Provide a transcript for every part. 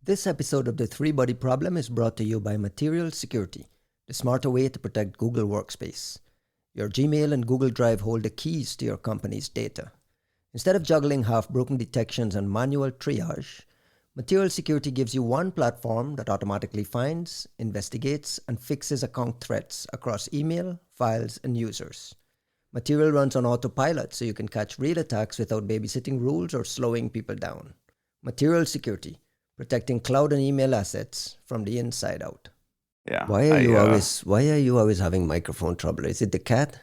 This episode of The Three Body Problem is brought to you by Material Security, the smarter way to protect Google Workspace. Your Gmail and Google Drive hold the keys to your company's data. Instead of juggling half-broken detections and manual triage, Material Security gives you one platform that automatically finds, investigates, and fixes account threats across email, files, and users. Material runs on autopilot so you can catch real attacks without babysitting rules or slowing people down. Material Security, protecting cloud and email assets from the inside out. Yeah. Why are you always having microphone trouble? Is it the cat?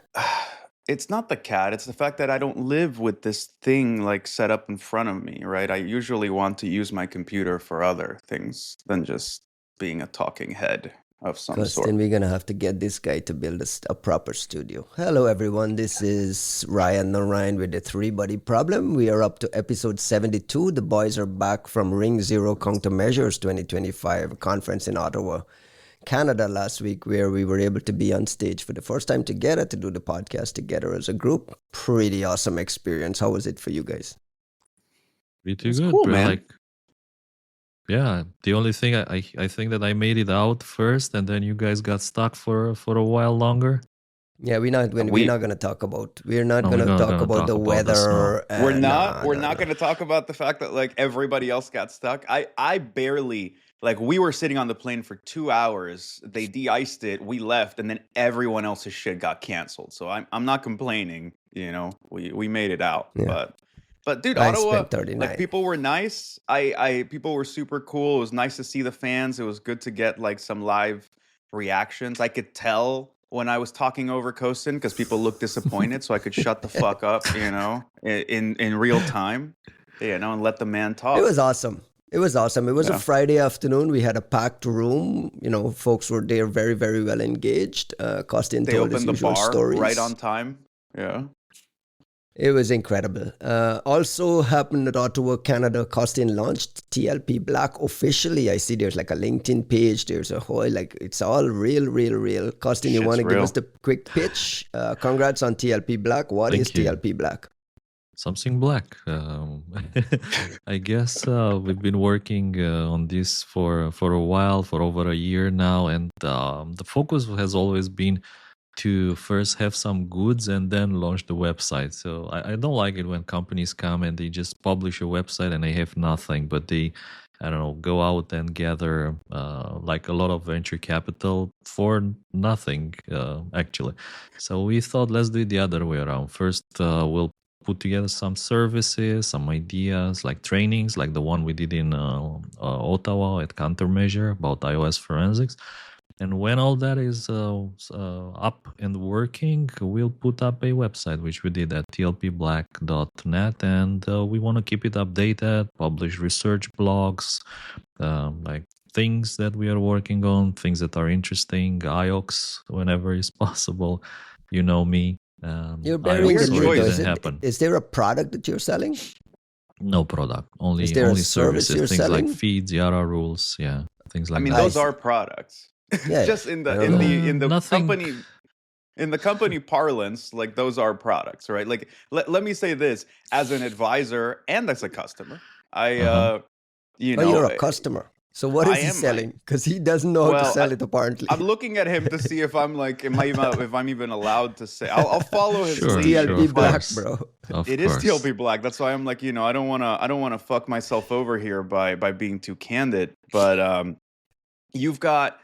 It's not the cat. It's the fact that I don't live with this thing like set up in front of me, right? I usually want to use my computer for other things than just being a talking head of some Because sort. then we're going to have to get this guy to build a proper studio. Hello, everyone. This is Ryan Narayan with the Three Body Problem. We are up to episode 72. The boys are back from Ring Zero Countermeasures 2025, a conference in Ottawa, Canada last week, where we were able to be on stage for the first time together to do the podcast together as a group. Pretty awesome experience. How was it for you guys? Pretty It's good, cool, bro. man. Yeah, the only thing I think that I made it out first, and then you guys got stuck for a while longer. Yeah, we're not going to talk about the weather. We're not going to talk about the fact that like everybody else got stuck. I barely, like, we were sitting on the plane for 2 hours. They de-iced it. We left, and then everyone else's shit got canceled. So I'm not complaining. You know, we made it out. Yeah. But dude, I Ottawa, spent 39. like, people were nice. People were super cool. It was nice to see the fans. It was good to get like some live reactions. I could tell when I was talking over Kosin because people looked disappointed, so I could shut the fuck up, you know, in real time, you know, and let the man talk. It was awesome. It was a Friday afternoon. We had a packed room. You know, folks were there very, very well engaged. Costin told his usual stories. Right on time. Yeah. It was incredible. Also happened at Ottawa, Canada. Costin launched TLP Black officially. I see there's like a LinkedIn page. There's a whole, like, it's all real. Costin, you want to give us the quick pitch? Congrats on TLP Black. What is TLP Black? Something black. I guess we've been working on this for a while, for over a year now, and the focus has always been to first have some goods and then launch the website. So I don't like it when companies come and they just publish a website and they have nothing, but they, I don't know, go out and gather like a lot of venture capital for nothing, actually. So we thought, let's do it the other way around. First, we'll put together some services, some ideas, like trainings, like the one we did in Ottawa at Countermeasure about iOS forensics. And when all that is up and working, we'll put up a website, which we did at tlpblack.net. And we want to keep it updated, publish research blogs, like things that we are working on, things that are interesting, IOX whenever is possible. You know me. You're bearing the lead. Is there a product that you're selling? No product. Only services. Things like feeds, Yara rules, things like that. I mean, those are products. Yeah, just in the company parlance, like, those are products, right? Like, let me say this as an advisor and as a customer. You're a customer. So what is he selling? Because he doesn't know how to sell it, apparently. I'm looking at him to see if I'm like, if I'm even allowed to say. I'll follow his lead. TLP Black, bro. It is TLP Black. That's why I'm like, you know, I don't want to fuck myself over here by being too candid. But you've got.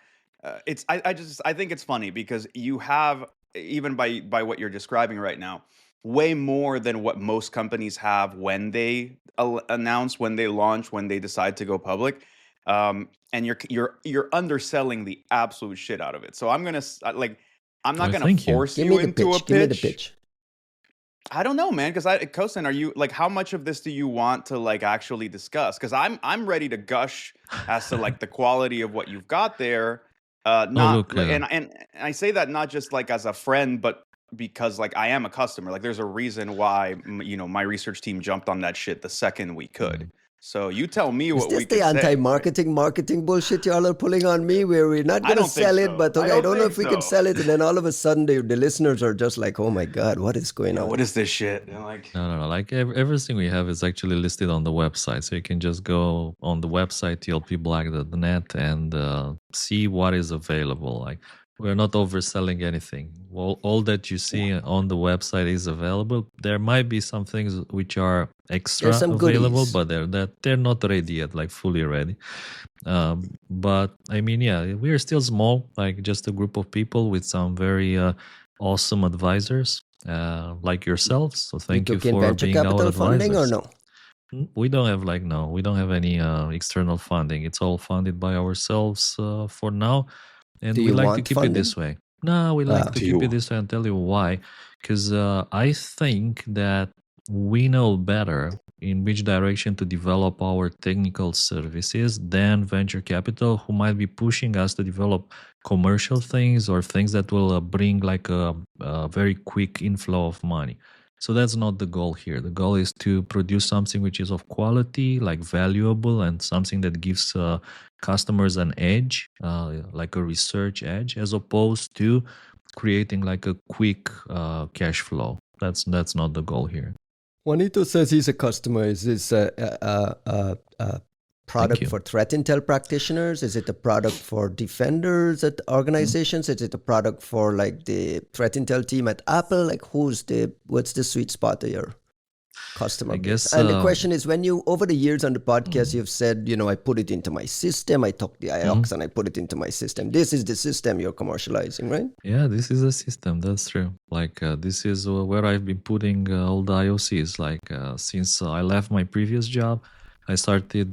I think it's funny because you have, even by what you're describing right now, way more than what most companies have when they announce, when they launch, when they decide to go public, and you're underselling the absolute shit out of it. So I'm not gonna force you into a pitch. Give me the pitch. I don't know, man, because Kosin, are you like, how much of this do you want to like actually discuss? Because I'm ready to gush as to like the quality of what you've got there. And I say that not just like as a friend, but because like I am a customer. Like, there's a reason why, you know, my research team jumped on that shit the second we could. So you tell me Is what this we the could say. anti-marketing bullshit y'all are pulling on me where we're not I going to don't think sell it, so. but I okay, I don't don't know think if we can so. sell it. And then all of a sudden the listeners are just like, oh my God, what is going Yeah, on? what is this shit? And like, No. Like everything we have is actually listed on the website. So you can just go on the website, tlpblack.net, and see what is available. Like we're not overselling anything. All that you see on the website is available. There might be some things which are extra There's some available, goodies. but they're not ready yet, like fully ready. But I mean, yeah, we are still small, like just a group of people with some very awesome advisors like yourselves. So You thank you took in for venture being our capital funding or advisors. no? We don't have we don't have any external funding. It's all funded by ourselves for now, and Do we you like to want keep it funding? this way. No, we like to do keep it you? this way, and tell you why. Because I think that we know better in which direction to develop our technical services than venture capital, who might be pushing us to develop commercial things or things that will bring like a very quick inflow of money. So that's not the goal here. The goal is to produce something which is of quality, like valuable, and something that gives customers an edge, like a research edge, as opposed to creating like a quick cash flow. That's not the goal here. Juanito says he's a customer. Is this a product for threat intel practitioners? Is it a product for defenders at organizations? Is it a product for like the threat intel team at Apple? Like what's the sweet spot of your customer I base? guess, And the question is, when you, over the years on the podcast, you've said, I put it into my system. I took the IOX and I put it into my system. This is the system you're commercializing, right? Yeah, this is a system. That's true. Like this is where I've been putting all the IOCs. Like since I left my previous job, I started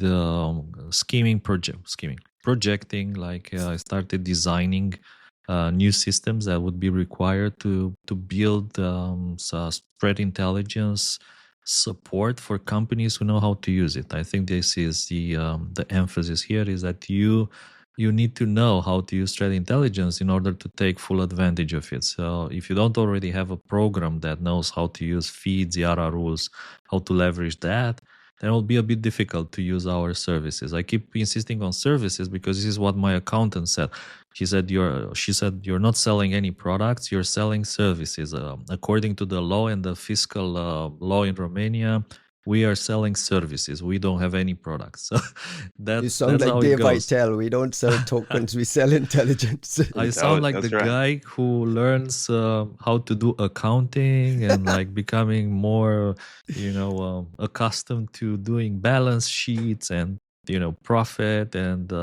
projecting. Like I started designing new systems that would be required to build threat intelligence support for companies who know how to use it. I think this is the emphasis here is that you need to know how to use threat intelligence in order to take full advantage of it. So if you don't already have a program that knows how to use feeds, Yara rules, how to leverage that, then it will be a bit difficult to use our services. I keep insisting on services because this is what my accountant said. She said you're not selling any products, you're selling services. According to the law and the fiscal law in Romania, we are selling services. We don't have any products. So You sound that's like how it Dave goes. Vitale. We don't sell tokens, we sell intelligence. I sound like That's the right. guy who learns how to do accounting and like becoming more, accustomed to doing balance sheets and profit and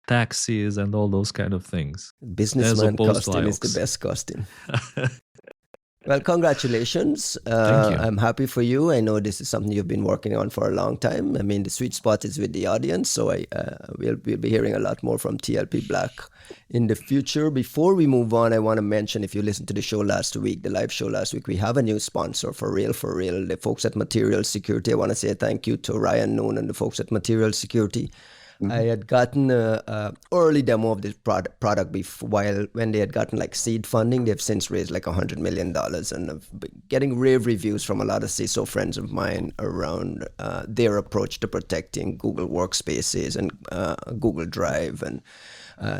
taxes and all those kind of things, as Businessman opposed to costing is the IOX. best costing. Well, congratulations. Thank you. I'm happy for you. I know this is something you've been working on for a long time. I mean, the sweet spot is with the audience, so we'll be hearing a lot more from TLP Black in the future. Before we move on, I want to mention, if you listened to the show last week, the live show last week, we have a new sponsor, for real, the folks at Material Security. I want to say thank you to Ryan Noon and the folks at Material Security. I had gotten an early demo of this product when they had gotten like seed funding. They've since raised like $100 million, and I've been getting rave reviews from a lot of CISO friends of mine around their approach to protecting Google Workspaces and Google Drive and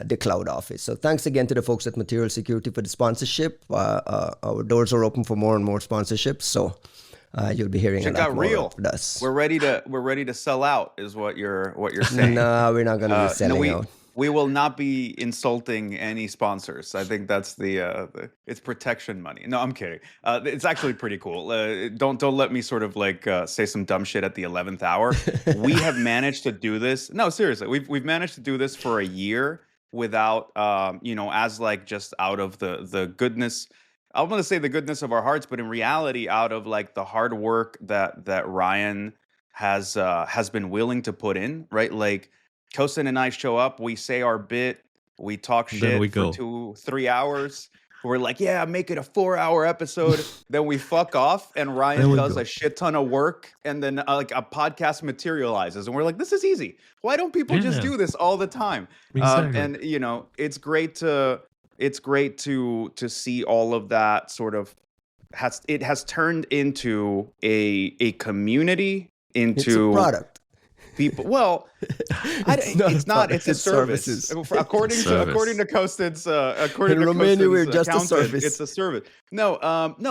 the cloud office. So thanks again to the folks at Material Security for the sponsorship. Our doors are open for more and more sponsorships. So you'll be hearing Shit a lot got more real. of us. We're ready to sell out, is what you're saying. No, we're not going to be selling out. We will not be insulting any sponsors. I think that's it's protection money. No, I'm kidding. It's actually pretty cool. Don't let me sort of like say some dumb shit at the 11th hour. We have managed to do this. No, seriously, we've managed to do this for a year without as like just out of the goodness. I want to say the goodness of our hearts, but in reality, out of like the hard work that Ryan has been willing to put in, right? Like Kosin and I show up, we say our bit, we talk Then we shit for go. 2-3 hours. We're like, yeah, make it a 4-hour episode. Then we fuck off, and Ryan does a shit ton of work, and then like a podcast materializes, and we're like, this is easy. Why don't people just do this all the time? Exactly. And it's great to see all of that sort of has turned into a community, into It's a product. people. Well, it's not. It's a service. services. According to Kostad's In Romania, we're just a accountant, service. it's a service. No.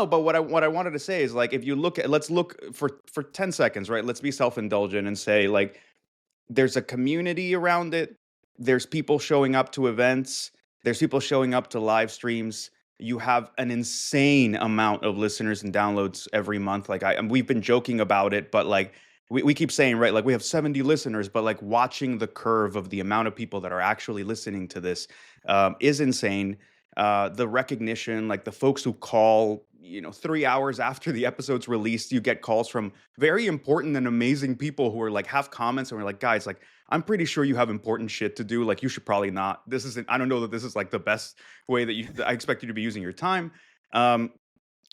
But what I wanted to say is, like, if you let's look for 10 seconds, right? Let's be self-indulgent and say, like, there's a community around it. There's people showing up to events. There's people showing up to live streams. You have an insane amount of listeners and downloads every month. Like, we've been joking about it, but like we keep saying, right, like, we have 70 listeners, but like, watching the curve of the amount of people that are actually listening to this is insane. The recognition, like the folks who call, 3 hours after the episode's released, you get calls from very important and amazing people who are like, have comments, and we're like, guys, like, I'm pretty sure you have important shit to do. Like, you should probably not. I don't know that this is like the best way that I expect you to be using your time. And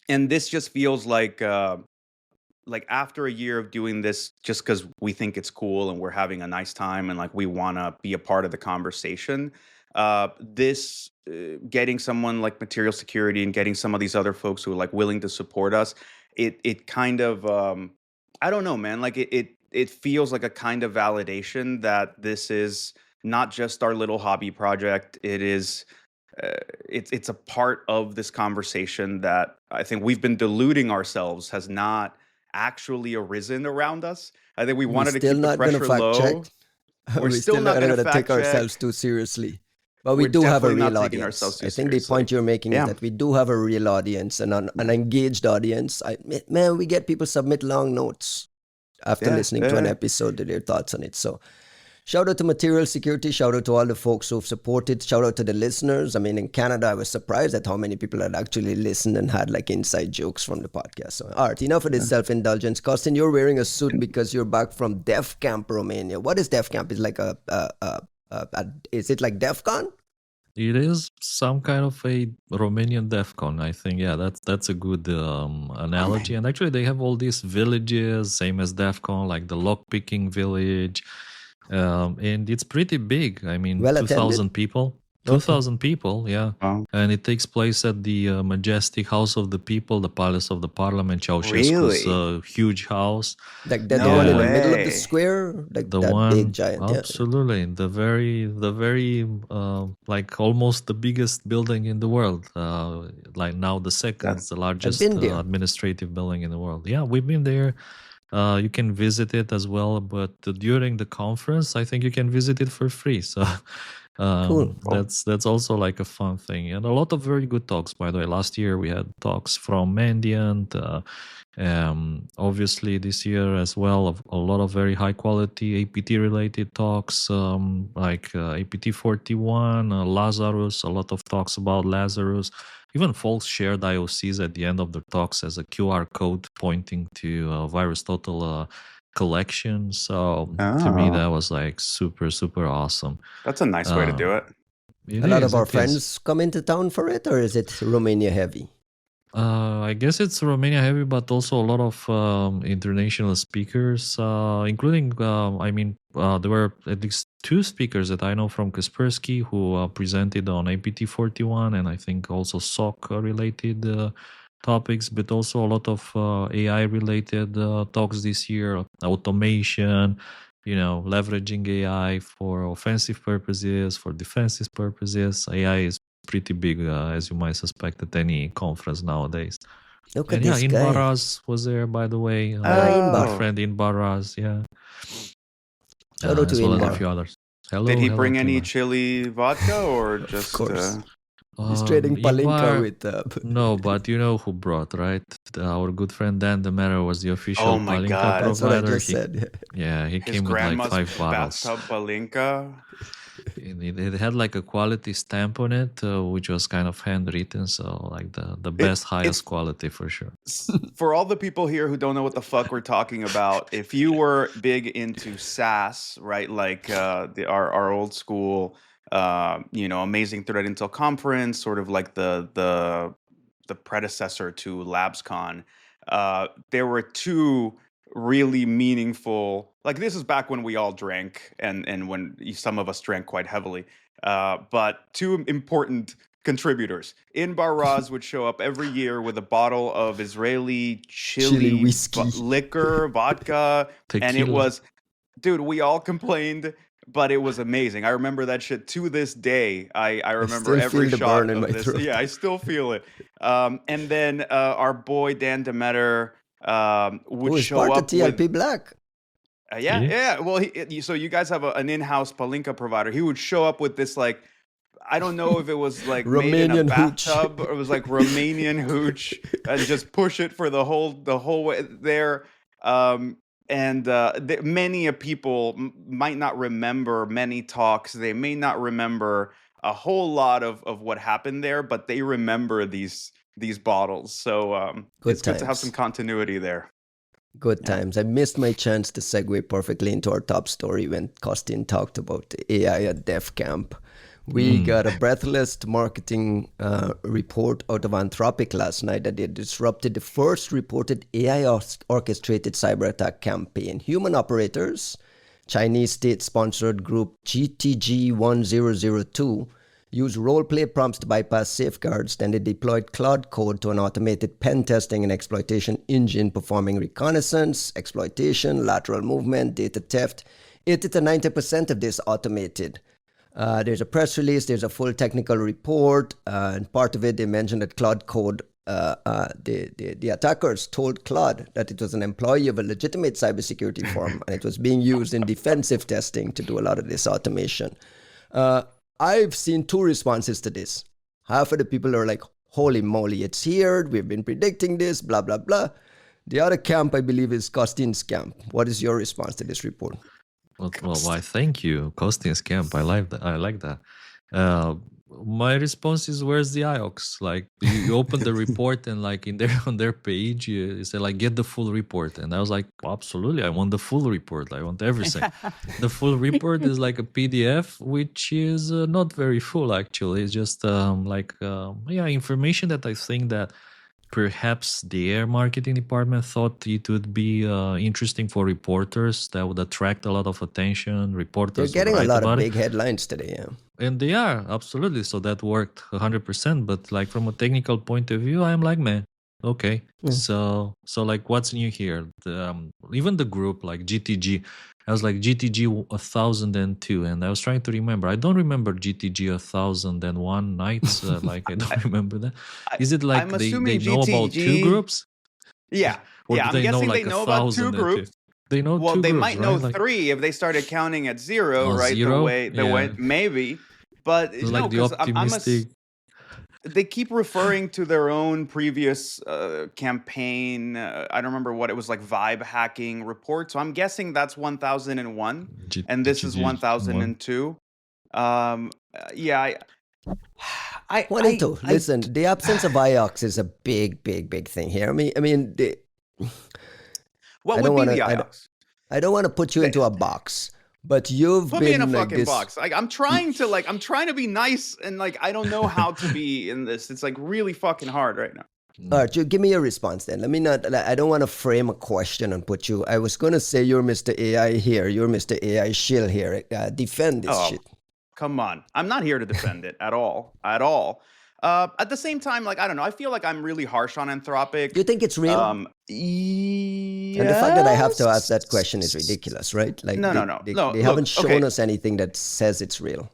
this just feels like after a year of doing this, just because we think it's cool and we're having a nice time and like we want to be a part of the conversation. This getting someone like Material Security and getting some of these other folks who are like willing to support us, it kind of I don't know, man. Like it feels like a kind of validation that this is not just our little hobby project. It is it's a part of this conversation that I think we've been deluding ourselves has not actually arisen around us. I think we wanted to keep the pressure low. We're still not going to take ourselves too seriously. But we do have a real audience. I think the point you're making is that we do have a real audience and an engaged audience. Man, we get people submit long notes after listening to an episode to their thoughts on it. So shout out to Material Security. Shout out to all the folks who've supported. Shout out to the listeners. I mean, in Canada, I was surprised at how many people had actually listened and had like inside jokes from the podcast. So, all right, enough of this self-indulgence. Costin, you're wearing a suit because you're back from Def Camp, Romania. What is Def Camp? Is like is it like DEF CON? It is some kind of a Romanian DEF CON, I think. Yeah, that's a good analogy. And actually, they have all these villages, same as DEF CON, like the lockpicking village. And it's pretty big. I mean, 2,000 people. 2,000 people, yeah. Wow. And it takes place at the majestic House of the People, the Palace of the Parliament, Ceausescu's huge house. Like that one in the middle of the square? Like the that one, big giant. Absolutely. Yeah. The very, like almost the biggest building in the world. Like now the second, the largest administrative building in the world. Yeah, we've been there. You can visit it as well, but during the conference, I think you can visit it for free. So cool. That's also like a fun thing, and a lot of very good talks. By the way, last year we had talks from Mandiant. Obviously, this year as well, a lot of very high quality APT related talks, like APT 41, Lazarus. A lot of talks about Lazarus. Even folks shared IOCs at the end of their talks as a QR code pointing to VirusTotal collection. So to me, that was like super, super awesome. That's a nice way to do it. A lot of our friends come into town for it, or is it Romania heavy? I guess it's Romania heavy, but also a lot of international speakers, including, there were at least 2 speakers that I know from Kaspersky who presented on APT 41, and I think also SOC related topics, but also a lot of AI related talks this year, automation, leveraging AI for offensive purposes, for defensive purposes. AI is pretty big, as you might suspect, at any conference nowadays. Look at this guy. Inbaraz was there, by the way. My friend Inbaraz, yeah. Hello to well as a few others. Did he bring any chili vodka or just? Of course. He's trading palinka with... No, but you know who brought, right? Our good friend Dan Demera was the official palinka provider. That's what I just said. Yeah, he His came with like 5 bottles. Bathtub palinka. It had like a quality stamp on it, which was kind of handwritten, so like the best, highest quality for sure. For all the people here who don't know what the fuck we're talking about, if you were big into SAS, right, like our old school, amazing threat intel conference, sort of like the predecessor to LabsCon, there were 2 really meaningful, like, this is back when we all drank and when some of us drank quite heavily, but 2 important contributors. Inbaraz would show up every year with a bottle of Israeli chili whiskey, liquor, vodka, Tequila. And it was dude, we all complained, but it was amazing. I remember that shit to this day. I remember still every feel the shot burn in of my this. throat. Yeah, I still feel it. And then our boy Dan Demeter would Who is show part of up with TLP Black? yeah, Yeah. yeah. Well, so you guys have an in-house Palinka provider. He would show up with this like I don't know if it was like made in a Romanian hooch. bathtub or it was like Romanian hooch and just push it for the whole way there. And many of people might not remember many talks. They may not remember a whole lot of what happened there, but they remember these bottles. So Good it's good to have some times. continuity there. Good Yeah. times. I missed my chance to segue perfectly into our top story when Costin talked about AI at Dev Camp. We got a breathless marketing report out of Anthropic last night that they disrupted the first reported AI-orchestrated cyberattack campaign. Human operators, Chinese state-sponsored group GTG1002, used role-play prompts to bypass safeguards. Then they deployed Claude Code to an automated pen testing and exploitation engine performing reconnaissance, exploitation, lateral movement, data theft. 80 to 90% of this automated. There's a press release, there's a full technical report, and part of it they mentioned that Claude Code, the attackers told Claude that it was an employee of a legitimate cybersecurity firm and it was being used in defensive testing to do a lot of this automation. I've seen two responses to this. Half of the people are like, holy moly, it's here, we've been predicting this, blah, blah, blah. The other camp, I believe, is Costin's camp. What is your response to this report? Well, why? Thank you, Costin's camp. I like that. I like that. My response is, "Where's the IOX?" Like you open the report and like in there on their page, you say like, "Get the full report." And I was like, "Absolutely, I want the full report. I want everything." The full report is like a PDF, which is not very full actually. It's just information that I think that perhaps their marketing department thought it would be interesting for reporters, that would attract a lot of attention. They're Reporters would getting a write lot of about it. big headlines today, yeah. And they are, absolutely. So that worked 100%. But like from a technical point of view, I'm like, man, okay. So like what's new here? Even the group like GTG, I was like GTG 1002, and I was trying to remember. I don't remember GTG 1001 nights. Like I don't remember that. Is it like I'm they assuming know about two GTG. groups? Yeah, Or yeah. do I'm they know guessing they like know about two 1,002? groups. They know Well, two they groups, might know right? Like, three if they started counting at zero, oh, right? zero? The way Yeah. maybe, but It's no, like the because optimistic. they keep referring to their own previous campaign. I don't remember what it was, like vibe hacking report. So I'm guessing that's 1001, and this is GTG 1. 1002. Yeah, I 22. Listen, the absence of IOX is a big, big, big thing here. I mean, what I would don't be want the to. IOX? I don't want to put you into a box, but you've Put me in a been like fucking this. box. Like I'm trying to be nice, and like I don't know how to be in this. It's like really fucking hard right now. All right, you give me a response then. Let me not. I don't want to frame a question and put you. I was gonna say you're Mr. AI here. You're Mr. AI shill here. Defend this shit. Come on. I'm not here to defend it at all. At all. At the same time, like I don't know. I feel like I'm really harsh on Anthropic. You think it's real? Yes. And the fact that I have to ask that question is ridiculous, right? Like No. They haven't shown us anything that says it's real.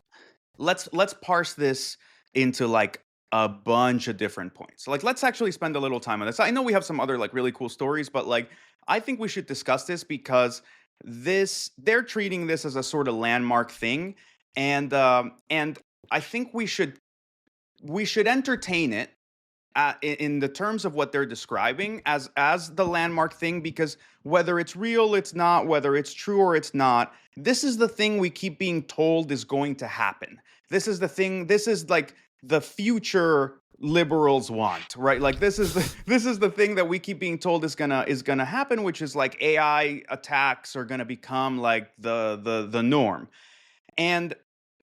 Let's parse this into like a bunch of different points. Like let's actually spend a little time on this. I know we have some other like really cool stories, but like I think we should discuss this because they're treating this as a sort of landmark thing, and I think we should entertain it in the terms of what they're describing as the landmark thing, because whether it's real, it's not, whether it's true or it's not, this is the thing we keep being told is going to happen. This is the thing. This is like the future liberals want, right? Like this is the thing that we keep being told is gonna happen, which is like AI attacks are gonna become like the norm. And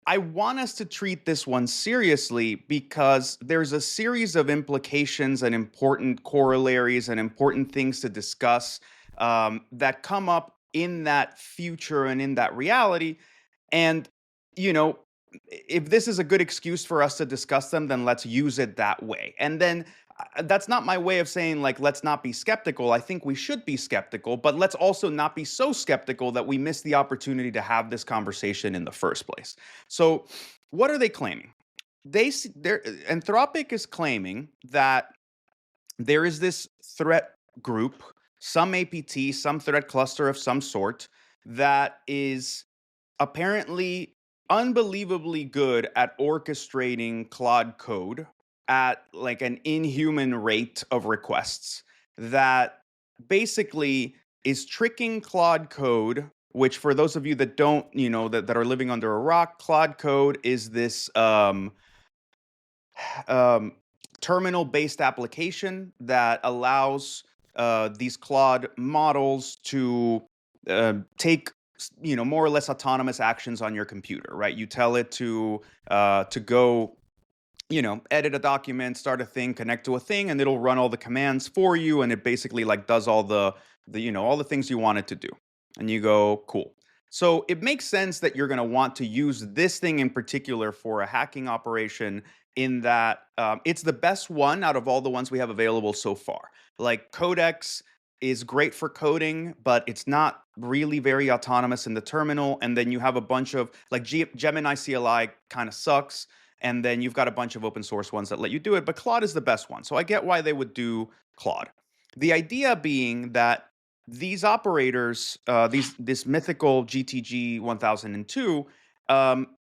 I want us to treat this one seriously because there's a series of implications and important corollaries and important things to discuss that come up in that future and in that reality. And, you know, if this is a good excuse for us to discuss them, then let's use it that way. And then that's not my way of saying like let's not be skeptical. I think we should be skeptical, but let's also not be so skeptical that we miss the opportunity to have this conversation in the first place. So, what are they claiming? Anthropic is claiming that there is this threat group, some APT, some threat cluster of some sort, that is apparently unbelievably good at orchestrating Claude Code at like an inhuman rate of requests that basically is tricking Claude Code, which for those of you that don't, that are living under a rock, Claude Code is this um, terminal-based application that allows these Claude models to take more or less autonomous actions on your computer, right? You tell it to go edit a document, start a thing, connect to a thing, and it'll run all the commands for you, and it basically like does all the all the things you want it to do. And you go, cool. So it makes sense that you're going to want to use this thing in particular for a hacking operation, in that it's the best one out of all the ones we have available so far. Like Codex is great for coding, but it's not really very autonomous in the terminal. And then you have a bunch of like Gemini CLI kind of sucks. And then you've got a bunch of open source ones that let you do it, but Claude is the best one. So I get why they would do Claude. The idea being that these operators, this mythical GTG 1002,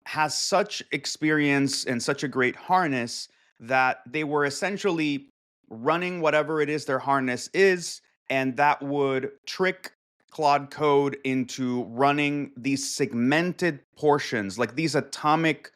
has such experience and such a great harness that they were essentially running whatever it is their harness is, and that would trick Claude Code into running these segmented portions, like these atomic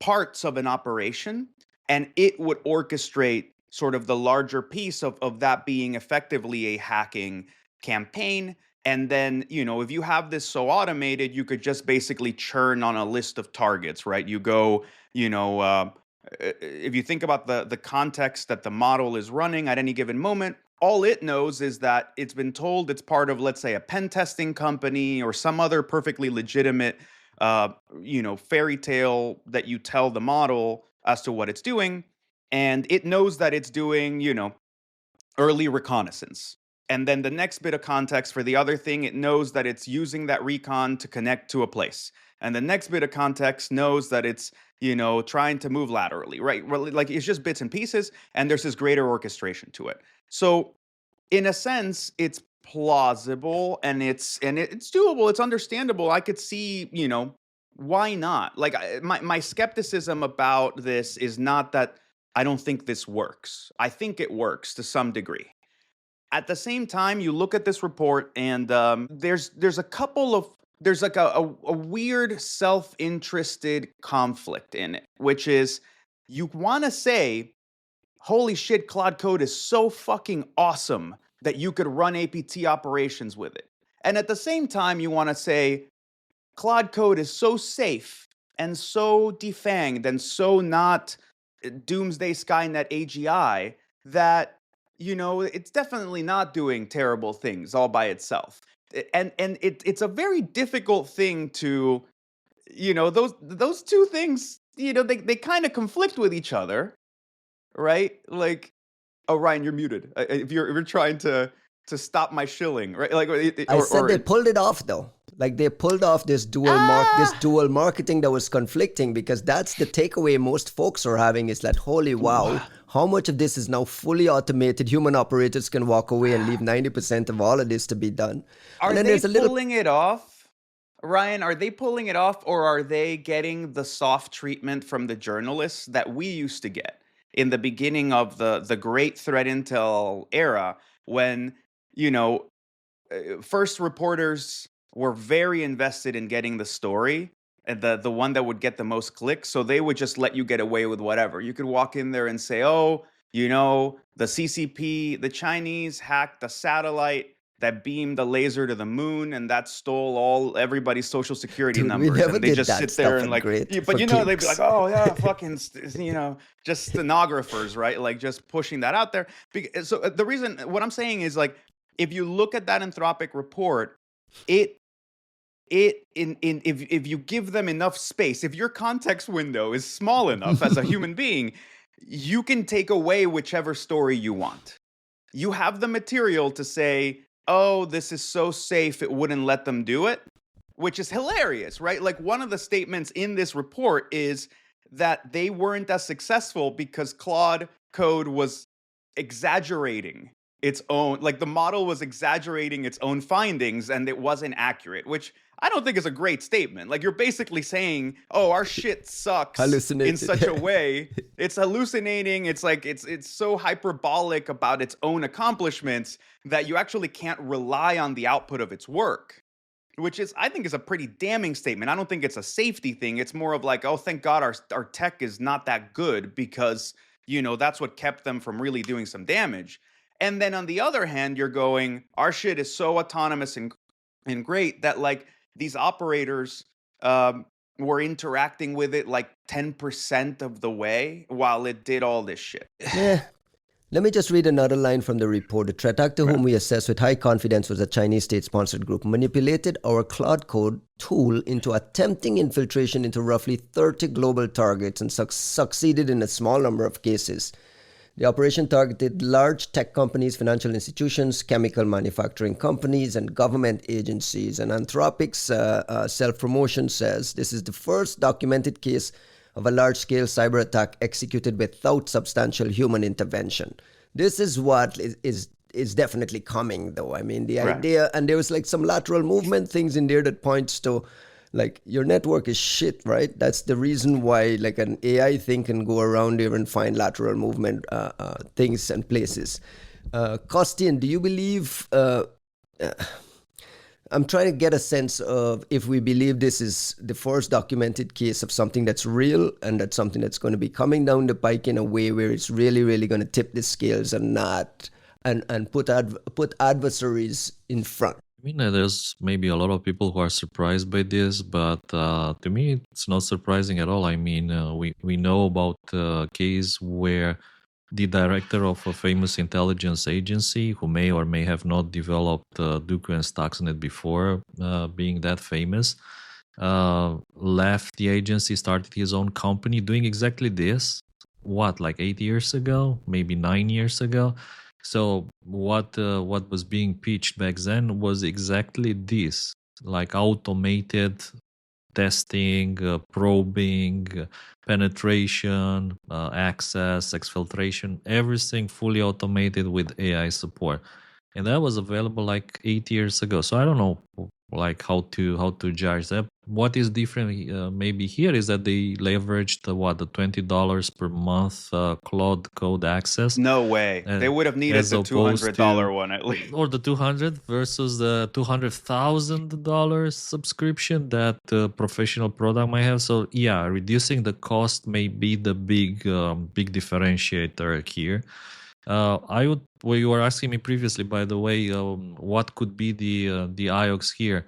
parts of an operation, and it would orchestrate sort of the larger piece of that being effectively a hacking campaign. And then, if you have this so automated, you could just basically churn on a list of targets, right? You go, if you think about the context that the model is running at any given moment, all it knows is that it's been told it's part of, let's say, a pen testing company or some other perfectly legitimate fairy tale that you tell the model as to what it's doing. And it knows that it's doing, early reconnaissance. And then the next bit of context for the other thing, it knows that it's using that recon to connect to a place. And the next bit of context knows that it's, trying to move laterally, right? Well, like it's just bits and pieces, and there's this greater orchestration to it. So in a sense, it's plausible and it's doable. It's understandable. I could see, why not? Like my skepticism about this is not that I don't think this works. I think it works to some degree. At the same time, you look at this report, and there's like a weird self-interested conflict in it, which is you want to say, holy shit, Claude Code is so fucking awesome that you could run APT operations with it. And at the same time, you want to say, Claude Code is so safe and so defanged and so not Doomsday Skynet AGI that, it's definitely not doing terrible things all by itself. And it's a very difficult thing to, those two things, they kind of conflict with each other, right? Like, oh, Ryan, you're muted. If you're trying to stop my shilling, right? Like, I said they pulled it off though. Like they pulled off this dual marketing that was conflicting, because that's the takeaway most folks are having, is that holy wow, how much of this is now fully automated? Human operators can walk away and leave 90% of all of this to be done. Are they pulling it off? Ryan, are they pulling it off, or are they getting the soft treatment from the journalists that we used to get in the beginning of the great threat intel era, when, first reporters were very invested in getting the story, and the one that would get the most clicks, so they would just let you get away with whatever. You could walk in there and say, oh, the CCP, the Chinese hacked a satellite that beamed the laser to the moon, and that stole everybody's social security numbers. And they just sit there and like, they'd be like, oh yeah, fucking, just stenographers, right? Like just pushing that out there. So the reason, what I'm saying is, like, if you look at that Anthropic report, if you give them enough space, if your context window is small enough as a human being, you can take away whichever story you want. You have the material to say, oh, this is so safe, it wouldn't let them do it, which is hilarious, right? Like, one of the statements in this report is that they weren't as successful because Claude Code was exaggerating its own, like, the model was exaggerating its own findings and it wasn't accurate, which I don't think is a great statement. Like, you're basically saying, oh, our shit sucks in such a way. It's hallucinating. It's like, it's so hyperbolic about its own accomplishments that you actually can't rely on the output of its work, which is, I think, is a pretty damning statement. I don't think it's a safety thing. It's more of like, oh, thank God our tech is not that good, because, that's what kept them from really doing some damage. And then on the other hand, you're going, our shit is so autonomous and great that, like, these operators were interacting with it like 10% of the way while it did all this shit. Yeah. Let me just read another line from the report. The threat actor whom we assessed with high confidence was a Chinese state-sponsored group, manipulated our Claude Code tool into attempting infiltration into roughly 30 global targets and succeeded in a small number of cases. The operation targeted large tech companies, financial institutions, chemical manufacturing companies, and government agencies. And Anthropic's self-promotion says this is the first documented case of a large-scale cyber attack executed without substantial human intervention. This is what is definitely coming, though. I mean, the idea, and there was like some lateral movement things in there that points to, like, your network is shit, right? That's the reason why, like, an AI thing can go around there and find lateral movement things and places. Kostian, do you believe... I'm trying to get a sense of if we believe this is the first documented case of something that's real, and that's something that's going to be coming down the pike in a way where it's really, really going to tip the scales and not, and put adversaries in front. I mean, there's maybe a lot of people who are surprised by this, but to me, it's not surprising at all. I mean, we know about a case where the director of a famous intelligence agency, who may or may have not developed Dooku and Stuxnet before being that famous, left the agency, started his own company doing exactly this, like 8 years ago, maybe 9 years ago. So what was being pitched back then was exactly this, like automated testing, probing, penetration, access, exfiltration, everything fully automated with AI support. And that was available like 8 years ago. So I don't know like how to judge that. What is different maybe here is that they leveraged the $20 per month Claude Code access. No way. They would have needed the $200 one at least. Or the 200 versus the $200,000 subscription that professional product might have. So yeah, reducing the cost may be the big differentiator here. Well, you were asking me previously, by the way, what could be the IOX here,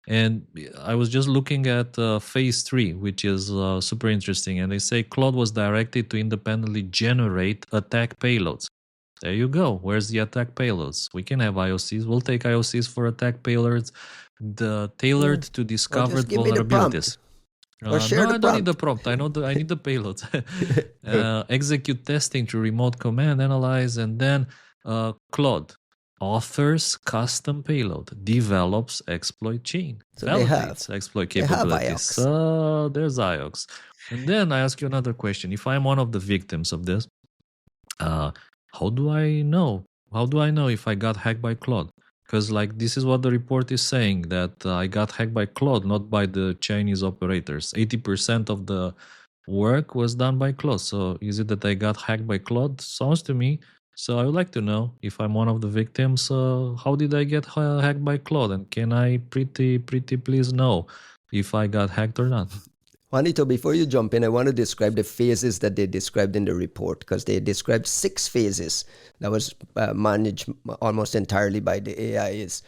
and I was just looking at phase 3, which is super interesting, and they say Claude was directed to independently generate attack payloads. There you go. Where's the attack payloads? We can have IOCs. We'll take IOCs for attack payloads, tailored to discovered vulnerabilities. Or no, I don't need the prompt. I need the payloads. Execute testing through remote command, analyze, and then Claude authors custom payload, develops exploit chain, validates exploit capabilities. So there's IOX. And then I ask you another question. If I'm one of the victims of this, how do I know? How do I know if I got hacked by Claude? Because like this is what the report is saying, that I got hacked by Claude, not by the Chinese operators. 80% of the work was done by Claude. So is it that I got hacked by Claude? Sounds to me. So I would like to know, if I'm one of the victims, how did I get hacked by Claude? And can I pretty please know if I got hacked or not? Juanito, before you jump in, I want to describe the phases that they described in the report, because they described 6 phases that was managed almost entirely by the AIs.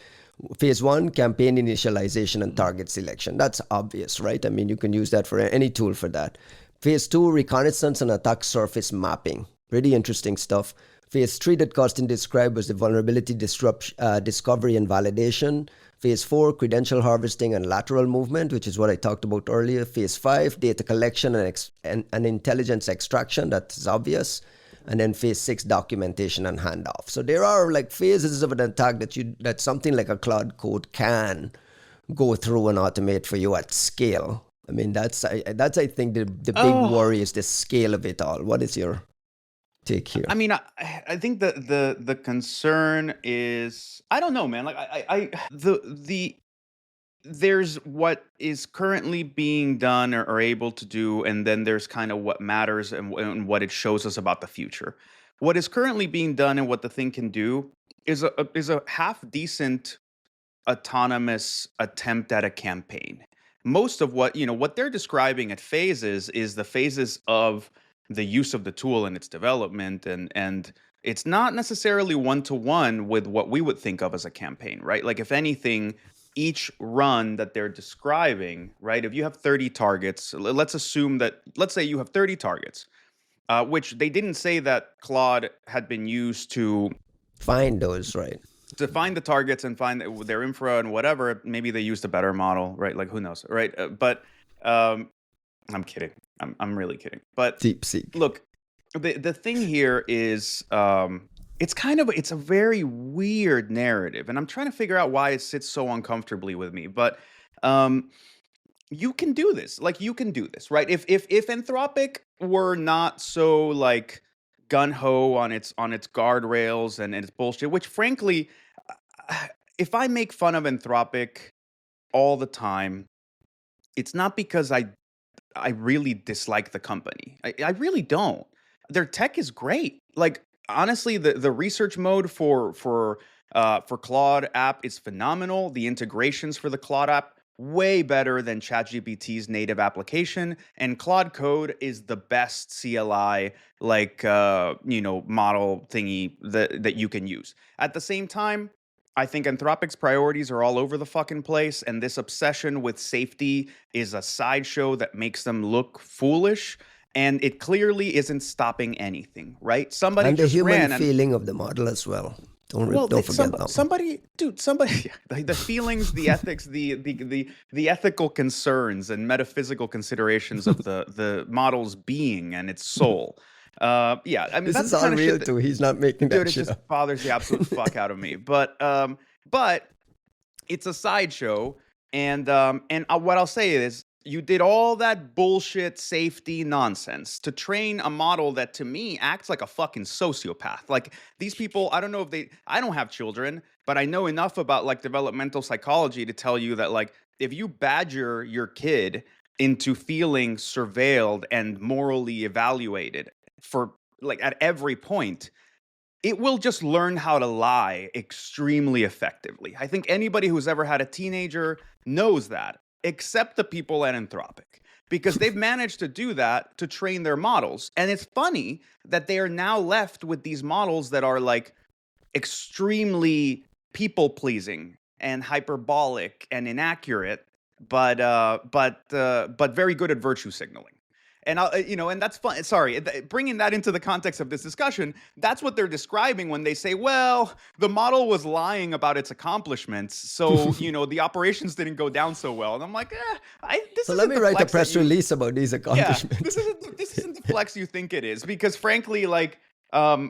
Phase 1, campaign initialization and target selection. That's obvious, right? I mean, you can use that for any tool for that. Phase 2, reconnaissance and attack surface mapping. Pretty interesting stuff. Phase 3 that Costin described was the vulnerability discovery and validation. Phase 4, credential harvesting and lateral movement, which is what I talked about earlier. Phase 5, data collection and intelligence extraction. That's obvious. And then phase 6, documentation and handoff. So there are like phases of an attack that something like a Claude Code can go through and automate for you at scale. I mean, that's I think the big worry is the scale of it all. What is your take here? I mean, I think the concern is, I don't know, man. Like there's what is currently being done or able to do, and then there's kind of what matters and what it shows us about the future. What is currently being done and what the thing can do is a half decent autonomous attempt at a campaign. Most of what they're describing at phases is the phases of the use of the tool and its development, and it's not necessarily one-to-one with what we would think of as a campaign, right? Like if anything, each run that they're describing, right? If you have 30 targets, let's say you have 30 targets, which they didn't say that Claude had been used to find those, right? To find the targets and find their infra and whatever. Maybe they used a better model, right? Like who knows, right? But I'm kidding. I'm really kidding. But DeepSeek. Look, the thing here is it's a very weird narrative, and I'm trying to figure out why it sits so uncomfortably with me. But you can do this. Like you can do this, right? If Anthropic were not so like gun ho on its guardrails and its bullshit, which frankly, if I make fun of Anthropic all the time, it's not because I really dislike the company. I really don't. Their tech is great. Like honestly, the research mode for Claude app is phenomenal. The integrations for the Claude app way better than ChatGPT's native application, and Claude Code is the best CLI model thingy that you can use. At the same time, I think Anthropic's priorities are all over the fucking place, and this obsession with safety is a sideshow that makes them look foolish, and it clearly isn't stopping anything, right? Somebody and the just human feeling of the model as well. Don't forget that. Somebody, the feelings, the ethics, the ethical concerns and metaphysical considerations of the model's being and its soul. I mean, this that's is the kind all of real shit too. He's not making that dude, it shit just up. bothers the absolute fuck out of me. But it's a sideshow, and what I'll say is, you did all that bullshit safety nonsense to train a model that to me acts like a fucking sociopath. Like these people, I don't know if I don't have children, but I know enough about like developmental psychology to tell you that like if you badger your kid into feeling surveilled and morally evaluated for like at every point, it will just learn how to lie extremely effectively. I think anybody who's ever had a teenager knows that, except the people at Anthropic, because they've managed to do that to train their models. And it's funny that they are now left with these models that are like extremely people-pleasing and hyperbolic and inaccurate, but very good at virtue signaling. And and that's fun. Sorry, bringing that into the context of this discussion, that's what they're describing when they say, well, the model was lying about its accomplishments, so the operations didn't go down so well. And I'm like, so let me write a press release about these accomplishments. Yeah, this isn't the flex you think it is, because frankly, like, that's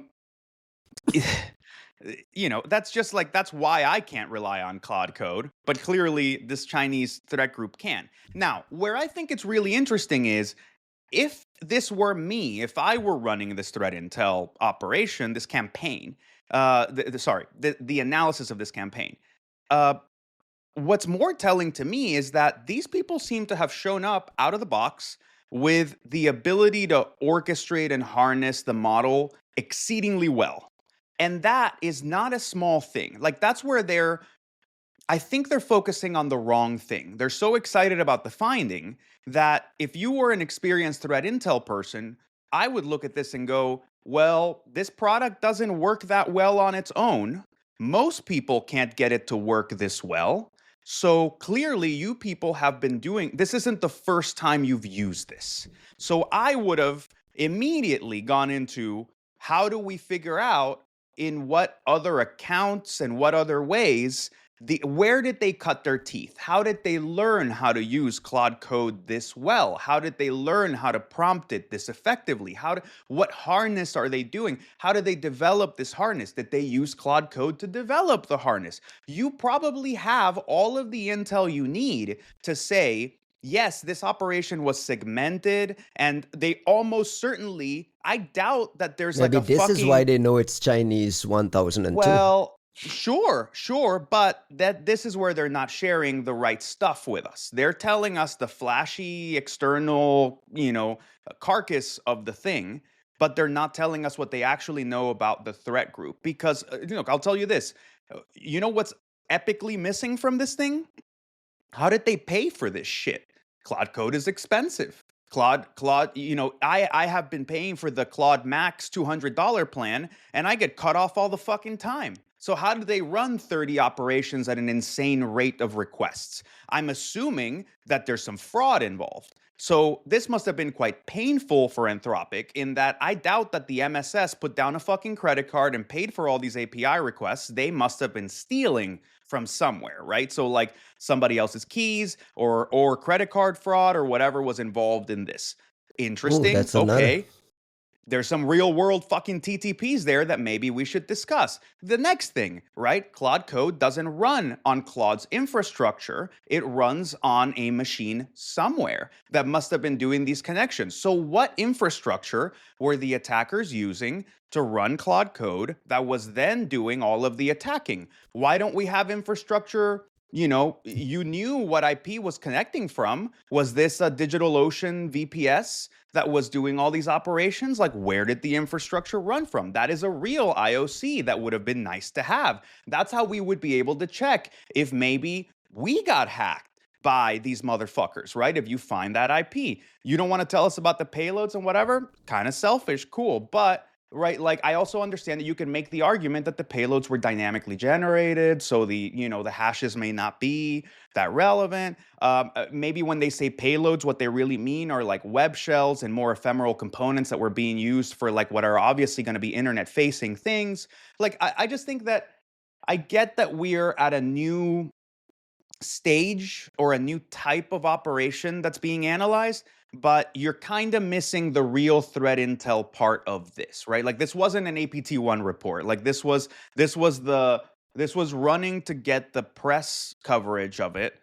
why I can't rely on Claude Code, but clearly this Chinese threat group can. Now, where I think it's really interesting is, if this were me, if I were running this threat intel operation, this campaign, the analysis of this campaign, what's more telling to me is that these people seem to have shown up out of the box with the ability to orchestrate and harness the model exceedingly well. And that is not a small thing. Like that's where I think they're focusing on the wrong thing. They're so excited about the finding that if you were an experienced threat intel person, I would look at this and go, well, this product doesn't work that well on its own. Most people can't get it to work this well. So clearly you people have been this isn't the first time you've used this. So I would have immediately gone into, how do we figure out in what other accounts and what other ways Where did they cut their teeth? How did they learn how to use Claude Code this well? How did they learn how to prompt it this effectively? What harness are they doing? How did they develop this harness? Did they use Claude Code to develop the harness? You probably have all of the intel you need to say, yes, this operation was segmented, and they almost certainly, I doubt that there's Maybe like a this is why fucking, they know it's Chinese 1002. well, sure, but this is where they're not sharing the right stuff with us. They're telling us the flashy external, carcass of the thing, but they're not telling us what they actually know about the threat group. Because, I'll tell you this. You know what's epically missing from this thing? How did they pay for this shit? Claude Code is expensive. Claude, I have been paying for the Claude Max $200 plan, and I get cut off all the fucking time. So how do they run 30 operations at an insane rate of requests? I'm assuming that there's some fraud involved. So this must have been quite painful for Anthropic, in that I doubt that the MSS put down a fucking credit card and paid for all these API requests. They must have been stealing from somewhere, right? So like somebody else's keys or credit card fraud or whatever was involved in this. Interesting. that's another. Okay. There's some real world fucking TTPs there that maybe we should discuss. The next thing, right? Claude Code doesn't run on Claude's infrastructure. It runs on a machine somewhere that must have been doing these connections. So what infrastructure were the attackers using to run Claude Code that was then doing all of the attacking? Why don't we have infrastructure? You knew what IP was connecting from. Was this a DigitalOcean VPS that was doing all these operations? Like, where did the infrastructure run from? That is a real IOC that would have been nice to have. That's how we would be able to check if maybe we got hacked by these motherfuckers, right? If you find that IP. You don't want to tell us about the payloads and whatever? Kind of selfish, cool. But right, like, I also understand that you can make the argument that the payloads were dynamically generated, so the hashes may not be that relevant. Maybe when they say payloads, what they really mean are like web shells and more ephemeral components that were being used for like what are obviously going to be internet-facing things. Like, I just think that I get that we're at a new stage or a new type of operation that's being analyzed, but you're kind of missing the real threat intel part of this, right? Like, this wasn't an APT1 report. Like, this was running to get the press coverage of it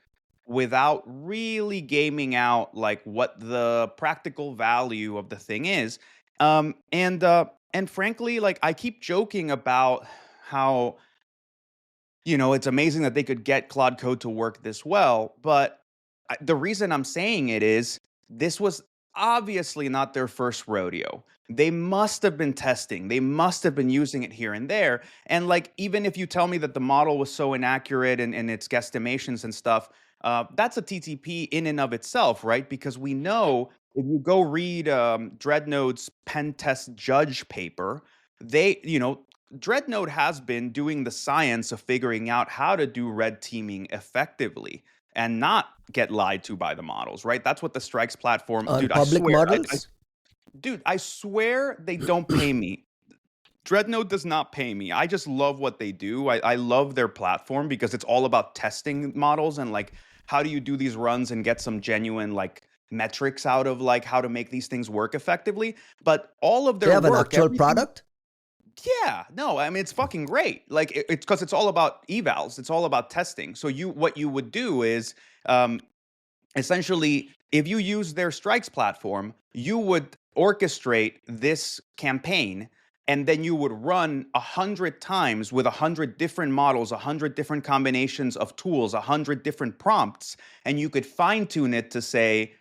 without really gaming out like what the practical value of the thing is. And frankly, like, I keep joking about how it's amazing that they could get Claude Code to work this well, but the reason I'm saying it is this was obviously not their first rodeo. They must have been testing. They must have been using it here and there. And like, even if you tell me that the model was so inaccurate and its guesstimations and stuff, that's a TTP in and of itself, right? Because we know if you go read Dreadnode's pen test judge paper, Dreadnode has been doing the science of figuring out how to do red teaming effectively and not get lied to by the models, right? That's what the Strikes platform, On dude, public models? I swear they don't pay me. Dreadnode does not pay me. I just love what they do. I love their platform because it's all about testing models and like, how do you do these runs and get some genuine like metrics out of like how to make these things work effectively. But all of their They have an work, actual everything- product? Yeah, no, I mean, it's fucking great. Like, it's because it's all about evals. It's all about testing. So what you would do is, essentially, if you use their Strikes platform, you would orchestrate this campaign, and then you would run 100 times with 100 different models, 100 different combinations of tools, 100 different prompts, and you could fine tune it to say,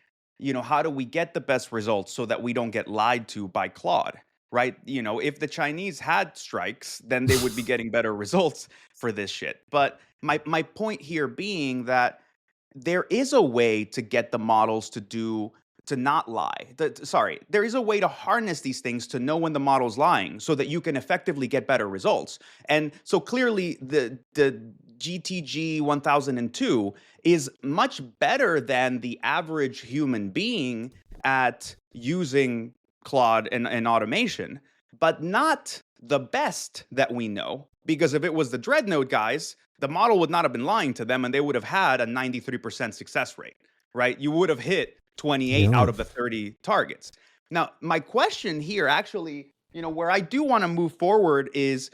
how do we get the best results so that we don't get lied to by Claude? Right? If the Chinese had Strikes, then they would be getting better results for this shit. But my point here being that there is a way to get the models to not lie. There is a way to harness these things to know when the model's lying so that you can effectively get better results. And so clearly the GTG 1002 is much better than the average human being at using Claude and automation, but not the best that we know. Because if it was the Dreadnode guys, the model would not have been lying to them, and they would have had a 93% success rate, right? You would have hit 28 Yeah. out of the 30 targets. Now, my question here actually, where I do want to move forward is,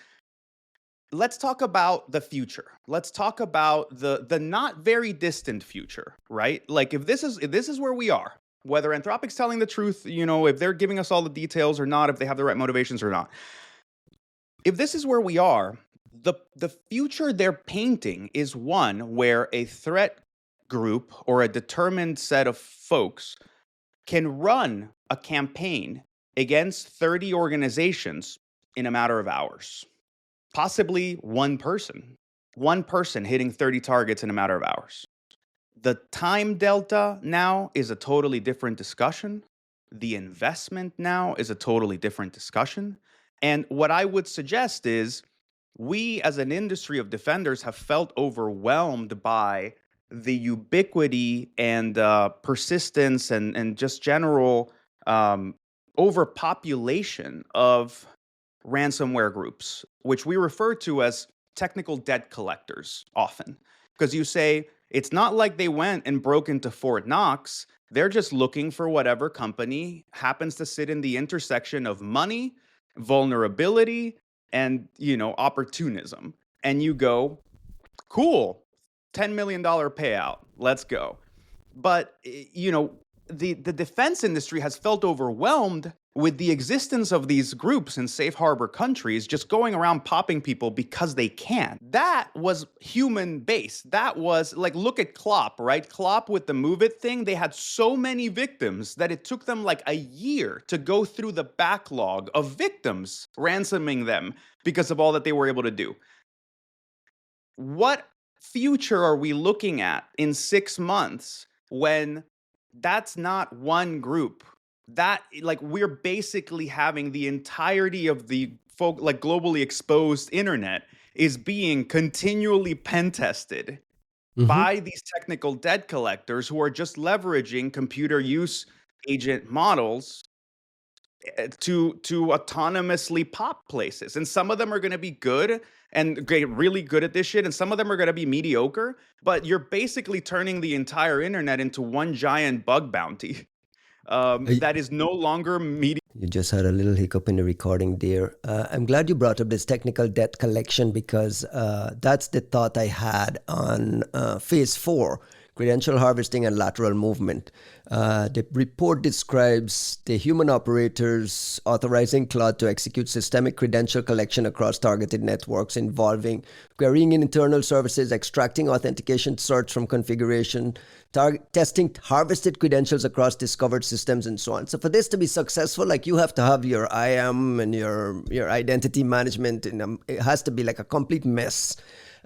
let's talk about the future. Let's talk about the not very distant future, right? Like if this is where we are, whether Anthropic's telling the truth, if they're giving us all the details or not, if they have the right motivations or not. If this is where we are, the future they're painting is one where a threat group or a determined set of folks can run a campaign against 30 organizations in a matter of hours. Possibly one person hitting 30 targets in a matter of hours. The time delta now is a totally different discussion. The investment now is a totally different discussion. And what I would suggest is we as an industry of defenders have felt overwhelmed by the ubiquity and persistence and just general overpopulation of ransomware groups, which we refer to as technical debt collectors often. Because you say, it's not like they went and broke into Fort Knox. They're just looking for whatever company happens to sit in the intersection of money, vulnerability, and opportunism. And you go, cool, $10 million payout, let's go. But the defense industry has felt overwhelmed with the existence of these groups in safe harbor countries just going around popping people because they can. That was human based. That was like, look at Klopp, right? Klopp with the Move It thing, they had so many victims that it took them like a year to go through the backlog of victims, ransoming them because of all that they were able to do. What future are we looking at in 6 months when that's not one group? That, like, we're basically having the entirety of the globally exposed internet is being continually pen tested by these technical debt collectors who are just leveraging computer use agent models to autonomously pop places. And some of them are going to be good and get really good at this shit, and some of them are going to be mediocre, but you're basically turning the entire internet into one giant bug bounty that is no longer You just had a little hiccup in the recording there. I'm glad you brought up this technical debt collection because that's the thought I had on phase 4, credential harvesting and lateral movement. The report describes the human operators authorizing Claude to execute systemic credential collection across targeted networks involving querying in internal services, extracting authentication certs from configuration, testing harvested credentials across discovered systems, and so on. So for this to be successful, like, you have to have your IAM and your identity management, and it has to be like a complete mess.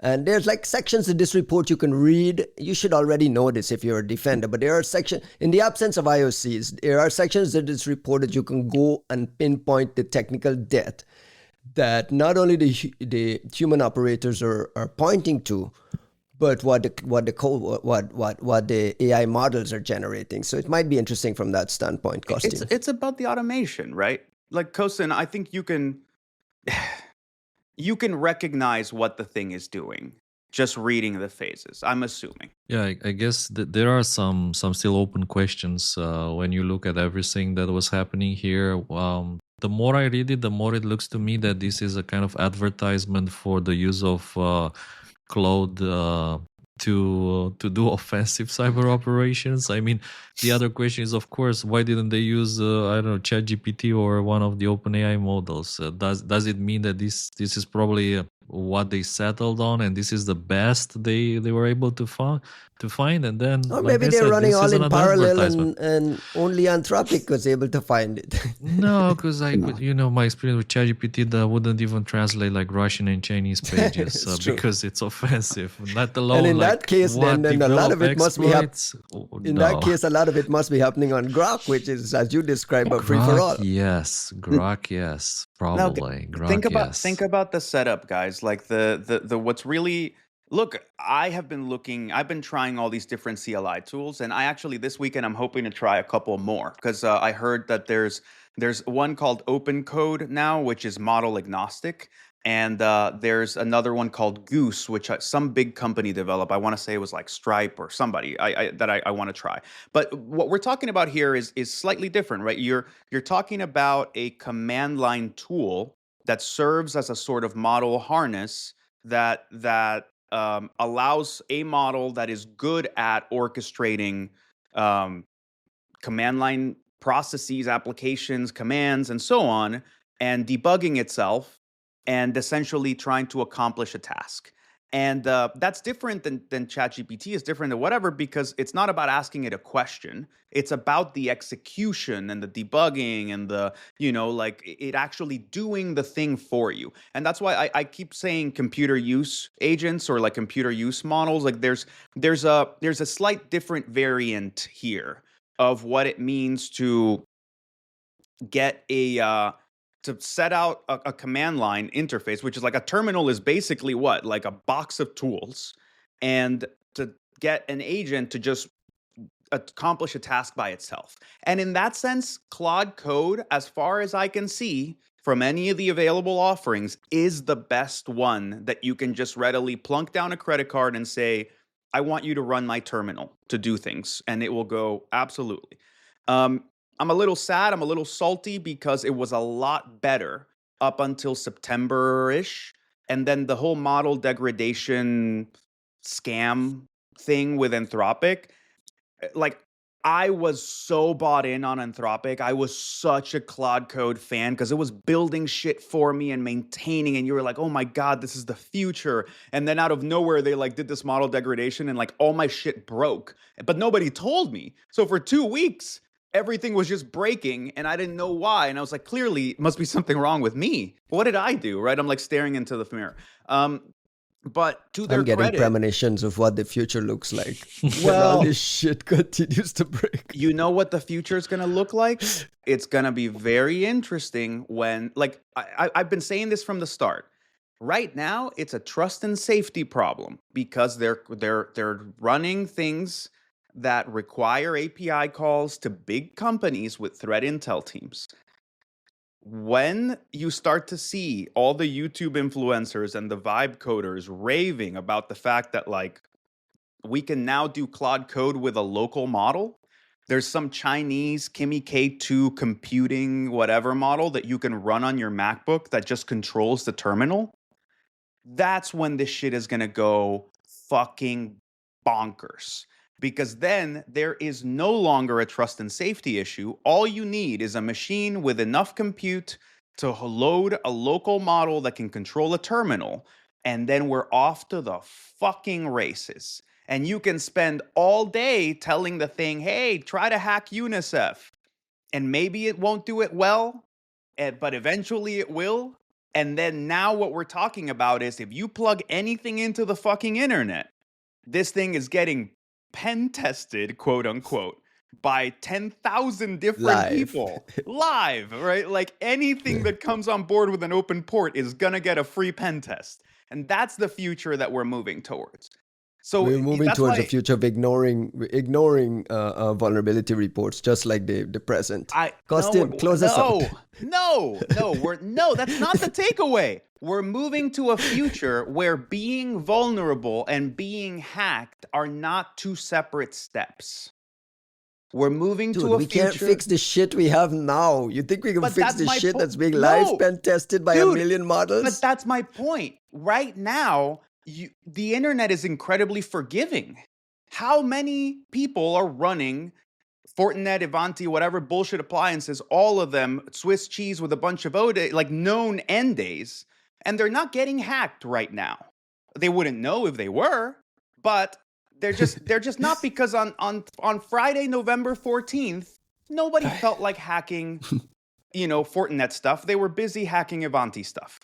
And there's like sections of this report you can read. You should already know this if you're a defender, but there are sections, in the absence of IOCs, there are sections of this report that you can go and pinpoint the technical debt that not only the human operators are pointing to, but what the AI models are generating. So it might be interesting from that standpoint, Costume. It's about the automation, right? Like, Kosin, I think you can recognize what the thing is doing just reading the phases, I'm assuming. Yeah, I guess there are some still open questions when you look at everything that was happening here. The more I read it, the more it looks to me that this is a kind of advertisement for the use of Claude to do offensive cyber operations. I mean, the other question is, of course, why didn't they use I don't know, ChatGPT or one of the OpenAI models? Does it mean that this is probably what they settled on, and this is the best they were able to find, and then, Or like maybe I they're said, running this all is in another parallel advertisement. and only Anthropic was able to find it. No, because my experience with ChatGPT, that wouldn't even translate like Russian and Chinese pages It's true. because it's offensive. Let alone And in like that case, what then a lot of it must be exploits. in No. that case, a lot of it must be happening on Grok, which is, as you describe, a free for all. Grok, yes, Now, probably. Grok, think yes. about the setup, guys. Like the what's really, look, I've been trying all these different CLI tools, and I actually this weekend I'm hoping to try a couple more because I heard that there's one called Open Code now, which is model agnostic, And there's another one called Goose, which some big company developed. I want to say it was like Stripe or somebody that I want to try. But what we're talking about here is slightly different, right? You're talking about a command line tool that serves as a sort of model harness that allows a model that is good at orchestrating um, command line processes, applications, commands, and so on, and debugging itself and essentially trying to accomplish a task. And that's different than ChatGPT is different than whatever, because it's not about asking it a question. It's about the execution and the debugging and the, like it actually doing the thing for you. And that's why I keep saying computer use agents or like computer use models. Like there's a slight different variant here of what it means to get to set out a command line interface, which is like a terminal is basically what? Like a box of tools. And to get an agent to just accomplish a task by itself. And in that sense, Claude Code, as far as I can see from any of the available offerings, is the best one that you can just readily plunk down a credit card and say, I want you to run my terminal to do things. And it will go absolutely. I'm a little sad. I'm a little salty because it was a lot better up until September-ish. And then the whole model degradation scam thing with Anthropic, like I was so bought in on Anthropic. I was such a Claude Code fan because it was building shit for me and maintaining. And you were like, oh my God, this is the future. And then out of nowhere, they like did this model degradation and like all my shit broke. But nobody told me. So for 2 weeks, everything was just breaking and I didn't know why. And I was like, clearly, it must be something wrong with me. What did I do? Right? I'm like staring into the mirror. But to their I'm getting credit, premonitions of what the future looks like. When all well, this shit continues to break. you know what the future is going to look like? It's going to be very interesting when, like, I've been saying this from the start. Right now, it's a trust and safety problem because they're running things that require API calls to big companies with threat intel teams. When you start to see all the YouTube influencers and the vibe coders raving about the fact that like we can now do Claude Code with a local model. There's some Chinese Kimi K2 computing whatever model that you can run on your MacBook that just controls the terminal. That's when this shit is going to go fucking bonkers. Because then there is no longer a trust and safety issue. All you need is a machine with enough compute to load a local model that can control a terminal. And then we're off to the fucking races. And you can spend all day telling the thing, hey, try to hack UNICEF. And maybe it won't do it well, but eventually it will. And then now what we're talking about is if you plug anything into the fucking internet, this thing is getting pen tested, quote unquote, by 10,000 different people live, right? Like anything that comes on board with an open port is going to get a free pen test. And that's the future that we're moving towards. So we're moving that's towards why a future of ignoring vulnerability reports, just like the present. Costin, close us out. No, that's not the takeaway. We're moving to a future where being vulnerable and being hacked are not two separate steps. We're moving to a we future. Can't fix the shit we have now. You think we can fix the shit that's being live pen tested by a million models? But that's my point. Right now, the internet is incredibly forgiving. How many people are running Fortinet, Ivanti, whatever bullshit appliances, all of them Swiss cheese with a bunch of like known end days, and they're not getting hacked right now. They wouldn't know if they were, but they're just not, because on Friday, November 14th, nobody felt like hacking, Fortinet stuff. They were busy hacking Ivanti stuff.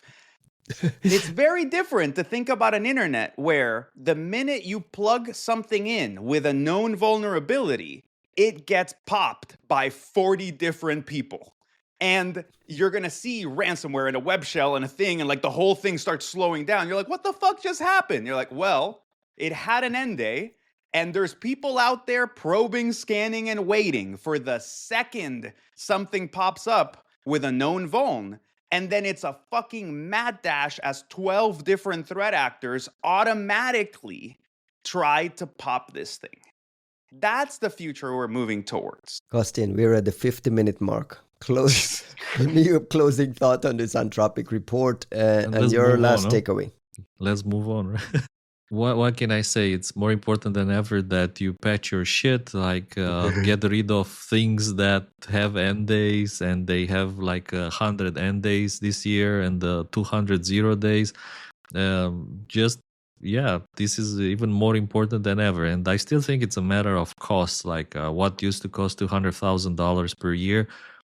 It's very different to think about an internet where the minute you plug something in with a known vulnerability, it gets popped by 40 different people. And you're going to see ransomware in a web shell and a thing, and like the whole thing starts slowing down. You're like, what the fuck just happened? You're like, well, it had an end day, and there's people out there probing, scanning, and waiting for the second something pops up with a known vuln. and then it's a fucking mad dash as 12 different threat actors automatically try to pop this thing. That's the future we're moving towards. Costin, we're at the 50-minute mark. Give me your closing thought on this Anthropic report and let's your move last on, no? takeaway. Let's move on. What can I say? It's more important than ever that you patch your shit, like get rid of things that have end days, and they have like 100 end days this year and 200 0 days. This is even more important than ever. And I still think it's a matter of cost. Like what used to cost $200,000 per year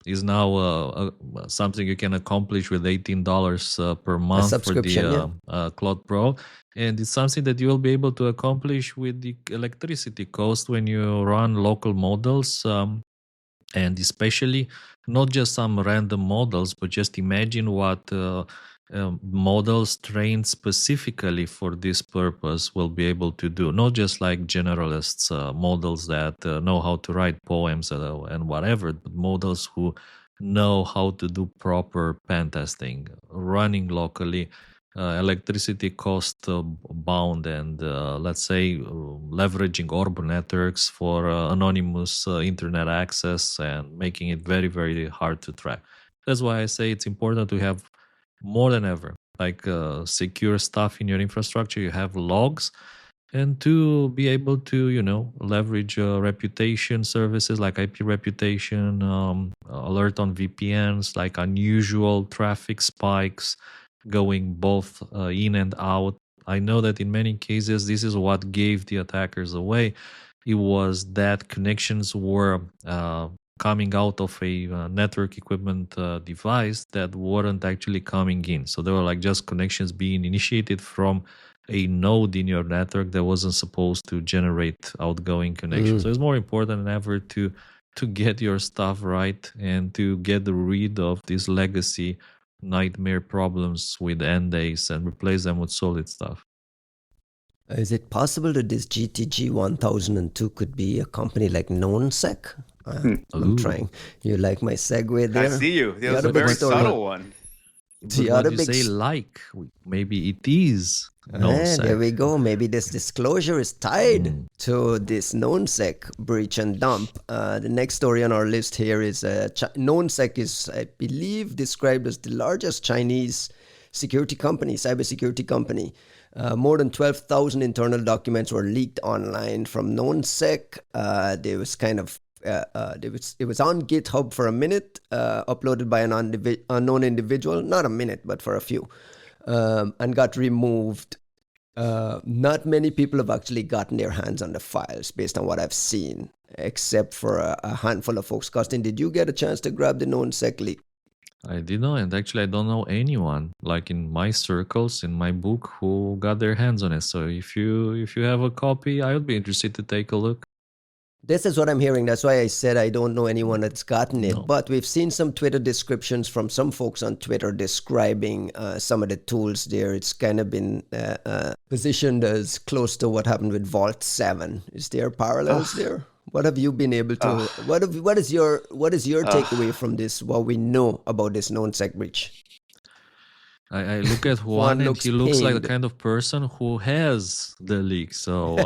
is now something you can accomplish with $18 per month for the Claude Pro. And it's something that you will be able to accomplish with the electricity cost when you run local models. And especially not just some random models, but just imagine what models trained specifically for this purpose will be able to do. Not just like generalists, models that know how to write poems and whatever, but models who know how to do proper pen testing, running locally, electricity cost bound, and let's say leveraging orb networks for anonymous internet access and making it very, very hard to track. That's why I say it's important to have more than ever like secure stuff in your infrastructure. You have logs, and to be able to leverage reputation services like IP reputation, alert on VPNs, like unusual traffic spikes going both in and out. I know that in many cases this is what gave the attackers away. It was that connections were coming out of a network equipment device that weren't actually coming in. So they were like just connections being initiated from a node in your network that wasn't supposed to generate outgoing connections. So it's more important than ever to get your stuff right and to get rid of these legacy nightmare problems with end days and replace them with solid stuff. Is it possible that this GTG 1002 could be a company like KnownSec? I'm trying. You like my segue there? I see you. That was a very subtle one. But you say like, maybe it is KnownSec. There we go. Maybe this disclosure is tied to this KnownSec breach and dump. The next story on our list here is KnownSec is, I believe, described as the largest Chinese cybersecurity company. More than 12,000 internal documents were leaked online from KnownSec. There was kind of it was on GitHub for a minute, uploaded by an unknown individual, not a minute, but for a few, and got removed. Not many people have actually gotten their hands on the files based on what I've seen, except for a handful of folks. Costin, did you get a chance to grab the KnownSec leak? I did not, and actually I don't know anyone like in my circles, in my book, who got their hands on it. So if you have a copy, I would be interested to take a look. This is what I'm hearing. That's why I said I don't know anyone that's gotten it. No. But we've seen some Twitter descriptions from some folks on Twitter describing some of the tools there. It's kind of been positioned as close to what happened with Vault 7. Is there parallels there? What have you been able to? What is your takeaway from this? What we know about this KnownSec breach? I look at Juan and he looks like the kind of person who has the leak. So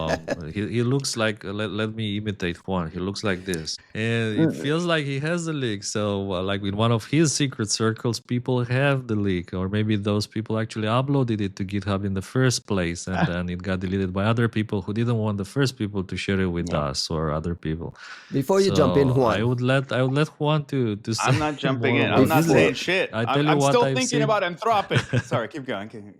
he looks like, let me imitate Juan. He looks like this. And it feels like he has the leak. So like in one of his secret circles, people have the leak. Or maybe those people actually uploaded it to GitHub in the first place. And then it got deleted by other people who didn't want the first people to share it with us or other people. Before you jump in, Juan. I would let Juan to say. I'm not jumping in. I'm not saying shit. I'm still thinking about Anthropic. Sorry, keep going.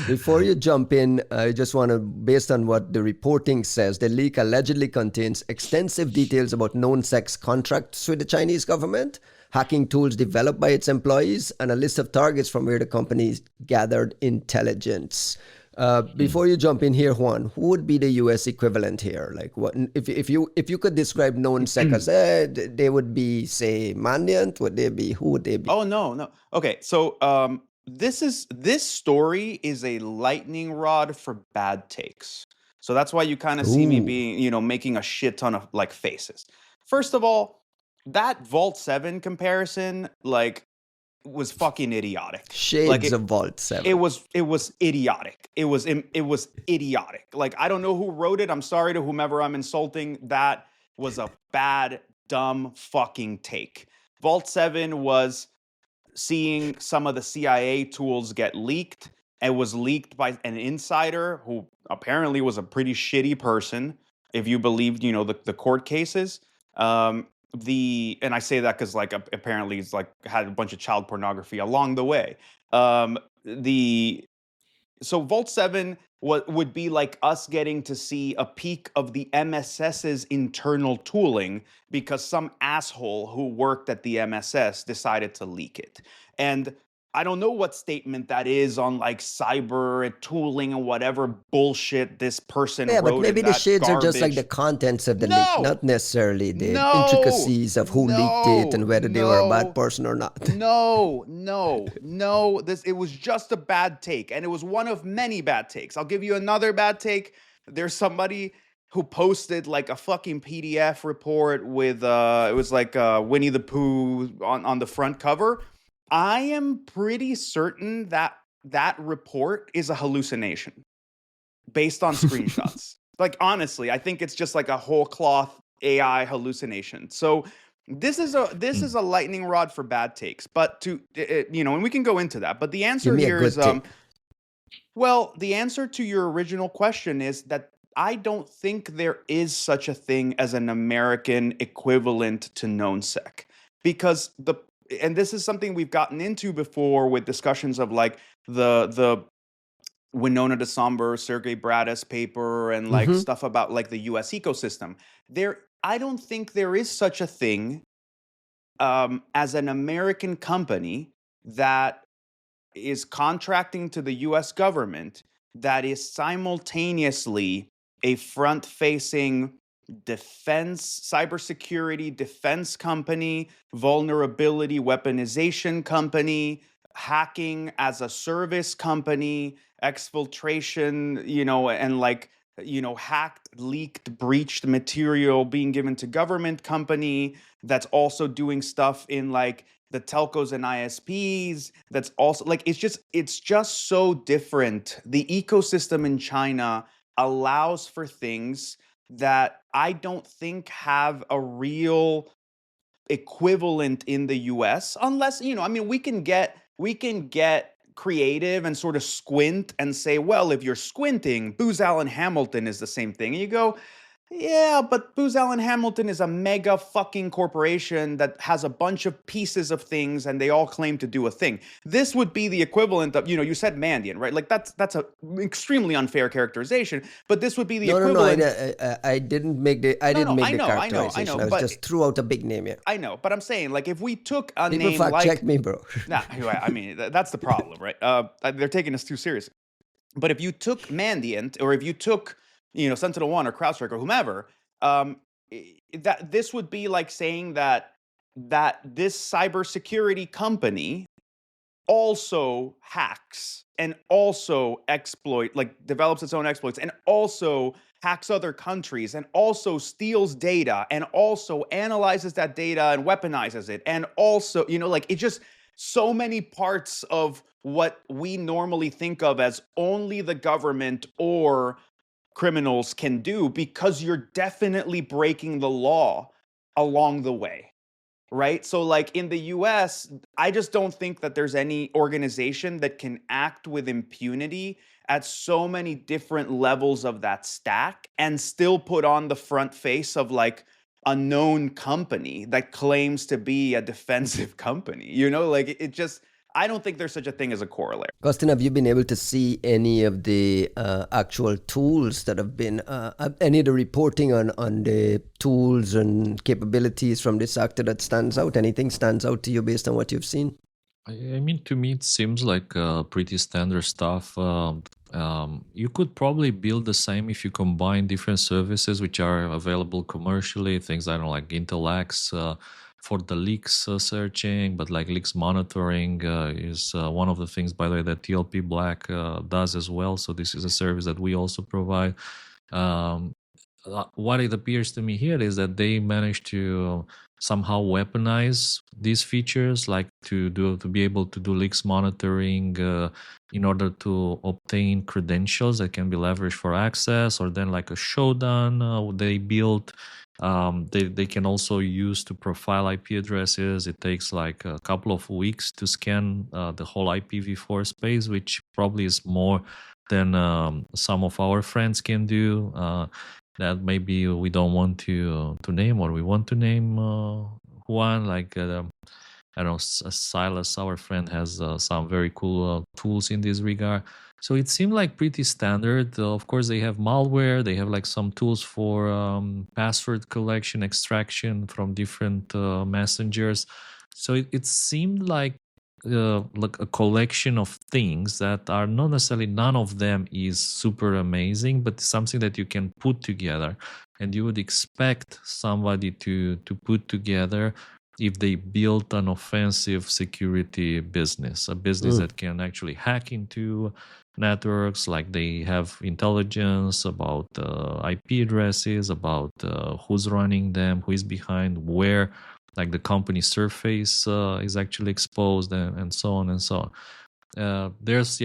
Before you jump in, I just want to, based on what the reporting says, the leak allegedly contains extensive details about KnownSec's contracts with the Chinese government, hacking tools developed by its employees, and a list of targets from where the company gathered intelligence. Before you jump in here, Juan, who would be the U.S. equivalent here? Like, what if you could describe KnownSec as they would be, say, Mandiant? Would they be? Who would they be? Oh no. Okay, so this story is a lightning rod for bad takes. So that's why you kind of see me being, making a shit ton of like faces. First of all, that Vault 7 comparison, like, was fucking idiotic. Shades of Vault 7. It was idiotic. It was idiotic. Like, I don't know who wrote it. I'm sorry to whomever I'm insulting. That was a bad, dumb fucking take. Vault 7 was seeing some of the CIA tools get leaked. It was leaked by an insider who apparently was a pretty shitty person, if you believed, the court cases. And I say that because apparently he's had a bunch of child pornography along the way. So Vault 7 would be like us getting to see a peek of the MSS's internal tooling because some asshole who worked at the MSS decided to leak it. And I don't know what statement that is on cyber tooling and whatever bullshit this person wrote. But maybe the shades are just like the contents of the leak, not necessarily the intricacies of who leaked it and whether they were a bad person or not. No. It was just a bad take, and it was one of many bad takes. I'll give you another bad take. There's somebody who posted a fucking PDF report with it was Winnie the Pooh on the front cover. I am pretty certain that report is a hallucination based on screenshots. Honestly, I think it's just a whole cloth AI hallucination. So this is a lightning rod for bad takes. But and we can go into that. But the answer here is the answer to your original question is that I don't think there is such a thing as an American equivalent to KnownSec, because and this is something we've gotten into before with discussions of the Winona DeSomber, Sergey Bradis paper and stuff about the US ecosystem. I don't think there is such a thing as an American company that is contracting to the US government that is simultaneously a front-facing cybersecurity defense company, vulnerability weaponization company, hacking as a service company, exfiltration, and hacked, leaked, breached material being given to government company that's also doing stuff in the telcos and ISPs. That's also it's just so different. The ecosystem in China allows for things that I don't think have a real equivalent in the US, unless we can get creative and sort of squint and say, well, if you're squinting, Booz Allen Hamilton is the same thing. And you go, yeah, but Booz Allen Hamilton is a mega fucking corporation that has a bunch of pieces of things and they all claim to do a thing. This would be the equivalent of, you said Mandiant, right? That's a extremely unfair characterization, but this would be the equivalent. No, I didn't make the characterization. I know, but just threw out a big name here. I know, but I'm saying if we took a People name fact check me, bro. Nah, I mean, that's the problem, right? They're taking us too seriously. But if you took Mandiant, or if you took SentinelOne or CrowdStrike or whomever, that this would be like saying that this cybersecurity company also hacks and also develops its own exploits and also hacks other countries and also steals data and also analyzes that data and weaponizes it and also, it's just so many parts of what we normally think of as only the government or criminals can do, because you're definitely breaking the law along the way, right? So in the US, I just don't think that there's any organization that can act with impunity at so many different levels of that stack and still put on the front face of a known company that claims to be a defensive company, it just, I don't think there's such a thing as a corollary. Costin, have you been able to see any of the actual tools that have been, any of the reporting on the tools and capabilities from this actor that stands out? Anything stands out to you based on what you've seen? I mean, to me, it seems like pretty standard stuff. You could probably build the same if you combine different services which are available commercially, things I don't know, like Intellex for the leaks searching, but leaks monitoring is one of the things, by the way, that TLP Black does as well. So this is a service that we also provide. What it appears to me here is that they managed to somehow weaponize these features, like to be able to do leaks monitoring in order to obtain credentials that can be leveraged for access, or then like a showdown they built. They can also use to profile IP addresses. It takes like a couple of weeks to scan the whole IPv4 space, which probably is more than some of our friends can do. That maybe we don't want to name, or we want to name one, like I don't know, Silas, our friend, has some very cool tools in this regard. So it seemed like pretty standard. Of course, they have malware. They have like some tools for password collection, extraction from different messengers. So it seemed like a collection of things that are not necessarily, none of them is super amazing, but something that you can put together, and you would expect somebody to put together if they built an offensive security business, a business that can actually hack into networks, like they have intelligence about IP addresses, about who's running them, who is behind, where like the company surface is actually exposed, and so on and so on. There's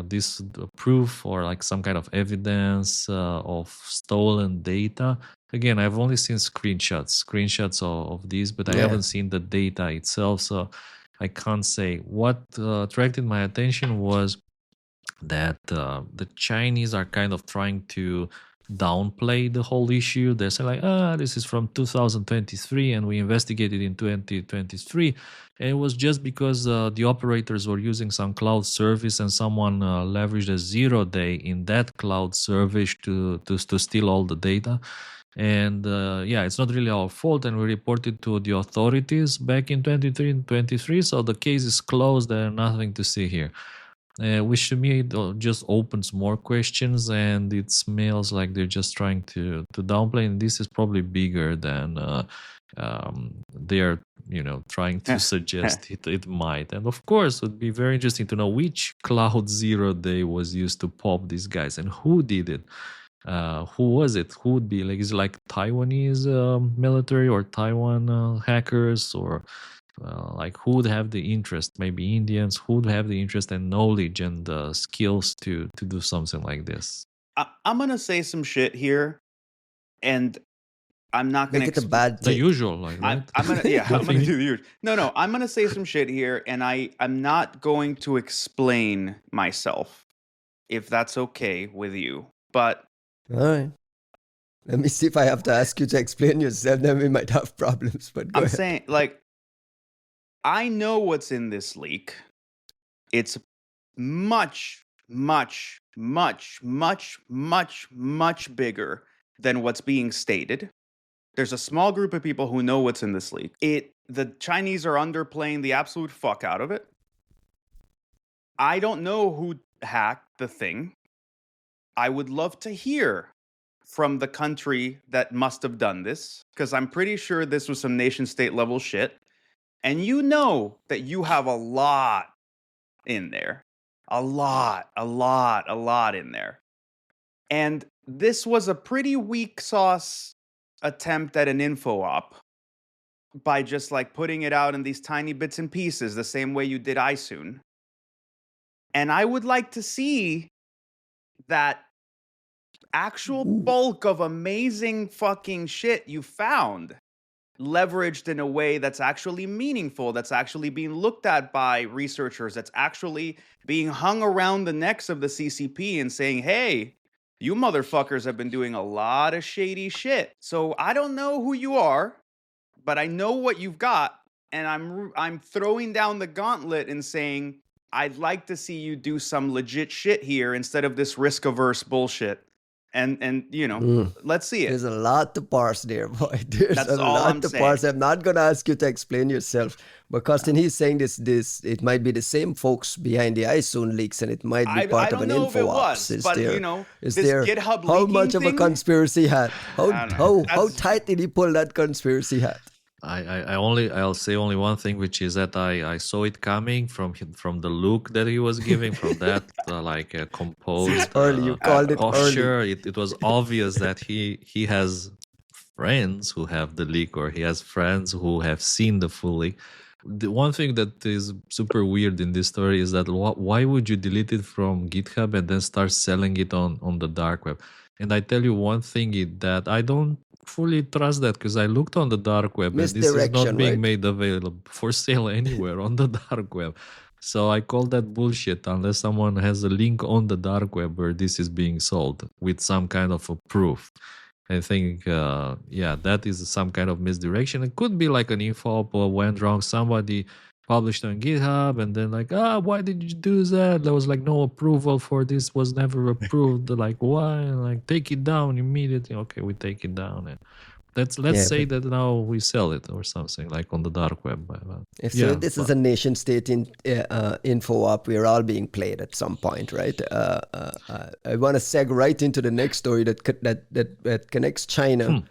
this proof, or like some kind of evidence of stolen data. Again, I've only seen screenshots of these, but I haven't seen the data itself, so I can't say. What attracted my attention was that the Chinese are kind of trying to downplay the whole issue. They're saying like, this is from 2023 and we investigated in 2023. And it was just because the operators were using some cloud service, and someone leveraged a 0-day in that cloud service to steal all the data. And it's not really our fault, and we reported to the authorities back in 23, so the case is closed. There's nothing to see here. Which to me just opens more questions, and it smells like they're just trying to downplay, and this is probably bigger than they're trying to suggest it might. And of course, it would be very interesting to know which cloud 0-day was used to pop these guys, and who did it. Who was it? Who would be like? Is it like Taiwanese military, or Taiwan hackers, or like who would have the interest? Maybe Indians. Who would have the interest and knowledge and skills to do something like this? I'm gonna say some shit here, and I'm not gonna make it a bad the take. usual, like, right? I'm gonna I'm gonna do the usual. No, I'm gonna say some shit here, and I'm not going to explain myself, if that's okay with you. But all right, let me see if I have to ask you to explain yourself. Then we might have problems. But go I'm ahead. saying, like, I know what's in this leak. It's much, much, much, much, much, much bigger than what's being stated. There's a small group of people who know what's in this leak. The Chinese are underplaying the absolute fuck out of it. I don't know who hacked the thing. I would love to hear from the country that must have done this, because I'm pretty sure this was some nation state level shit. And you know that you have a lot in there. A lot in there. And this was a pretty weak sauce attempt at an info op by just like putting it out in these tiny bits and pieces, the same way you did iSoon. And I would like to see that actual bulk of amazing fucking shit you found leveraged in a way that's actually meaningful, that's actually being looked at by researchers, that's actually being hung around the necks of the CCP and saying, hey, you motherfuckers have been doing a lot of shady shit. So I don't know who you are, but I know what you've got, and I'm throwing down the gauntlet and saying, I'd like to see you do some legit shit here instead of this risk-averse bullshit. And let's see it. There's a lot to parse there, boy. There's That's a all lot I'm to saying. parse. I'm not gonna ask you to explain yourself, but Costin, he's saying this it might be the same folks behind the iSoon leaks, and it might be part of an info ops. Is there this there GitHub how leaking much of a thing? conspiracy hat? I don't know. How tight did he pull that conspiracy hat? I'll say only one thing, which is that I saw it coming from the look that he was giving, from that composed Early, you called it posture. early. It was obvious that he has friends who have the leak, or he has friends who have seen the full leak. The one thing that is super weird in this story is that why would you delete it from GitHub and then start selling it on the dark web? And I tell you one thing that I don't fully trust that, because I looked on the dark web and this is not Misdirection, being right? made available for sale anywhere on the dark web. So I call that bullshit unless someone has a link on the dark web where this is being sold with some kind of a proof. I think, that is some kind of misdirection. It could be like an info went wrong. Somebody published on GitHub and then like, why did you do that? There was like no approval for this, was never approved. Like, why? Like, take it down immediately. Okay, we take it down. And let's Yeah, say but that now we sell it or something like on the dark web. so this is a nation state info op. We're all being played at some point, right? I want to seg right into the next story that connects China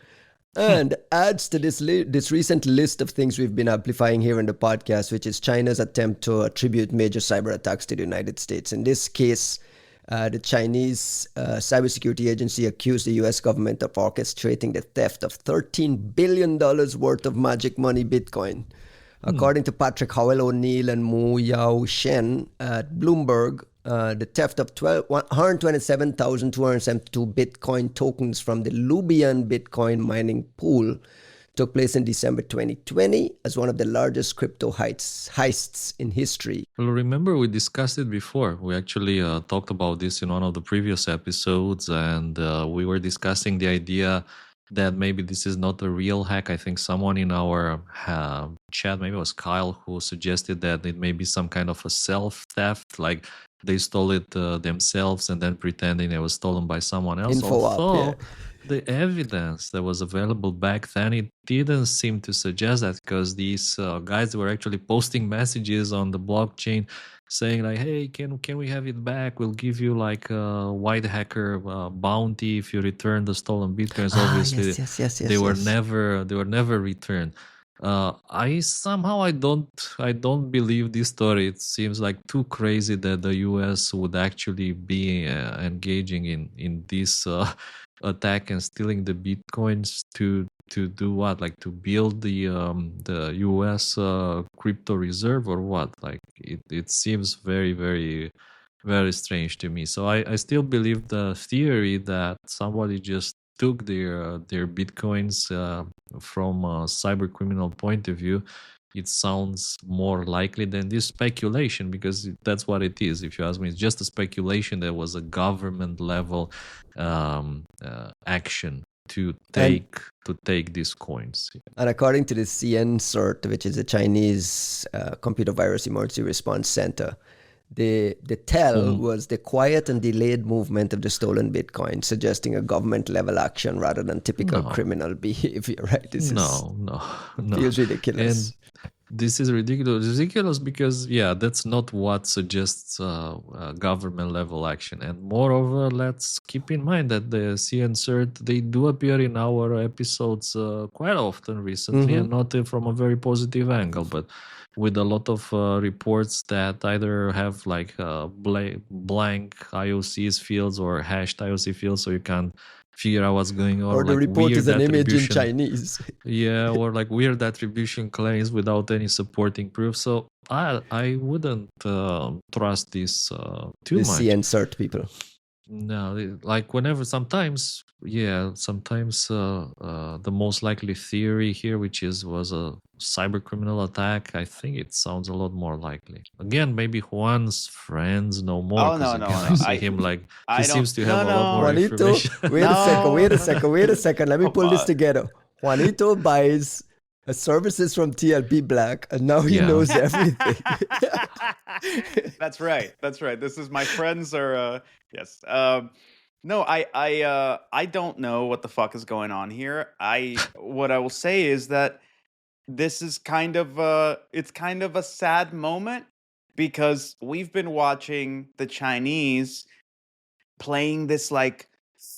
and adds to this recent list of things we've been amplifying here in the podcast, which is China's attempt to attribute major cyber attacks to the United States. In this case, the Chinese cybersecurity agency accused the U.S. government of orchestrating the theft of $13 billion worth of magic money Bitcoin. According to Patrick Howell O'Neill and Mu Yao Shen at Bloomberg, the theft of 127,272 Bitcoin tokens from the Lubian Bitcoin mining pool took place in December 2020 as one of the largest crypto heists in history. Well, remember we discussed it before. We actually talked about this in one of the previous episodes, and we were discussing the idea that maybe this is not a real hack. I think someone in our chat, maybe it was Kyle, who suggested that it may be some kind of a self-theft, like they stole it themselves and then pretending it was stolen by someone else. Info op, the evidence that was available back then, it didn't seem to suggest that, because these guys were actually posting messages on the blockchain saying like, hey, can we have it back? We'll give you like a white hacker bounty if you return the stolen Bitcoins. Obviously, yes, they were never returned. I don't believe this story. It seems like too crazy that the US would actually be engaging in this attack and stealing the Bitcoins to do what? Like to build the US crypto reserve or what? Like it seems very, very, very strange to me. So I still believe the theory that somebody just took their Bitcoins from a cyber criminal point of view. It sounds more likely than this speculation, because that's what it is. If you ask me, it's just a speculation. There was a government level action to take these coins. And according to the CNCERT, which is a Chinese computer virus emergency response center, the tell was the quiet and delayed movement of the stolen Bitcoin, suggesting a government level action rather than typical criminal behavior. Right? No. Feels ridiculous. And this is ridiculous because that's not what suggests government level action. And moreover, let's keep in mind that the CNCERT, they do appear in our episodes quite often recently, and not from a very positive angle, but with a lot of reports that either have like blank IOCs fields or hashed IOC fields, so you can't figure out what's going on. Or the like report is an image in Chinese. Or like weird attribution claims without any supporting proof. So I wouldn't trust this too much. The CNCERT people. No, like whenever, sometimes the most likely theory here, which was a cyber criminal attack, I think it sounds a lot more likely. Again, maybe Juan's friends know more. Oh, no. See him like he seems to have a lot more Juanito, information. wait a second. Let me pull this together. Juanito buys services from TLP Black, and now he knows everything. That's right. This is my friends are yes. No, I don't know what the fuck is going on here. What I will say is that this is kind of a sad moment, because we've been watching the Chinese playing this like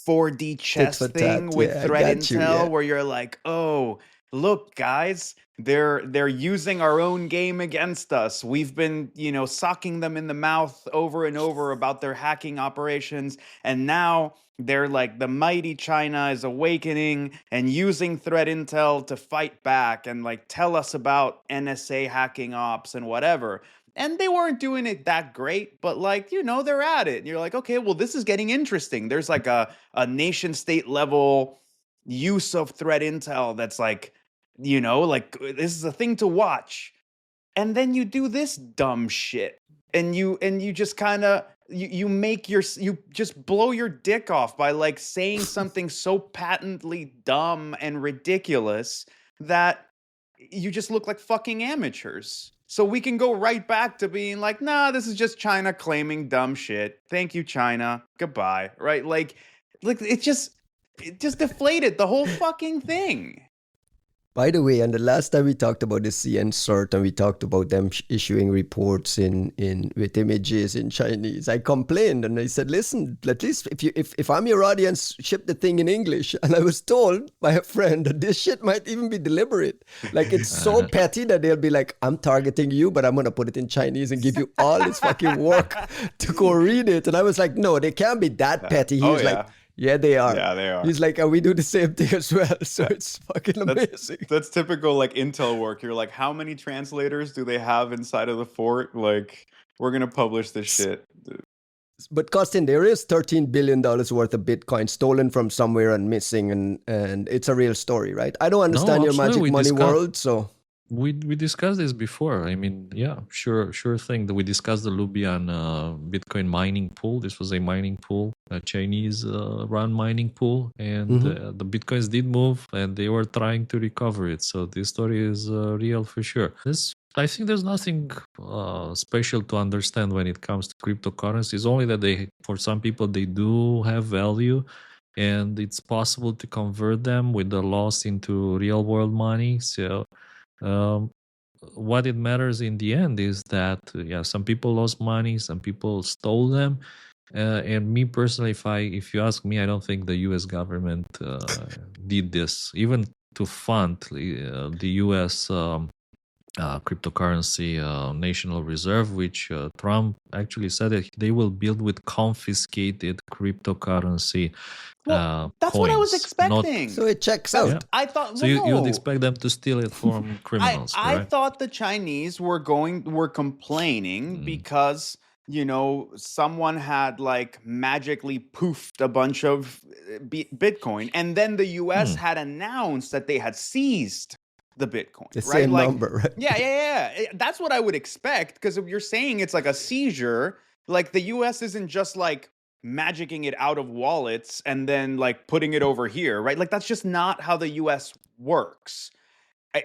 4D chess thing with threat intel, where you're like, oh, look, guys, they're using our own game against us. We've been, socking them in the mouth over and over about their hacking operations, and now they're like the mighty China is awakening and using threat intel to fight back and like tell us about NSA hacking ops and whatever. And they weren't doing it that great, but like, they're at it. And you're like, okay, well, this is getting interesting. There's like a nation state level use of threat intel that's like, like this is a thing to watch. And then you do this dumb shit. And you just kind of you just blow your dick off by like saying something so patently dumb and ridiculous that you just look like fucking amateurs. So we can go right back to being like, nah, this is just China claiming dumb shit. Thank you, China. Goodbye. Right? Like it just deflated the whole fucking thing. By the way, and the last time we talked about the CN cert and we talked about them issuing reports in with images in Chinese, I complained and I said, listen, at least if I'm your audience, ship the thing in English. And I was told by a friend that this shit might even be deliberate. Like it's so petty that they'll be like, I'm targeting you, but I'm gonna put it in Chinese and give you all this fucking work to go read it. And I was like, no, they can't be that petty. He was like, yeah, they are. Yeah, they are. He's like, and we do the same thing as well. So it's fucking amazing. That's typical like intel work. You're like, how many translators do they have inside of the fort? Like, we're going to publish this shit. But Costin, there is $13 billion worth of Bitcoin stolen from somewhere and missing. And it's a real story, right? I don't understand your magic money world, so... We discussed this before. I mean, yeah, sure thing. That we discussed the Lubian Bitcoin mining pool. This was a mining pool, a Chinese run mining pool, and the Bitcoins did move, and they were trying to recover it. So this story is real for sure. I think there's nothing special to understand when it comes to cryptocurrencies. Only that for some people, they do have value, and it's possible to convert them with the loss into real world money. So. What it matters in the end is that some people lost money, some people stole them, and me personally, if you ask me, I don't think the U.S. government did this, even to fund the U.S. Cryptocurrency national reserve, which Trump actually said that they will build with confiscated cryptocurrency. Well, that's coins, what I was expecting. So it checks out. Yeah. I thought. So you'd expect them to steal it from criminals. I thought the Chinese were complaining because someone had like magically poofed a bunch of Bitcoin, and then the U.S. had announced that they had seized the Bitcoin. The same number, right? Yeah. That's what I would expect, because if you're saying it's like a seizure, like the U.S. isn't just like magicking it out of wallets and then like putting it over here, right? Like that's just not how the US works.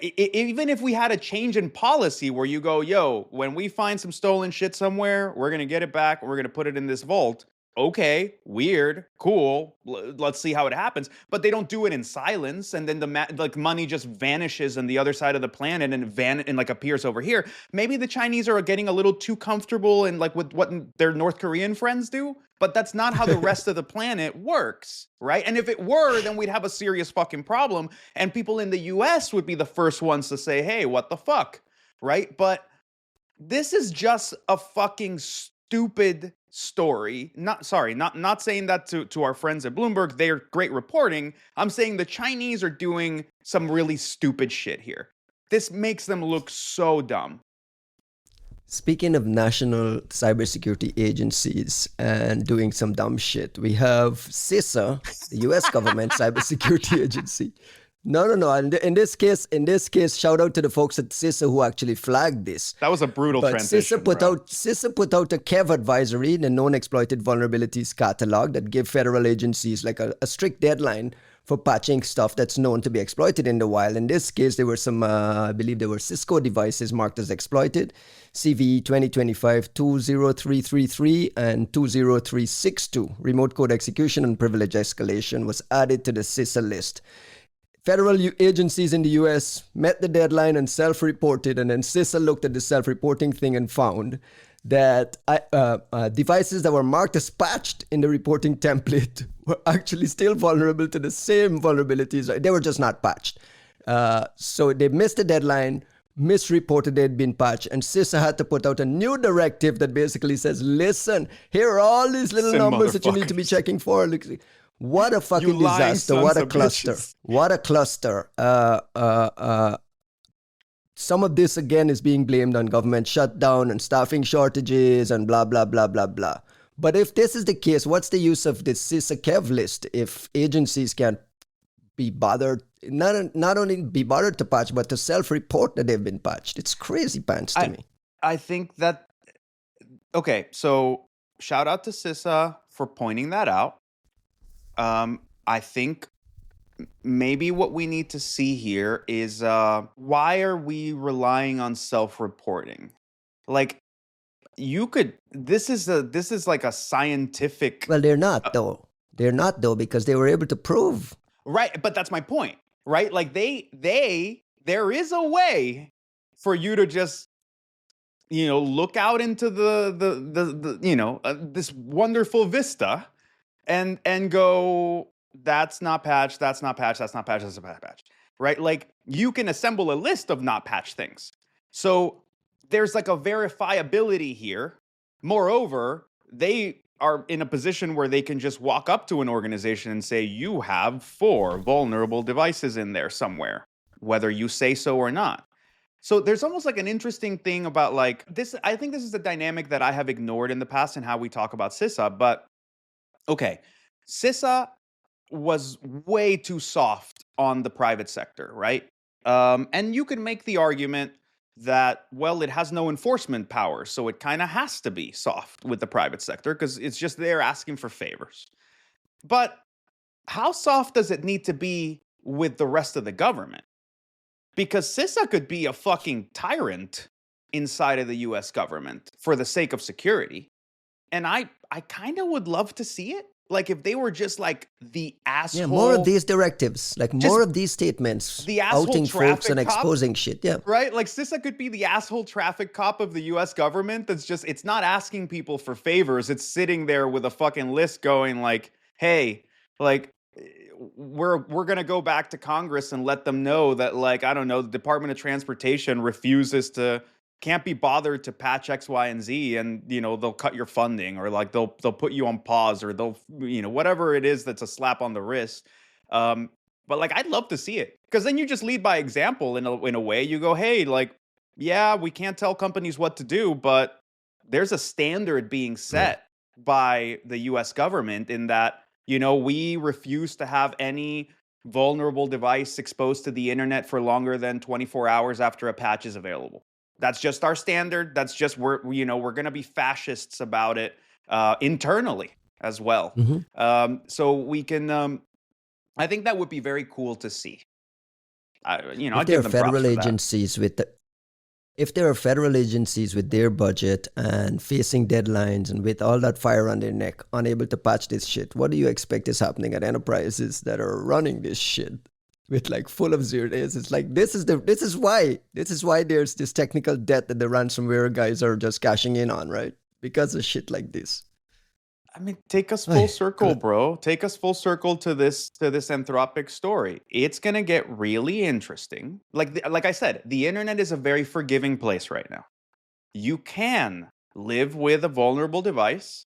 Even if we had a change in policy where you go, yo, when we find some stolen shit somewhere, we're going to get it back, we're going to put it in this vault. Okay, weird, cool. Let's see how it happens. But they don't do it in silence, and then the money just vanishes on the other side of the planet and like appears over here. Maybe the Chinese are getting a little too comfortable and like with what their North Korean friends do. But that's not how the rest of the planet works, right? And if it were, then we'd have a serious fucking problem, and people in the U.S. would be the first ones to say, "Hey, what the fuck?" Right? But this is just a fucking stupid story. Not saying that to our friends at Bloomberg. They're great reporting. I'm saying the Chinese are doing some really stupid shit here. This makes them look so dumb. Speaking of national cybersecurity agencies and doing some dumb shit, we have CISA, the U.S. government cybersecurity agency. No. In this case, shout out to the folks at CISA who actually flagged this. That was a brutal transition. CISA put out a KEV advisory, the known exploited vulnerabilities catalog, that give federal agencies like a strict deadline for patching stuff that's known to be exploited in the wild. In this case, there were some, I believe there were Cisco devices marked as exploited. CVE 2025-20333 and 20362. Remote code execution and privilege escalation was added to the CISA list. Federal agencies in the US met the deadline and self-reported, and then CISA looked at the self-reporting thing and found that devices that were marked as patched in the reporting template were actually still vulnerable to the same vulnerabilities. They were just not patched. So they missed the deadline, misreported they'd been patched, and CISA had to put out a new directive that basically says, listen, here are all these little numbers that you need to be checking for. What a fucking disaster. What a cluster. What a cluster. Some of this, again, is being blamed on government shutdown and staffing shortages and blah, blah, blah, blah, blah. But if this is the case, what's the use of this CISA Kev list if agencies can't be bothered, not only be bothered to patch, but to self-report that they've been patched? It's crazy pants to me. I think that, okay, so shout out to CISA for pointing that out. I think maybe what we need to see here is why are we relying on self-reporting? Like, you could, this is like a scientific. Well, they're not though. They're not though, because they were able to prove. Right, but that's my point, right? Like there is a way for you to just, look out into the this wonderful vista and go, that's not patched, that's not patched, that's not patched, that's not patched, right? Like, you can assemble a list of not patched things. So there's like a verifiability here. Moreover, they are in a position where they can just walk up to an organization and say, you have 4 vulnerable devices in there somewhere, whether you say so or not. So there's almost like an interesting thing about like this. I think this is a dynamic that I have ignored in the past in how we talk about CISA. But okay, CISA was way too soft on the private sector, right? And you can make the argument that, well, it has no enforcement power, so it kind of has to be soft with the private sector because it's just there asking for favors. But how soft does it need to be with the rest of the government? Because CISA could be a fucking tyrant inside of the US government for the sake of security. And I kind of would love to see it. Like, if they were just like the asshole. Yeah, more of these directives, like more of these statements, the outing folks and cop, exposing shit. Yeah. Right? Like, CISA could be the asshole traffic cop of the US government that's just, it's not asking people for favors. It's sitting there with a fucking list going like, hey, like, we're going to go back to Congress and let them know that, like, I don't know, the Department of Transportation can't be bothered to patch X, Y, and Z, and they'll cut your funding, or like they'll put you on pause, or they'll whatever it is that's a slap on the wrist. But like, I'd love to see it, because then you just lead by example in a way. You go, hey, like, yeah, we can't tell companies what to do, but there's a standard being set by the U.S. government in that we refuse to have any vulnerable device exposed to the internet for longer than 24 hours after a patch is available. That's just our standard. That's just we're going to be fascists about it internally as well. Mm-hmm. So we can. I think that would be very cool to see. If there are federal agencies if there are federal agencies with their budget and facing deadlines and with all that fire on their neck, unable to patch this shit, what do you expect is happening at enterprises that are running this shit with like full of 0 days? It's like, this is why there's this technical debt that the ransomware guys are just cashing in on, right? Because of shit like this. I mean, take us full circle, bro. Take us full circle to this Anthropic story. It's gonna get really interesting. Like I said, the internet is a very forgiving place right now. You can live with a vulnerable device,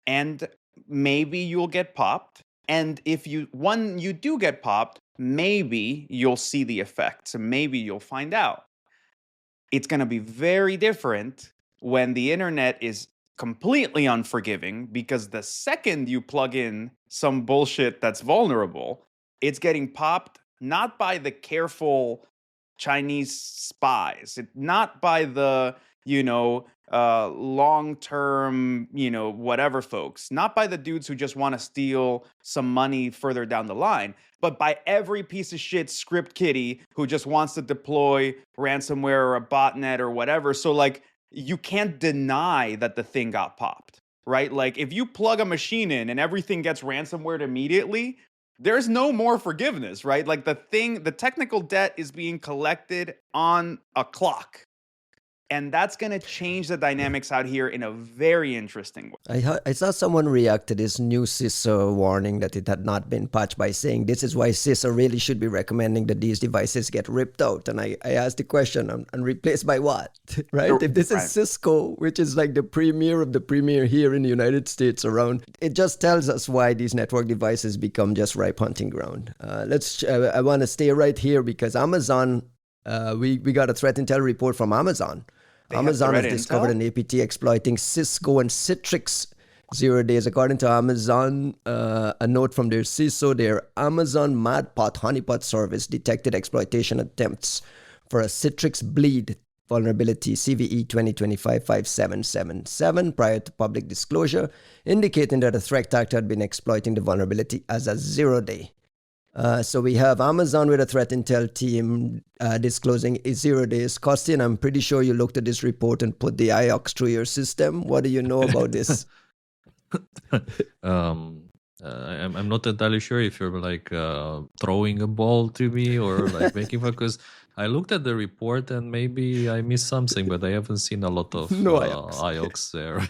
and maybe you'll get popped. And if you do get popped, maybe you'll see the effects, and maybe you'll find out. It's gonna be very different when the internet is completely unforgiving, because the second you plug in some bullshit that's vulnerable, it's getting popped not by the careful Chinese spies, not by the long-term whatever folks, not by the dudes who just want to steal some money further down the line, but by every piece of shit script kiddie who just wants to deploy ransomware or a botnet or whatever. So like, you can't deny that the thing got popped, right? Like, if you plug a machine in and everything gets ransomware immediately, there's no more forgiveness, right? Like, the technical debt is being collected on a clock. And that's going to change the dynamics out here in a very interesting way. I saw someone react to this new CISO warning that it had not been patched by saying this is why CISO really should be recommending that these devices get ripped out. And I asked the question, and replaced by what? Right? If this is Cisco, which is like the premier of the premier here in the United States around, it just tells us why these network devices become just ripe hunting ground. I want to stay right here because Amazon, we got a threat intel report from Amazon. Amazon has discovered an APT exploiting Cisco and Citrix 0 days. According to Amazon, a note from their CISO, their Amazon Madpot honeypot service detected exploitation attempts for a Citrix bleed vulnerability CVE 2025-5777 prior to public disclosure, indicating that a threat actor had been exploiting the vulnerability as a 0 day. So we have Amazon with a threat intel team disclosing 0 days. Kostin, I'm pretty sure you looked at this report and put the IOX through your system. What do you know about this? I'm not entirely sure if you're like throwing a ball to me or like making fun, because I looked at the report and maybe I missed something, but I haven't seen a lot of IOX there.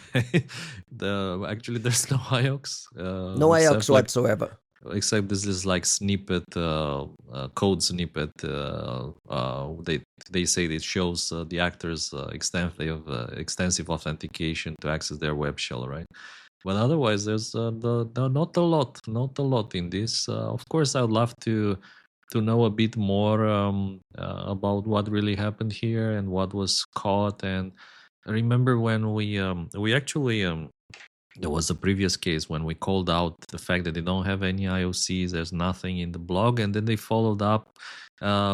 Actually, there's no IOX. No IOX whatsoever. Except this is like snippet, code snippet. They say it shows the actors extensive authentication to access their web shell, right? But otherwise, there's not a lot in this. Of course, I would love to know a bit more about what really happened here and what was caught. And I remember when we actually. There was a previous case when we called out the fact that they don't have any IOCs, there's nothing in the blog, and then they followed up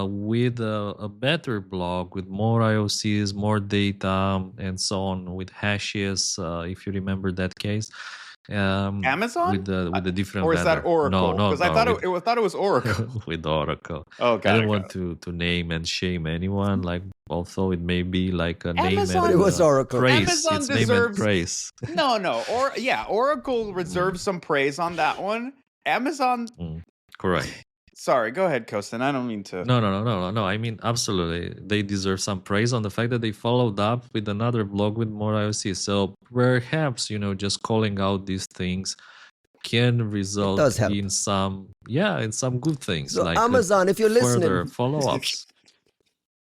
with a better blog with more IOCs, more data, and so on, with hashes, if you remember that case. Amazon? With the different or is that Oracle? No, because I thought it was Oracle. With Oracle. Oh, I don't want to name and shame anyone, like, although it may be like a name and it was Oracle. praise. Amazon it's deserves... name and praise. No, Oracle reserves some praise on that one. Amazon, correct. Sorry, go ahead, Kostin. I don't mean to. No. I mean, absolutely, they deserve some praise on the fact that they followed up with another blog with more IOCs. So perhaps, just calling out these things can result in some good things. So like Amazon, if you're listening, further follow-ups.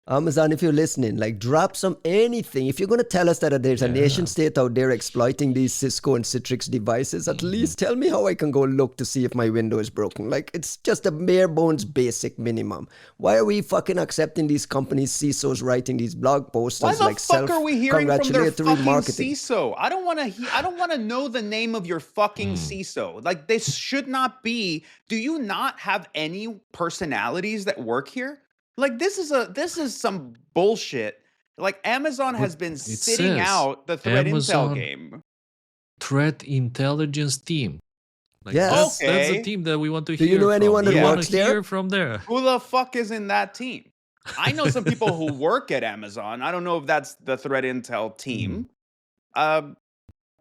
Amazon, if you're listening, like drop anything. If you're going to tell us that there's a nation state out there exploiting these Cisco and Citrix devices, at least tell me how I can go look to see if my window is broken. Like, it's just a bare bones basic minimum. Why are we fucking accepting these companies, CISOs, writing these blog posts as like are we hearing from their fucking marketing? CISO? I don't want to know the name of your fucking CISO. Like, this should not be. Do you not have any personalities that work here? Like, this is some bullshit. Like, Amazon has been sitting out the threat intel game. Threat intelligence team. Like, yes. That's the team that we want to hear. Do you know anyone that works there? Hear from there. Who the fuck is in that team? I know some people who work at Amazon. I don't know if that's the threat intel team. How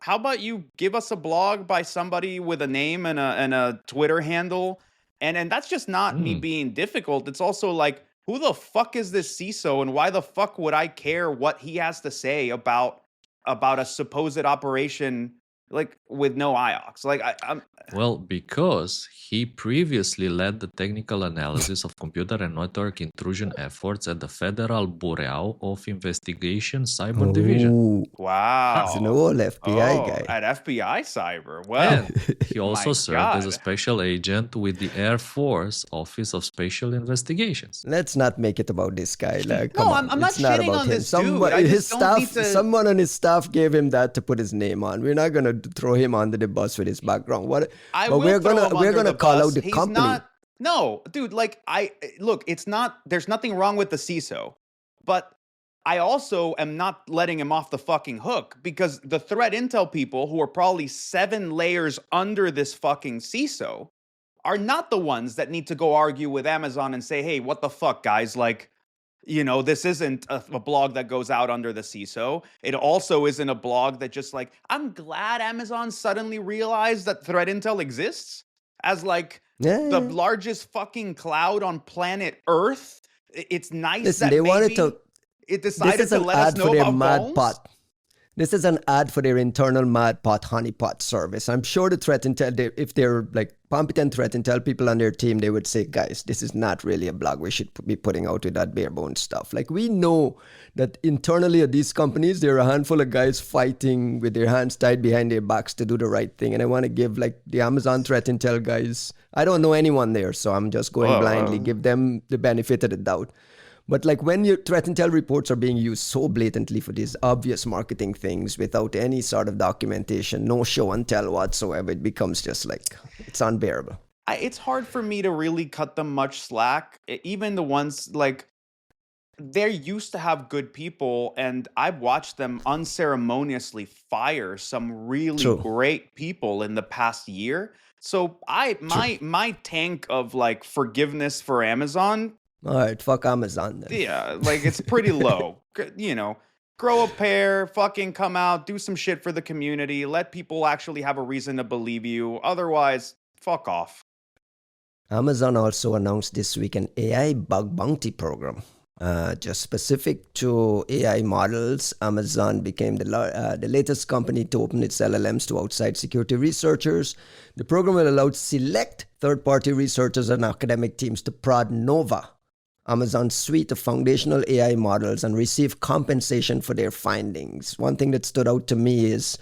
about you give us a blog by somebody with a name and a Twitter handle? And that's just not me being difficult. It's also like, who the fuck is this CISO, and why the fuck would I care what he has to say about a supposed operation like with no IOX? Like, I'm well, because he previously led the technical analysis of computer and network intrusion efforts at the Federal Bureau of Investigation Cyber Division. Wow. He's an old FBI guy. At FBI Cyber. Well, and he also served as a special agent with the Air Force Office of Special Investigations. Let's not make it about this guy. Like, come on. I'm not shitting on this dude. Someone on his staff gave him that to put his name on. We're not gonna throw him under the bus with his background. We're gonna call out the company. No, dude. Like, it's not. There's nothing wrong with the CISO, but I also am not letting him off the fucking hook, because the threat intel people, who are probably 7 layers under this fucking CISO, are not the ones that need to go argue with Amazon and say, hey, what the fuck, guys? Like, this isn't a blog that goes out under the CISO. It also isn't a blog that just like, I'm glad Amazon suddenly realized that threat intel exists as like the largest fucking cloud on planet Earth. It's nice that they wanted to. it This decided is to an let us ad know for their about Mad phones? Pot. This is an ad for their internal Mad Pot honeypot service. I'm sure the threat intel, if they're like competent threat intel people on their team, they would say, guys, this is not really a blog we should be putting out with that bare bones stuff. Like, we know that internally at these companies, there are a handful of guys fighting with their hands tied behind their backs to do the right thing. And I want to give like the Amazon threat intel guys, I don't know anyone there, so I'm just going blindly, give them the benefit of the doubt. But like when your threat intel reports are being used so blatantly for these obvious marketing things without any sort of documentation, no show and tell whatsoever, it becomes just like, it's unbearable. It's hard for me to really cut them much slack. Even the ones like they're used to have good people, and I've watched them unceremoniously fire some really True. great people in the past year. So my tank of like forgiveness for Amazon, All right, fuck Amazon then. yeah, like it's pretty low. You know, grow a pair, fucking come out, do some shit for the community, let people actually have a reason to believe you. Otherwise, fuck off. Amazon also announced this week an AI bug bounty program. Just specific to AI models, Amazon became the latest company to open its LLMs to outside security researchers. The program will allow select third-party researchers and academic teams to prod Nova, Amazon's suite of foundational AI models, and receive compensation for their findings. One thing that stood out to me is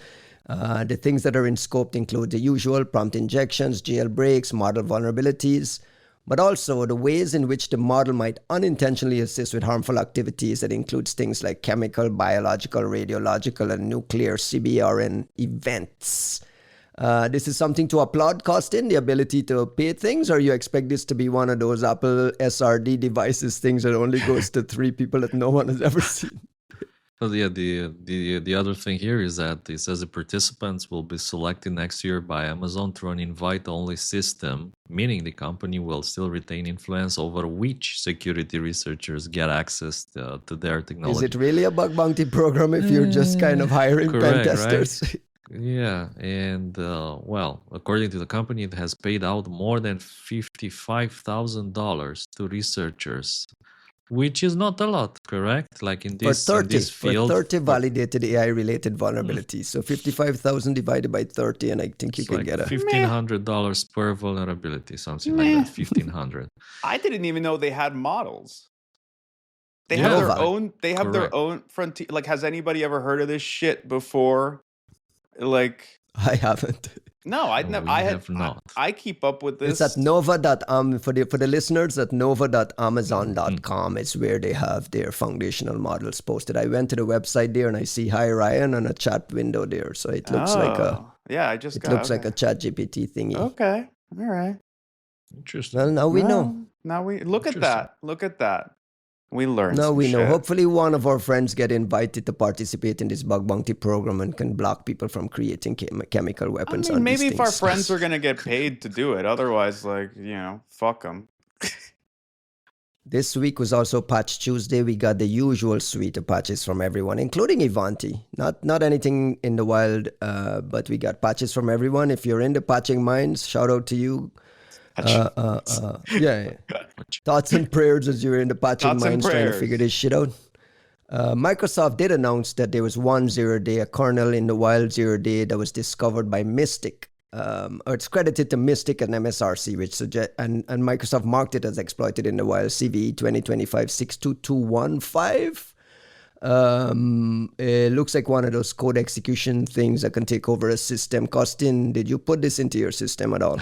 the things that are in scope include the usual prompt injections, jailbreaks, model vulnerabilities, but also the ways in which the model might unintentionally assist with harmful activities that includes things like chemical, biological, radiological, and nuclear CBRN events. This is something to applaud, Costin, the ability to pay things, or you expect this to be one of those Apple SRD devices things that only goes to 3 people that no one has ever seen? Well, yeah, the other thing here is that it says the participants will be selected next year by Amazon through an invite-only system, meaning the company will still retain influence over which security researchers get access to their technology. Is it really a bug bounty program if you're just kind of hiring pen Correct, testers? right? Yeah, and well, according to the company, it has paid out more than $55,000 to researchers, which is not a lot, correct? Like in this field, for 30 validated AI-related vulnerabilities. So 55,000 divided by 30, and I think you it's can like get a $1,500 per vulnerability, something like that. 1,500. I didn't even know they had models. They Yeah, have their Nova. own. They have their correct. own frontier. Like, has anybody ever heard of this shit before? Like, I haven't. no, I'd No, never. we I have had. not. I keep up with this. It's at nova. For the listeners, at nova.amazon.com is where they have their foundational models posted. I went to the website there and I see hi Ryan on a chat window there. So it looks like a Yeah, I just it got. looks okay. like a chat GPT thingy. Okay, all right. Interesting. Well, now we know. Well, now we look at Interesting. that. Look at that. We learned. Now some we know. shit. Hopefully, one of our friends get invited to participate in this bug bounty program and can block people from creating chemical I weapons. mean, on maybe these if our things. friends are gonna get paid to do it, otherwise, like, fuck them. This week was also Patch Tuesday. We got the usual suite of patches from everyone, including Ivanti. Not anything in the wild, but we got patches from everyone. If you're in the patching minds, shout out to you. Yeah. Thoughts and prayers as you're in the patching Thoughts and minds trying to figure prayers. this shit out. Microsoft did announce that there was one 0-day, a kernel in the wild 0-day that was discovered by Mystic. Or it's credited to Mystic and MSRC, which and Microsoft marked it as exploited in the wild CVE 2025-62215. It looks like one of those code execution things that can take over a system. Costin, did you put this into your system at all?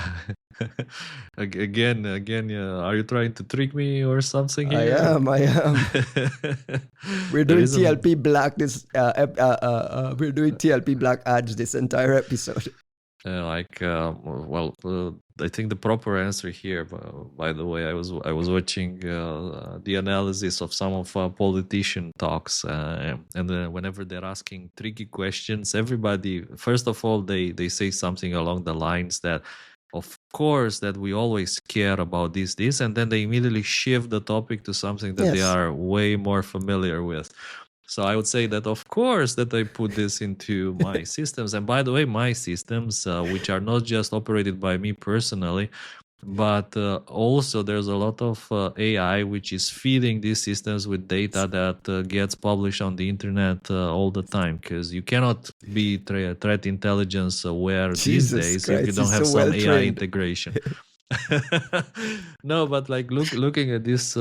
Again, are you trying to trick me or something I here? am. We're doing TLP Black we're doing TLP Black ads this entire episode. I think the proper answer here. By the way, I was watching the analysis of some of politician talks, and whenever they're asking tricky questions, everybody first of all they say something along the lines that, of course, that we always care about this, and then they immediately shift the topic to something that they Yes. are way more familiar with. So I would say that, of course, that I put this into my systems. And by the way, my systems, which are not just operated by me personally, But also there's a lot of AI which is feeding these systems with data that gets published on the internet all the time, because you cannot be threat intelligence aware these Jesus days if you Christ, don't he's have so some well AI trained. integration. No, but like looking at this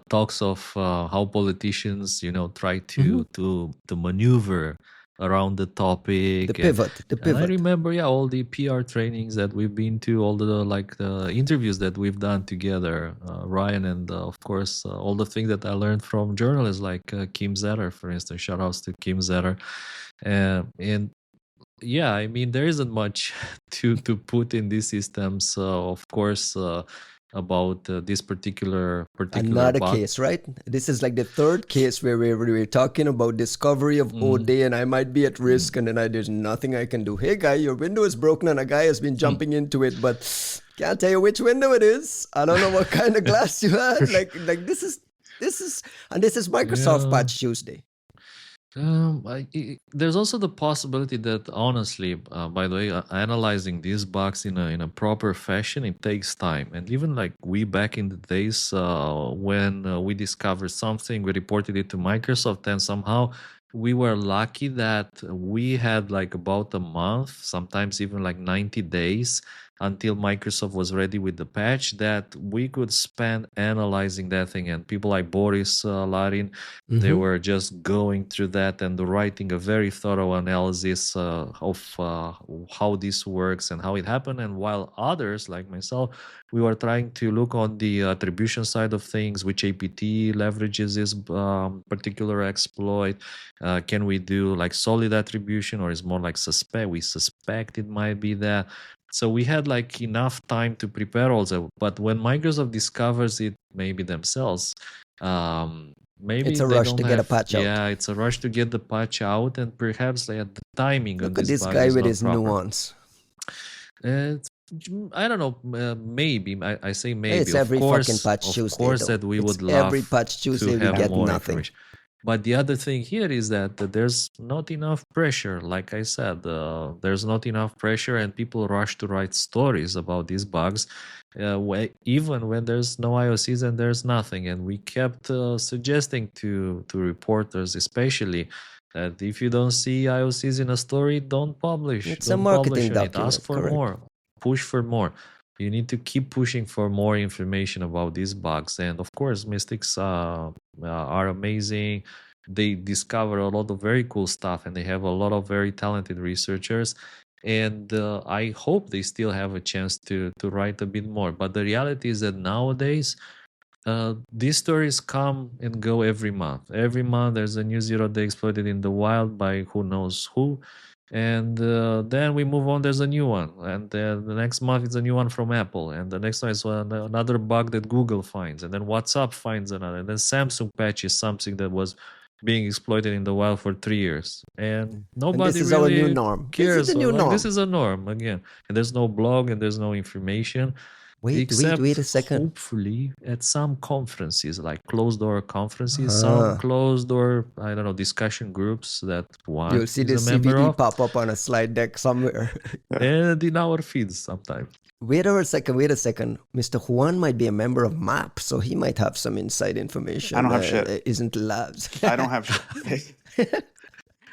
talks of how politicians, try Mhm. to maneuver around the The topic, pivot, the and I pivot. remember, yeah, all the PR trainings that we've been to, all the interviews that we've done together, Ryan, and of course all the things that I learned from journalists like Kim Zetter, for instance. Shout outs to Kim Zetter, and yeah, I mean there isn't much to put in these systems. Of course, about this particular Another bug. case, right? This is like the third case where we're talking about discovery of Mm, OD, and I might be at risk, and then there's nothing I can do. Hey, guy, your window is broken, and a guy has been mm. jumping into it, but can't tell you which window it is. I don't know what kind of glass you had. Like this is Microsoft Yeah. Patch Tuesday. There's also the possibility that, honestly, by the way, analyzing these bugs in a proper fashion, it takes time. And even like we back in the days when we discovered something, we reported it to Microsoft, and somehow we were lucky that we had like about a month, sometimes even like 90 days until Microsoft was ready with the patch, that we could spend analyzing that thing. And people like Boris Larin, they were just going through that and writing a very thorough analysis of how this works and how it happened. And while others, like myself, we were trying to look on the attribution side of things, which APT leverages this particular exploit. Can we do like solid attribution, or is more like suspect? We suspect it might be that. So we had like enough time to prepare also. But when Microsoft discovers it, maybe themselves, maybe It's a they rush don't to get a have, patch out. yeah, it's a rush to get the patch out, and perhaps the timing on Look at this this bug guy is with not his proper. nuance. It's, I don't know, maybe I say maybe. It's every fucking patch Of Tuesday, course though. that we It's would every love patch to Tuesday we have get more nothing. information. But the other thing here is that there's not enough pressure. Like I said, there's not enough pressure, and people rush to write stories about these bugs, even when there's no IOCs and there's nothing. And we kept suggesting to reporters, especially, that if you don't see IOCs in a story, don't publish. It's a Don't publish marketing on it. Ask document, for correct? more. Push for more. You need to keep pushing for more information about these bugs. And of course, Mystics are amazing. They discover a lot of very cool stuff, and they have a lot of very talented researchers. And I hope they still have a chance to write a bit more. But the reality is that nowadays, these stories come and go every month. Every month, there's a new zero-day exploited in the wild by who knows who. And then we move on, there's a new one. And the next month, it's a new one from Apple. And the next one is another bug that Google finds. And then WhatsApp finds another. And then Samsung patches something that was being exploited in the wild for 3 years. And And this nobody is our new really norm. This is cares. the Or new like, this norm. is a norm again. And there's no blog and there's no information. Wait Except a second. hopefully at some conferences, like closed door conferences, some closed door, I don't know, discussion groups that one You'll see is the a member CVD of, pop up on a slide deck somewhere. and in our feeds sometimes. Wait a second. Mr. Juan might be a member of MAP, so he might have some inside information. I don't have shit. That isn't labs. I don't have shit.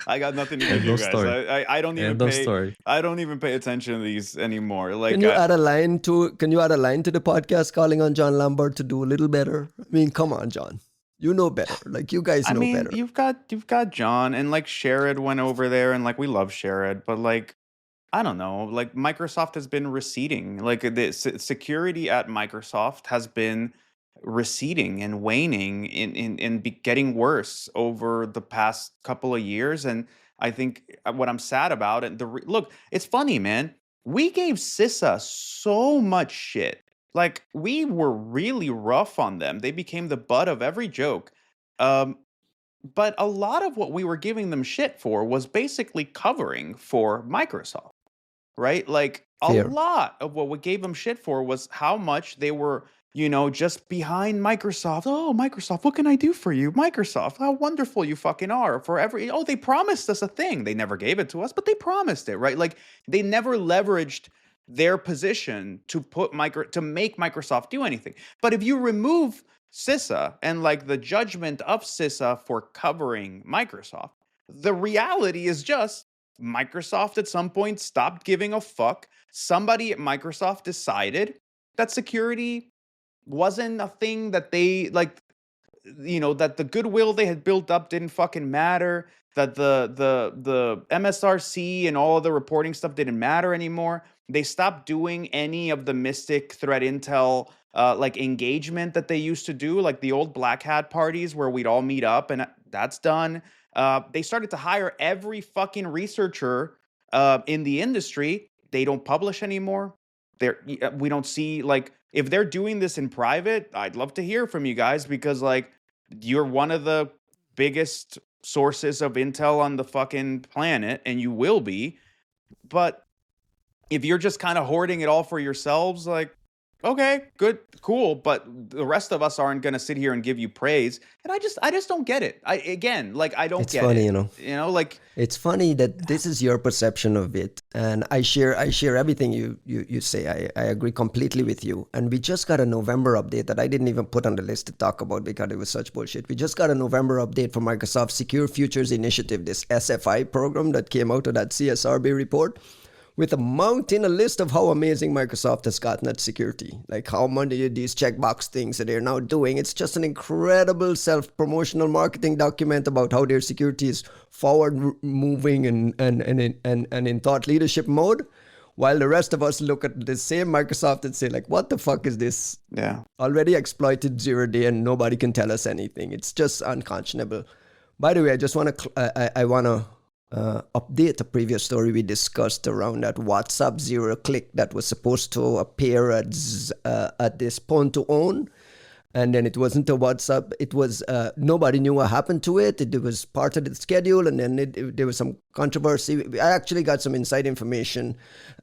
I got nothing to give End you of guys. story. I don't even End of pay. story. I don't even pay attention to these anymore. Like, Can you add a line to the podcast calling on John Lambert to do a little better? I mean, come on, John. You know better. Like, you guys I know mean, better. you've got John, and like Sherrod went over there, and like we love Sherrod, but like I don't know, like Microsoft has been receding. Like the security at Microsoft has been receding and waning in getting worse over the past couple of years. And I think what I'm sad about, and look, it's funny, man. We gave CISA so much shit. Like we were really rough on them. They became the butt of every joke. Um, but a lot of what we were giving them shit for was basically covering for Microsoft, right? Like a Fair. lot of what we gave them shit for was how much they were, just behind Microsoft. Oh, Microsoft, what can I do for you? Microsoft, how wonderful you fucking are. They promised us a thing. They never gave it to us, but they promised it, right? Like they never leveraged their position to make Microsoft do anything. But if you remove CISA and like the judgment of CISA for covering Microsoft, the reality is just Microsoft at some point stopped giving a fuck. Somebody at Microsoft decided that security wasn't a thing that they like, that the goodwill they had built up didn't fucking matter, that the MSRC and all of the reporting stuff didn't matter anymore. They stopped doing any of the Mystic threat intel like engagement that they used to do, like the old black hat parties where we'd all meet up, and that's done. They started to hire every fucking researcher in the industry. They don't publish anymore. We don't see, like, if they're doing this in private, I'd love to hear from you guys, because like you're one of the biggest sources of intel on the fucking planet, and you will be. But if you're just kind of hoarding it all for yourselves, like, okay, good, cool, but the rest of us aren't going to sit here and give you praise. And I just don't get it. I don't It's get funny, it. Like, it's funny that this is your perception of it, and I share everything you say. I agree completely with you. And we just got a November update that I didn't even put on the list to talk about because it was such bullshit. We just got a November update for Microsoft Secure Futures Initiative, this SFI program that came out of that CSRB report, with a list of how amazing Microsoft has gotten at security. Like how many of these checkbox things that they're now doing. It's just an incredible self-promotional marketing document about how their security is forward-moving and in thought leadership mode. While the rest of us look at the same Microsoft and say, like, what the fuck is this? Yeah. Already exploited 0-day and nobody can tell us anything. It's just unconscionable. By the way, I just want to... I want to update a previous story we discussed around that WhatsApp zero-click that was supposed to appear at this point-to-own, and then it wasn't a WhatsApp. It was nobody knew what happened to it. It was part of the schedule, and then there was some controversy. I actually got some inside information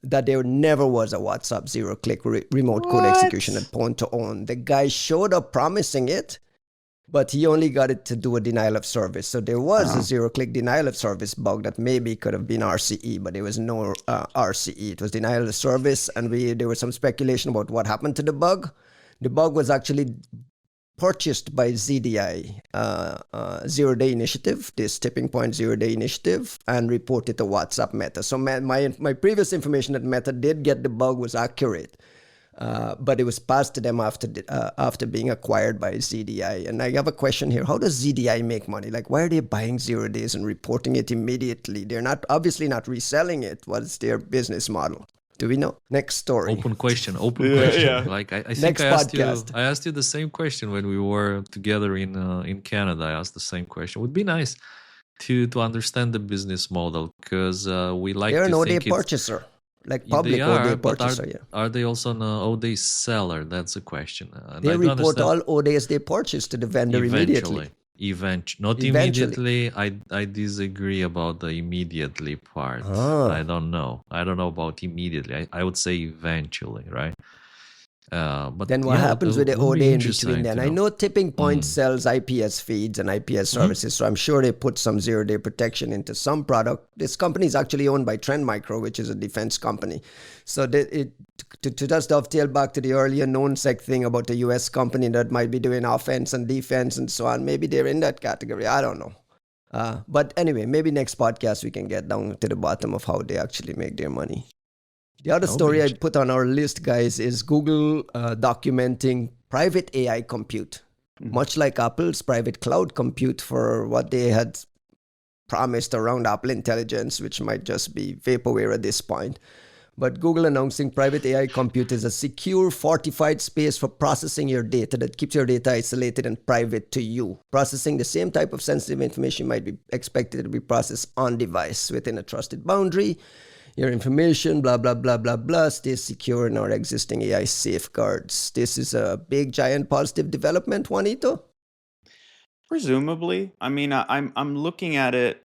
that there never was a WhatsApp zero-click remote code execution at point-to-own. The guy showed up promising it, but he only got it to do a denial of service. So there was a zero-click denial of service bug that maybe could have been RCE, but there was no RCE. It was denial of service, and there was some speculation about what happened to the bug. The bug was actually purchased by ZDI, Zero-Day Initiative, this tipping point Zero-Day Initiative, and reported to WhatsApp Meta. So my previous information that Meta did get the bug was accurate. But it was passed to them after being acquired by ZDI. And I have a question here. How does ZDI make money? Like, why are they buying 0 days and reporting it immediately? They're obviously not reselling it. What is their business model? Do we know? Next story. Open question. Yeah. Like I think Next podcast. I asked you the same question when we were together in Canada. I asked the same question. It would be nice to understand the business model, because we like They're to an think ODay purchaser. Like public ODay purchaser, yeah. Are they also an ODay seller? That's a question. They report all ODays they purchase to the vendor immediately. Not immediately. I disagree about the immediately part. I don't know about immediately. I would say eventually, right? But then what happens with the ODay in between then? I know Tipping Point sells IPS feeds and IPS services, so I'm sure they put some 0-day protection into some product. This company is actually owned by Trend Micro, which is a defense company. So to just dovetail back to the earlier KnownSec thing about the US company that might be doing offense and defense and so on, maybe they're in that category. I don't know. But anyway, maybe next podcast we can get down to the bottom of how they actually make their money. The other story I put on our list, guys, is Google documenting private AI compute, much like Apple's private cloud compute for what they had promised around Apple Intelligence, which might just be vaporware at this point. But Google announcing private AI compute is a secure, fortified space for processing your data that keeps your data isolated and private to you. Processing the same type of sensitive information might be expected to be processed on device within a trusted boundary. Your information, blah, blah, blah, blah, blah, stays secure in our existing AI safeguards. This is a big, giant positive development, Juanito? Presumably. I mean, I'm looking at it,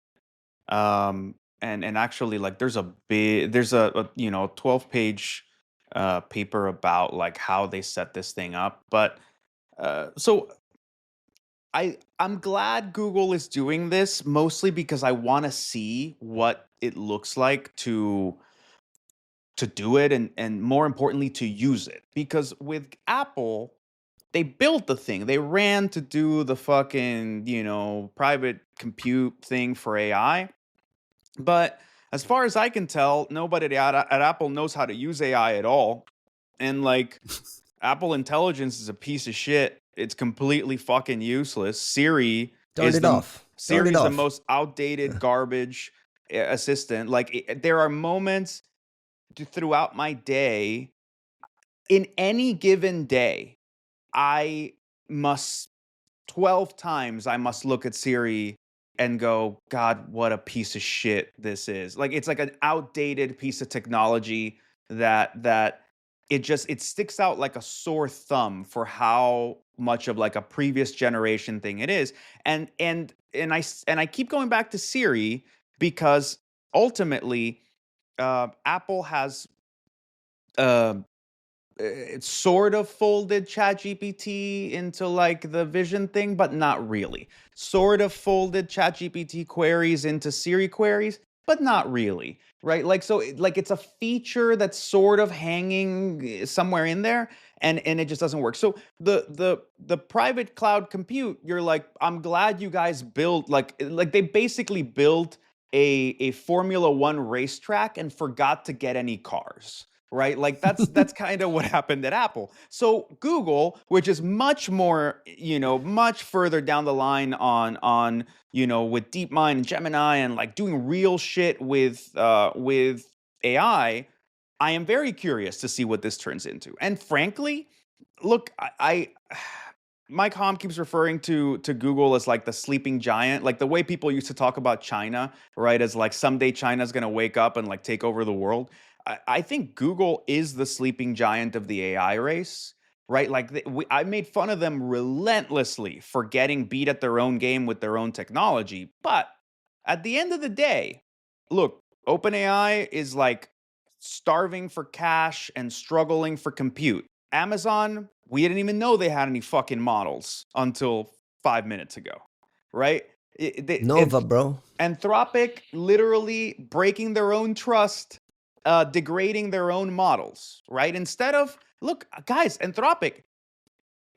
and actually, like, there's a 12-page paper about like how they set this thing up. But so I'm glad Google is doing this, mostly because I want to see what it looks like to do it, and more importantly, to use it. Because with Apple, they built the thing. They ran to do the fucking, private compute thing for AI. But as far as I can tell, nobody at Apple knows how to use AI at all. And like, Apple Intelligence is a piece of shit. It's completely fucking useless. Siri Turn is it off. Turn it the off. most outdated garbage assistant. Like, there are moments throughout my day, in any given day, I must 12 times I must look at Siri and go, God, what a piece of shit this is. Like, it's like an outdated piece of technology that it sticks out like a sore thumb for how much of like a previous generation thing it is. And I keep going back to Siri because ultimately Apple has uh, it's sort of folded ChatGPT into like the vision thing, but not really. Sort of folded ChatGPT queries into Siri queries, but not really, right? Like, so like it's a feature that's sort of hanging somewhere in there, and it just doesn't work. So the private cloud compute, you're like, I'm glad you guys built like they basically built a Formula One racetrack and forgot to get any cars, right? Like that's kind of what happened at Apple. So Google, which is much more, much further down the line on with DeepMind and Gemini and like doing real shit with AI, I am very curious to see what this turns into. And frankly, look, Mike Hom keeps referring to Google as like the sleeping giant, like the way people used to talk about China, right? As like someday China's going to wake up and like take over the world. I think Google is the sleeping giant of the AI race, right? Like I made fun of them relentlessly for getting beat at their own game with their own technology. But at the end of the day, look, OpenAI is like starving for cash and struggling for compute. Amazon, we didn't even know they had any fucking models until 5 minutes ago, right? Nova, bro. Anthropic literally breaking their own trust, degrading their own models, right? Look, guys, Anthropic,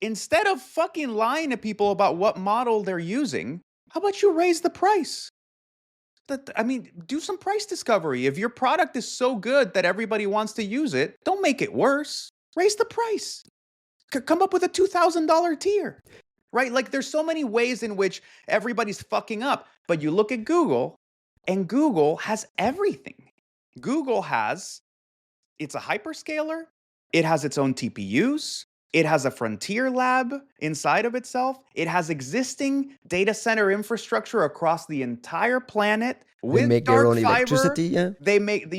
instead of fucking lying to people about what model they're using, how about you raise the price? Do some price discovery. If your product is so good that everybody wants to use it, don't make it worse. Raise the price. Come up with a $2,000 tier, right? Like, there's so many ways in which everybody's fucking up. But you look at Google, and Google has everything. It's a hyperscaler. It has its own TPUs. It has a frontier lab inside of itself. It has existing data center infrastructure across the entire planet with They make dark their own fiber. electricity, yeah. They make,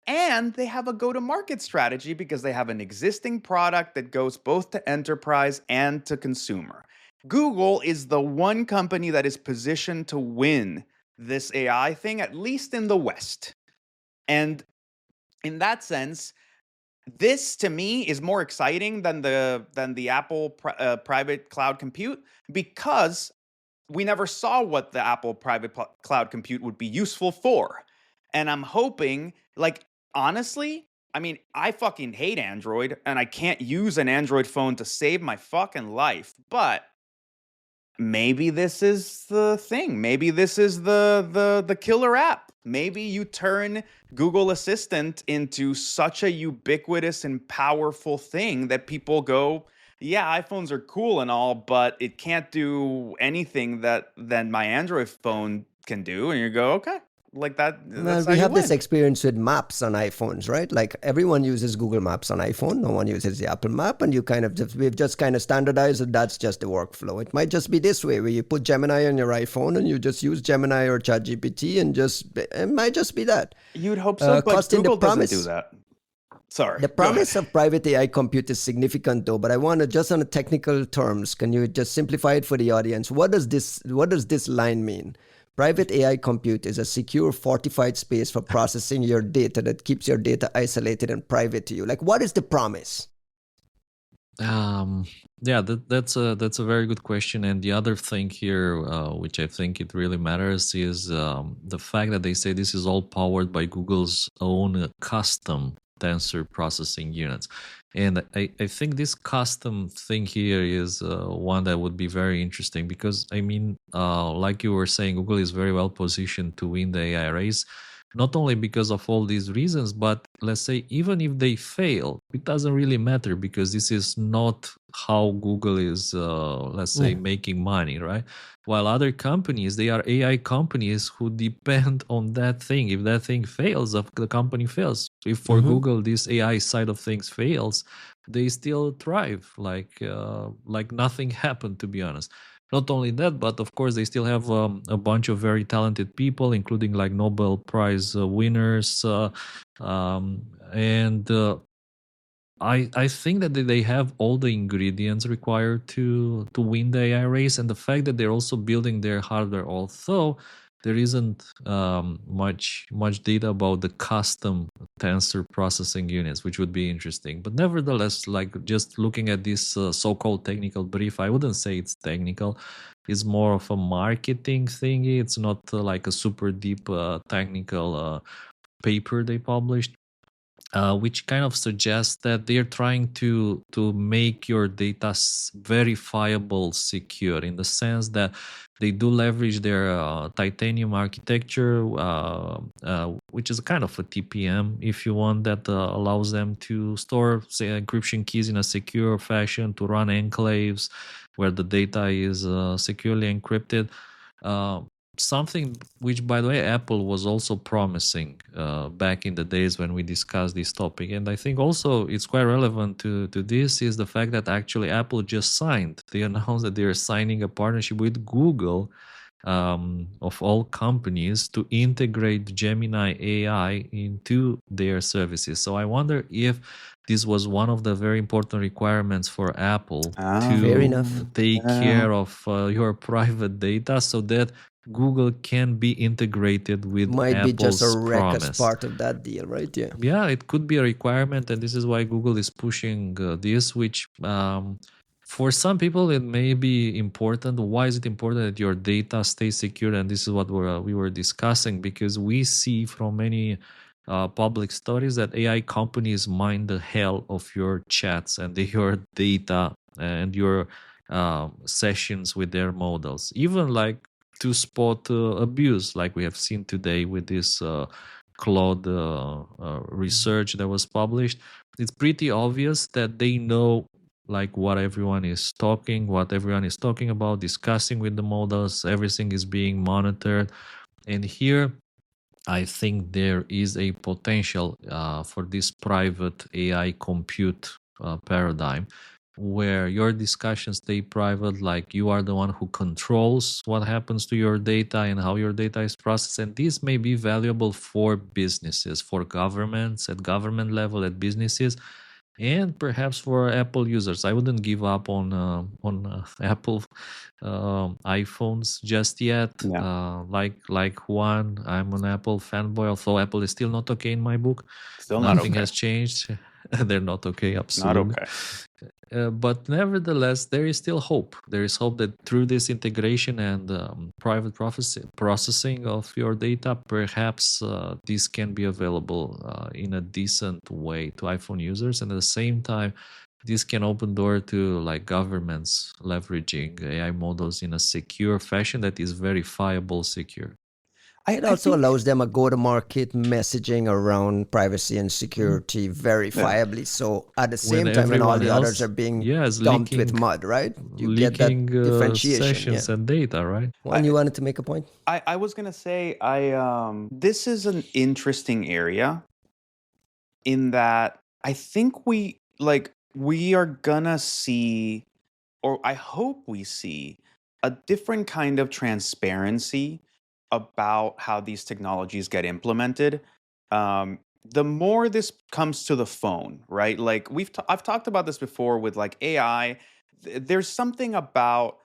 and they have a go-to-market strategy because they have an existing product that goes both to enterprise and to consumer. Google is the one company that is positioned to win this AI thing, at least in the West. And in that sense, this to me is more exciting than the Apple private cloud compute, because we never saw what the Apple private cloud compute would be useful for. And I'm hoping, like, honestly, I fucking hate Android and I can't use an Android phone to save my fucking life, but maybe this is the thing. Maybe this is the killer app. Maybe you turn Google Assistant into such a ubiquitous and powerful thing that people go, yeah, iPhones are cool and all, but it can't do anything that my Android phone can do. And you go, okay, like that. Well, That's how we you have this win. experience with maps on iPhones, right? Like everyone uses Google Maps on iPhone. No one uses the Apple Map, and we've just kind of standardized that that's just the workflow. It might just be this way, where you put Gemini on your iPhone and you just use Gemini or ChatGPT, and it might just be that. You'd hope so, but Costing Google the promise. doesn't do that. Sorry. The go ahead. promise of private AI compute is significant, though. But I want to, just on the technical terms, can you just simplify it for the audience? What does this line mean? Private AI compute is a secure, fortified space for processing your data that keeps your data isolated and private to you. Like, what is the promise? Um, yeah, that's a very good question. And the other thing here, which I think it really matters, is the fact that they say this is all powered by Google's own custom tensor processing units. And I think this custom thing here is one that would be very interesting because, I mean, like you were saying, Google is very well positioned to win the AI race, not only because of all these reasons, but let's say even if they fail, it doesn't really matter because this is not how Google is, let's say, making money, right? While other companies, they are AI companies who depend on that thing. If that thing fails, if the company fails. If for Google this AI side of things fails, they still thrive like nothing happened, to be honest. Not only that, but of course they still have a bunch of very talented people, including like Nobel Prize winners, and I think that they have all the ingredients required to win the AI race, and the fact that they're also building their hardware, although there isn't much data about the custom tensor processing units, which would be interesting. But nevertheless, like just looking at this so-called technical brief, I wouldn't say it's technical. It's more of a marketing thingy. It's not like a super deep technical paper they published, which kind of suggests that they're trying to make your data verifiable secure, in the sense that they do leverage their titanium architecture, which is kind of a TPM, if you want, that allows them to store, say, encryption keys in a secure fashion, to run enclaves where the data is securely encrypted. Uh, Something which, by the way, Apple was also promising back in the days when we discussed this topic. And I think also it's quite relevant to this is the fact that actually Apple just signed. They announced that they're signing a partnership with Google, of all companies, to integrate Gemini AI into their services. So I wonder if this was one of the very important requirements for Apple Fair to enough. take care of your private data, so that Google can be integrated with Might be just a Apple's wreck as promise. part of that deal, right? Yeah. Yeah, it could be a requirement, and this is why Google is pushing this, which for some people it may be important. Why is it important that your data stays secure? And this is what we were discussing, because we see from many public studies that AI companies mine the hell of your chats and your data and your sessions with their models, even like to spot abuse, like we have seen today with this Claude research that was published. It's pretty obvious that they know like what everyone is talking about, discussing with the models. Everything is being monitored, and here I think there is a potential for this private AI compute paradigm, where your discussions stay private, like you are the one who controls what happens to your data and how your data is processed. And this may be valuable for businesses, for governments, at government level, at businesses, and perhaps for Apple users. I wouldn't give up on Apple iPhones just yet. Yeah, Like Juan, I'm an Apple fanboy, although Apple is still not okay in my book. still not Nothing okay. has changed. They're not okay, Not absolutely. okay. But nevertheless, there is still hope. There is hope that through this integration and private processing of your data, perhaps this can be available in a decent way to iPhone users, and at the same time, this can open door to like governments leveraging AI models in a secure fashion that is verifiable secure. It I also think allows them a go-to-market messaging around privacy and security yeah. verifiably. So at the When same time, when all everyone the others else, are being yeah, is dumped with leaking mud, right? You get that leaking differentiation. Yeah. sessions and data, right? Juan, you wanted to make a point? I was gonna say this is an interesting area in that I think we are gonna see, or I hope we see, a different kind of transparency about how these technologies get implemented. The more this comes to the phone, right? Like I've talked about this before with like AI. There's something about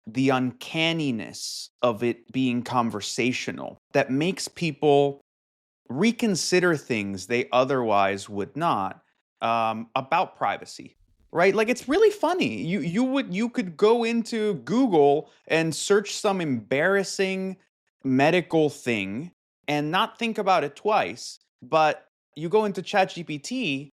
the uncanniness of it being conversational that makes people reconsider things they otherwise would not, about privacy. right? Like it's really funny. You could go into Google and search some embarrassing medical thing and not think about it twice, but you go into ChatGPT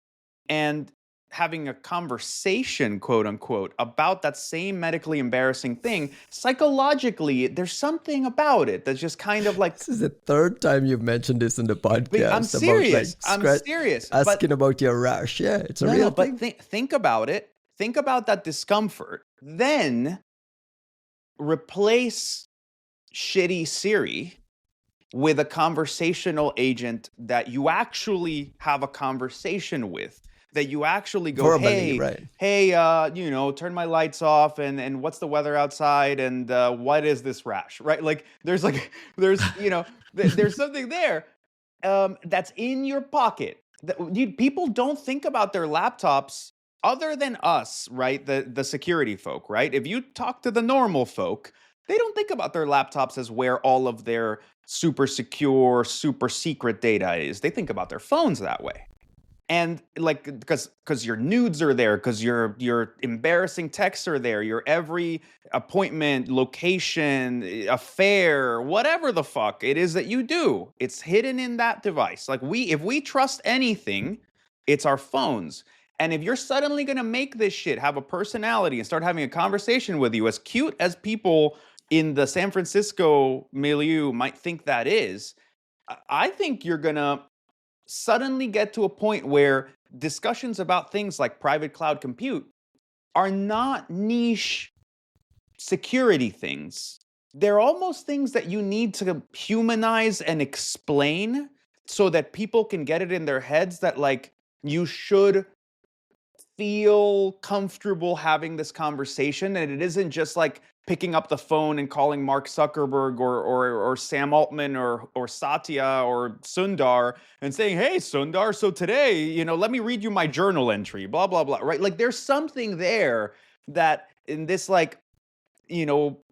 and having a conversation, quote unquote, about that same medically embarrassing thing, psychologically, there's something about it that's just kind of like. This is the third time you've mentioned this in the I'm podcast serious. about I'm serious. asking about your rash. Yeah, it's a real thing. But think about it. Think about that discomfort. Then replace shitty Siri with a conversational agent that you actually have a conversation with, that you actually go, verbally, hey, turn my lights off, and what's the weather outside, and what is this rash, right? Like there's there's something there that's in your pocket. People don't think about their laptops other than us, right? The security folk, right? If you talk to the normal folk, they don't think about their laptops as where all of their super secure, super secret data is. They think about their phones that way. And like, because your nudes are there, because your embarrassing texts are there, your every appointment, location, affair, whatever the fuck it is that you do, it's hidden in that device. Like if we trust anything, it's our phones. And if you're suddenly gonna make this shit have a personality and start having a conversation with you, as cute as people in the San Francisco milieu might think that is, I think you're gonna suddenly get to a point where discussions about things like private cloud compute are not niche security things. They're almost things that you need to humanize and explain so that people can get it in their heads that like you should feel comfortable having this conversation, and it isn't just like picking up the phone and calling Mark Zuckerberg or Sam Altman or Satya or Sundar and saying, "Hey, Sundar, so today, let me read you my journal entry, blah, blah, blah," right? Like there's something there that in this like,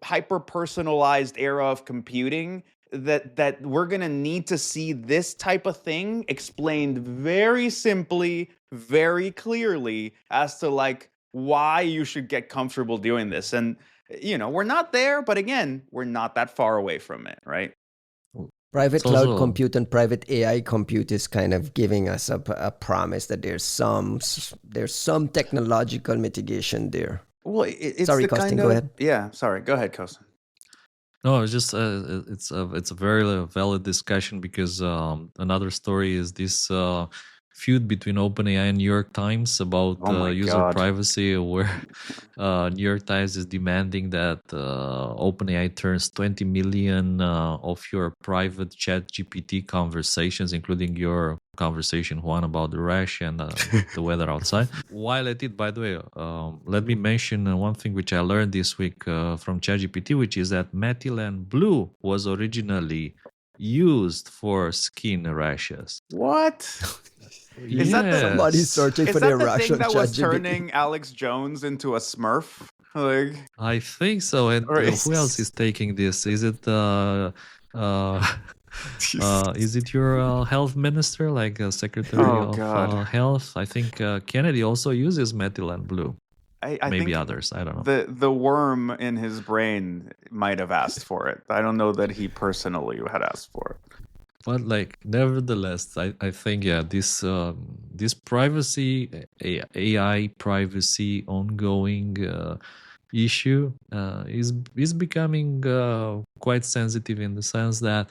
hyper-personalized era of computing that we're going to need to see this type of thing explained very simply, very clearly as to like why you should get comfortable doing this. And we're not there, but again, we're not that far away from it, right? Private cloud compute and private AI compute is kind of giving us a promise that there's some technological mitigation there. Well, it's sorry, the Kostin, kind go of, ahead. Yeah, sorry, go ahead, Kostin. No, it's just it's a very valid discussion because another story is this feud between OpenAI and New York Times about user privacy, where New York Times is demanding that OpenAI turns 20 million of your private ChatGPT conversations, including your conversation, Juan, about the rash and the weather outside. While at it, by the way, let me mention one thing which I learned this week from ChatGPT, which is that methylene blue was originally used for skin rashes. What? Is that somebody searching for their rash on ChatGPT? Is that the thing that was turning Alex Jones into a Smurf? Like, I think so. And who else is taking this? Is it is it your health minister, like Secretary of Health? I think Kennedy also uses methylene blue. I maybe think others. I don't know. The worm in his brain might have asked for it. I don't know that he personally had asked for it. But like, nevertheless, I think this privacy, AI privacy ongoing issue is becoming quite sensitive in the sense that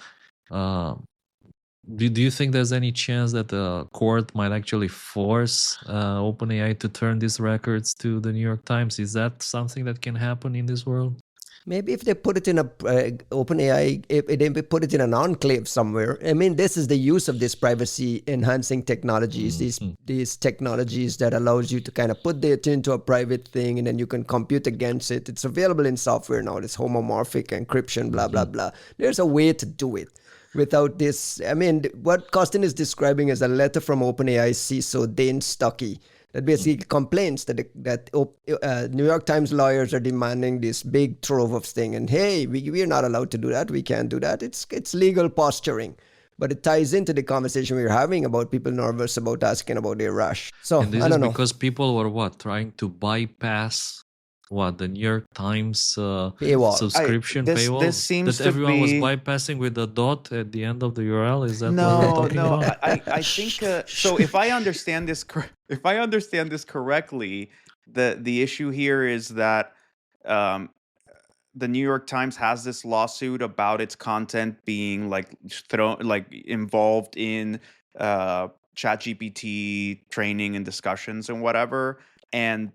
do you think there's any chance that the court might actually force OpenAI to turn these records to the New York Times? Is that something that can happen in this world? Maybe if they put it in a OpenAI, if they put it in an enclave somewhere. I mean, this is the use of this privacy-enhancing technologies. These technologies that allows you to kind of put data into a private thing, and then you can compute against it. It's available in software now. This homomorphic encryption, blah blah blah. There's a way to do it without this. I mean, what Kostin is describing is a letter from OpenAI CISO Dane Stuckey that basically complains that New York Times lawyers are demanding this big trove of thing, and hey, we're not allowed to do that. We can't do that. It's legal posturing but it ties into the conversation we were having about people nervous about asking about their rush. So And this I is don't know. because people were trying to bypass the New York Times Paywall. subscription This paywall seems that to everyone was be bypassing with a dot at the end of the URL. Is that what you're no, talking no. about? I think so. If I understand this, if I understand this correctly, the issue here is that um, the New York Times has this lawsuit about its content being involved in ChatGPT training and discussions and whatever. And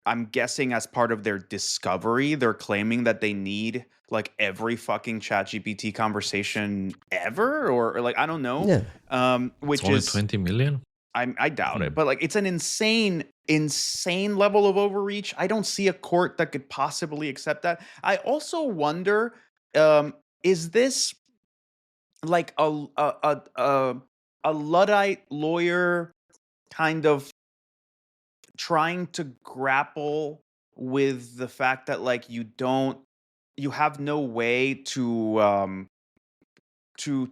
I'm guessing as part of their discovery, they're claiming that they need like every fucking ChatGPT conversation ever, or like I don't know. Yeah. Which It's only is 20 million. I doubt it, but like it's an insane level of overreach. I don't see a court that could possibly accept that. I also wonder, is this like a Luddite lawyer kind of trying to grapple with the fact that like you have no way to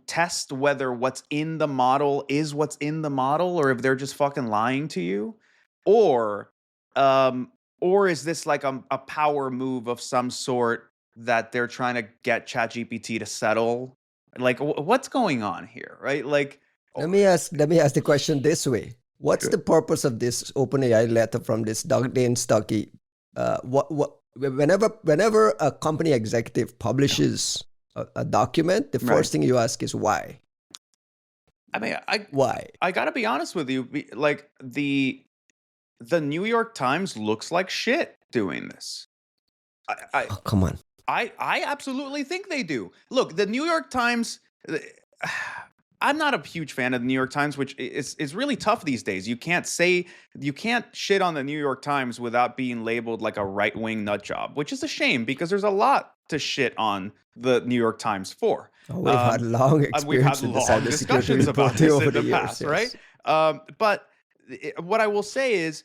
test whether what's in the model is what's in the model, or if they're just fucking lying to you, or is this like a power move of some sort that they're trying to get ChatGPT to settle? Like, what's going on here, right? Like, Let me ask the question this way. What's the purpose of this OpenAI letter from this Dane Stuckey? Whenever a company executive publishes a document, the first thing you ask is why. I mean, why? I gotta be honest with you. Like the New York Times looks like shit doing this. Oh, come on. I absolutely think they do. Look, the New York Times. I'm not a huge fan of the New York Times, which is really tough these days. You can't shit on the New York Times without being labeled like a right-wing nut job, which is a shame because there's a lot to shit on the New York Times for. Oh, we've had long experience with the cybersecurity discussions about this over in the years, past, right? But what I will say is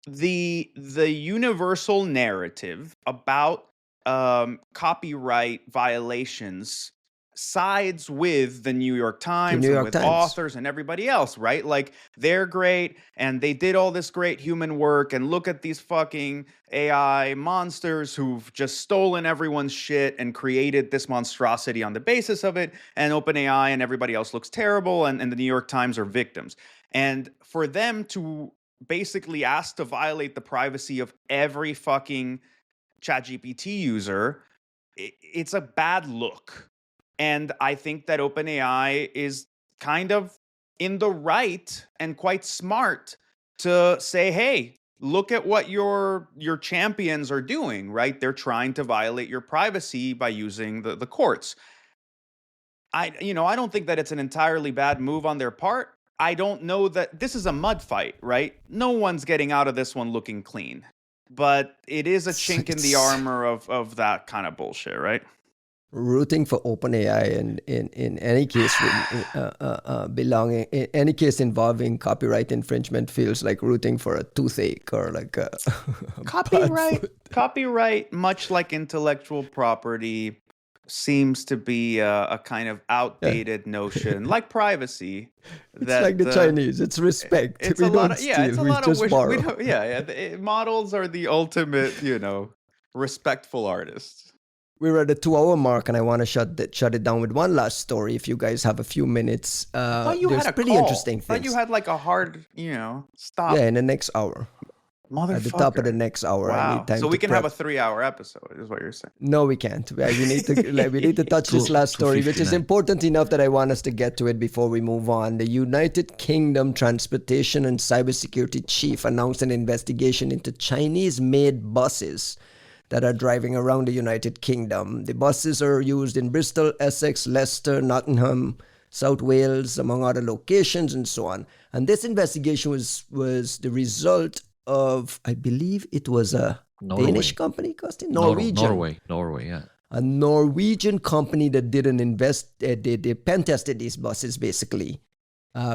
the universal narrative about copyright violations sides with the New York Times and with authors and everybody else, right? Like they're great and they did all this great human work, and look at these fucking AI monsters who've just stolen everyone's shit and created this monstrosity on the basis of it, and OpenAI and everybody else looks terrible, and the New York Times are victims. And for them to basically ask to violate the privacy of every fucking ChatGPT user, it's a bad look. And I think that OpenAI is kind of in the right and quite smart to say, hey, look at what your champions are doing, right? They're trying to violate your privacy by using the courts. I don't think that it's an entirely bad move on their part. I don't know that this is a mud fight, right? No one's getting out of this one looking clean. But it is a chink in the armor of that kind of bullshit, right? Rooting for OpenAI in any case belonging in any case involving copyright infringement feels like rooting for a toothache or like a copyright, much like intellectual property, seems to be a kind of outdated notion, like privacy. It's like the Chinese. It's respect. It's we a don't lot of, steal. it's a we lot just of borrow. models are the ultimate, respectful artists. We're at the 2-hour mark, and I want to shut it down with one last story. If you guys have a few minutes, there's pretty interesting things. I thought you had like a hard, stop. Yeah, in the next hour. Motherfucker. At the top of the next hour. Wow. I need time so we can prep. have a 3-hour episode, is what you're saying. No, we can't. We need to touch this last story, which is important enough that I want us to get to it before we move on. The United Kingdom Transportation and Cybersecurity Chief announced an investigation into Chinese-made buses that are driving around the United Kingdom. The buses are used in Bristol, Essex, Leicester, Nottingham, South Wales, among other locations, and so on. And this investigation was the result of, I believe it was a Danish company, Costin? Norway, yeah. A Norwegian company that did they pen tested these buses basically.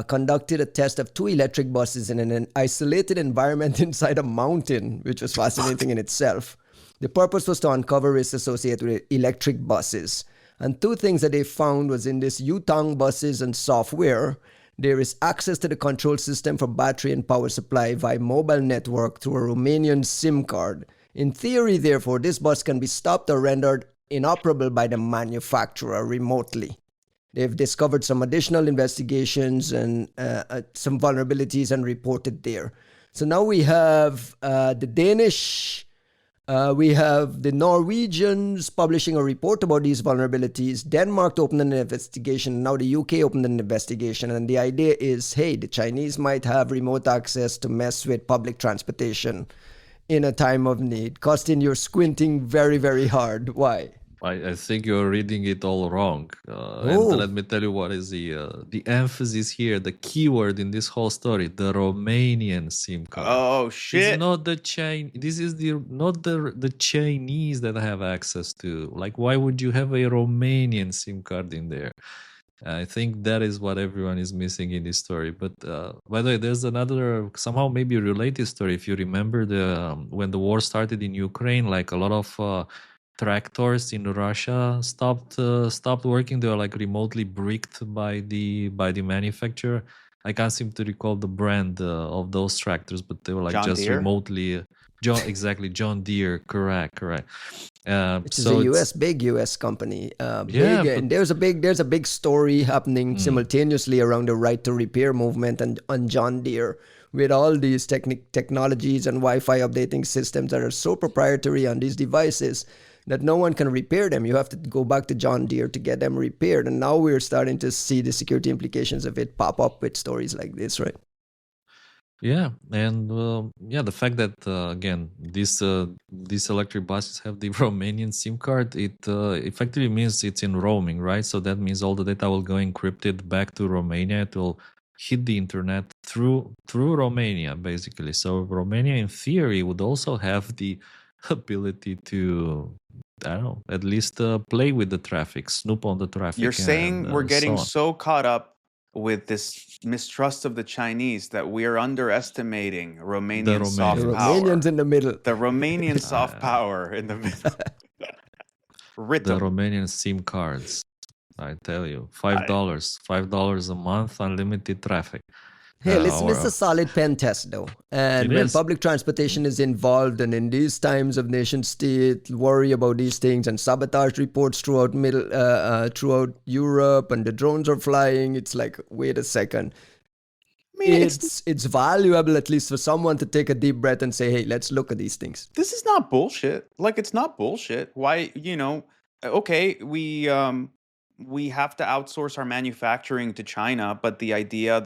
Conducted a test of 2 electric buses in an isolated environment inside a mountain, which was fascinating in itself. The purpose was to uncover risks associated with electric buses. And two things that they found was in this Yutong buses and software, there is access to the control system for battery and power supply via mobile network through a Romanian SIM card. In theory, therefore, this bus can be stopped or rendered inoperable by the manufacturer remotely. They've discovered some additional investigations and some vulnerabilities and reported there. So now we have the Danish, we have the Norwegians publishing a report about these vulnerabilities. Denmark opened an investigation. Now the UK opened an investigation. And the idea is, hey, the Chinese might have remote access to mess with public transportation in a time of need, costing you're squinting very, very hard. Why? I think you're reading it all wrong. And Oh. let me tell you what is the emphasis here, the keyword in this whole story, the Romanian SIM card. Oh It's shit! not the This is not the Chinese that have access to. Like, why would you have a Romanian SIM card in there? I think that is what everyone is missing in this story. But by the way, there's another somehow maybe related story. If you remember when the war started in Ukraine, like a lot of tractors in Russia stopped working. They were like remotely bricked by the manufacturer. I can't seem to recall the brand of those tractors, but they were like John just Deere? remotely. John Deere, correct. Which is a big US company. Yeah, And there's a big story happening simultaneously around the right to repair movement and on John Deere, with all these technologies and Wi-Fi updating systems that are so proprietary on these devices that no one can repair them. You have to go back to John Deere to get them repaired. And now we're starting to see the security implications of it pop up with stories like this, right? Yeah, and the fact that again these electric buses have the Romanian SIM card, it effectively means it's in roaming, right? So that means all the data will go encrypted back to Romania. It will hit the internet through Romania, basically. So Romania, in theory, would also have the ability to, I don't know, at least play with the traffic, snoop on the traffic. You're saying we're getting so caught up with this mistrust of the Chinese that we are underestimating Romanian soft The power. Romanians in the middle. The Romanian soft power in the middle. The Romanian SIM cards. I tell you, $5 a month, unlimited traffic. Hey, listen, it's a solid pen test, though. And when public transportation is involved, and in these times of nation state worry about these things and sabotage reports throughout Europe, and the drones are flying, it's like, wait a second. I mean, it's valuable, at least for someone to take a deep breath and say, hey, let's look at these things. This is not bullshit. Like, it's not bullshit. Why, okay, we have to outsource our manufacturing to China, but the idea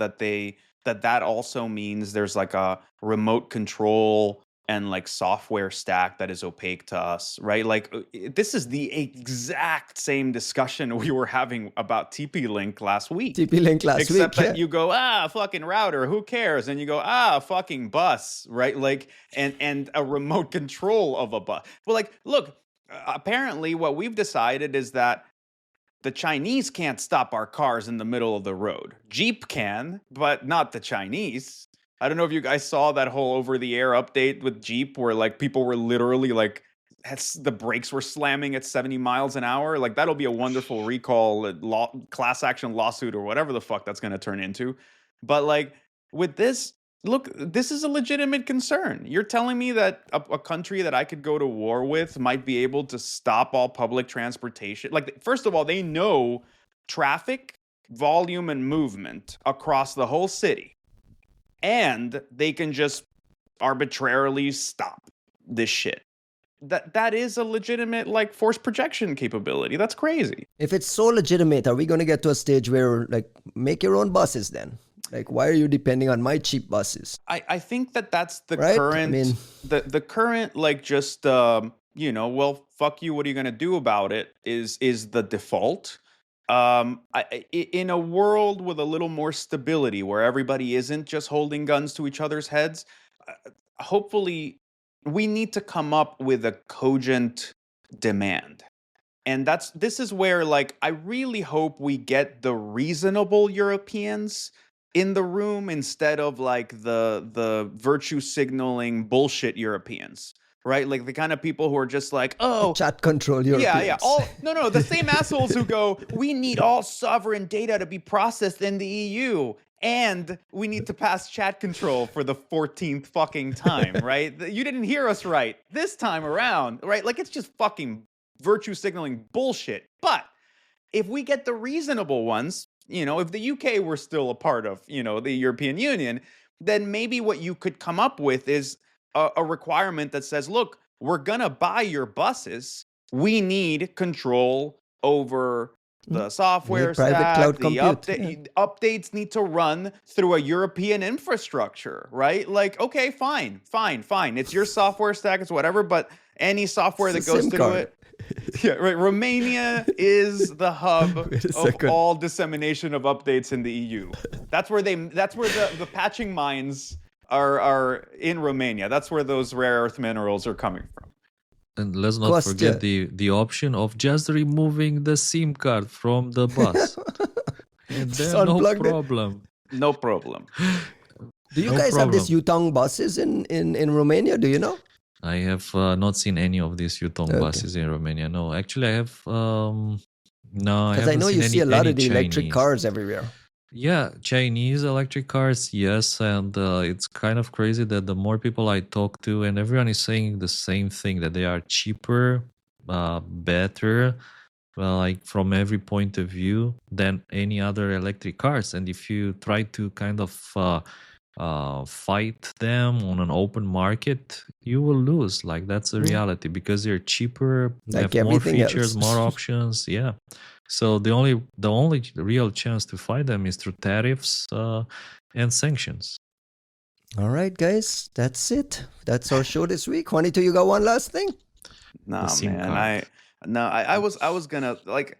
that also means there's like a remote control and like software stack that is opaque to us, right? Like, this is the exact same discussion we were having about TP-Link last week. Except that you go, fucking router, who cares? And you go, fucking bus, right? Like, and a remote control of a bus. But like, look, apparently what we've decided is that the Chinese can't stop our cars in the middle of the road. Jeep can, but not the Chinese. I don't know if you guys saw that whole over-the-air update with Jeep where like people were literally like the brakes were slamming at 70 miles an hour. Like, that'll be a wonderful recall, class action lawsuit or whatever the fuck that's going to turn into. But like with this, look, this is a legitimate concern. You're telling me that a country that I could go to war with might be able to stop all public transportation? Like, first of all, they know traffic, volume, and movement across the whole city. And they can just arbitrarily stop this shit. That is a legitimate, like, force projection capability. That's crazy. If it's so legitimate, are we going to get to a stage where, like, make your own buses then? Like, why are you depending on my cheap buses? I think that's the right? current, the current, like, just, well, fuck you, what are you going to do about it is the default. In a world with a little more stability where everybody isn't just holding guns to each other's heads, hopefully we need to come up with a cogent demand. And this is where, like, I really hope we get the reasonable Europeans in the room instead of like the virtue signaling bullshit Europeans. right? Like the kind of people who are just like, The oh, chat control Europeans. yeah. No, the same assholes who go, we need all sovereign data to be processed in the EU, and we need to pass chat control for the 14th fucking time, right? You didn't hear us right this time around, right? Like it's just fucking virtue signaling bullshit. But if we get the reasonable ones, if the UK were still a part of, the European Union, then maybe what you could come up with is a requirement that says, look, we're going to buy your buses. We need control over the software private stack, cloud the compute. updates need to run through a European infrastructure, right? Like, okay, fine. It's your software stack, it's whatever, but any software that It's a goes SIM through card. it. Yeah, right. Romania is the hub Wait a of second. all dissemination of updates in the EU. That's where the patching mines are in Romania. That's where those rare earth minerals are coming from. And let's not forget the option of just removing the SIM card from the bus. And Just then no unplug it. problem. No problem. Do you No guys have these problem. Yutong buses in Romania? Do you know? I have not seen any of these Yutong Okay. buses in Romania. No, actually, I have. No, I Because I haven't know seen you any see a lot any of the electric Chinese. cars everywhere. Yeah, Chinese electric cars, yes, and it's kind of crazy that the more people I talk to, and everyone is saying the same thing, that they are cheaper, better, like from every point of view than any other electric cars. And if you try to kind of fight them on an open market, you will lose. Like that's the reality, because they're cheaper, Like have more everything features, else. more options. Yeah. So the only real chance to fight them is through tariffs and sanctions. All right, guys, that's it. That's our show this week. Juanito, you got one last thing? No, SIM man. card. I was gonna like.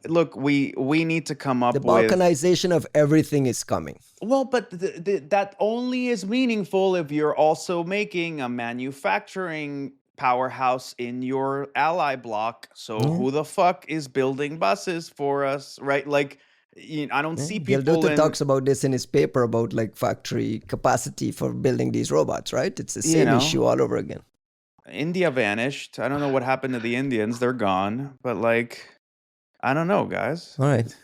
Look, we need to come up The with. balkanization of everything is coming. Well, but that only is meaningful if you're also making a manufacturing powerhouse in your ally block. So who the fuck is building buses for us, right? Like, I don't see people Gilduto talks about this in his paper about like factory capacity for building these robots, right? It's the same issue all over again. India vanished. I don't know what happened to the Indians. They're gone. But like, I don't know, guys. All right.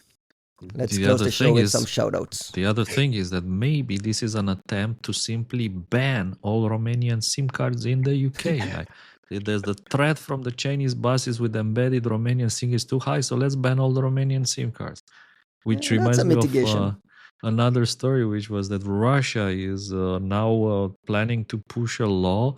Let's close the show with some shout-outs. The other thing is that maybe this is an attempt to simply ban all Romanian SIM cards in the UK. There's the threat from the Chinese buses with embedded Romanian SIM is too high, so let's ban all the Romanian SIM cards. Which reminds me of another story, which was that Russia is now planning to push a law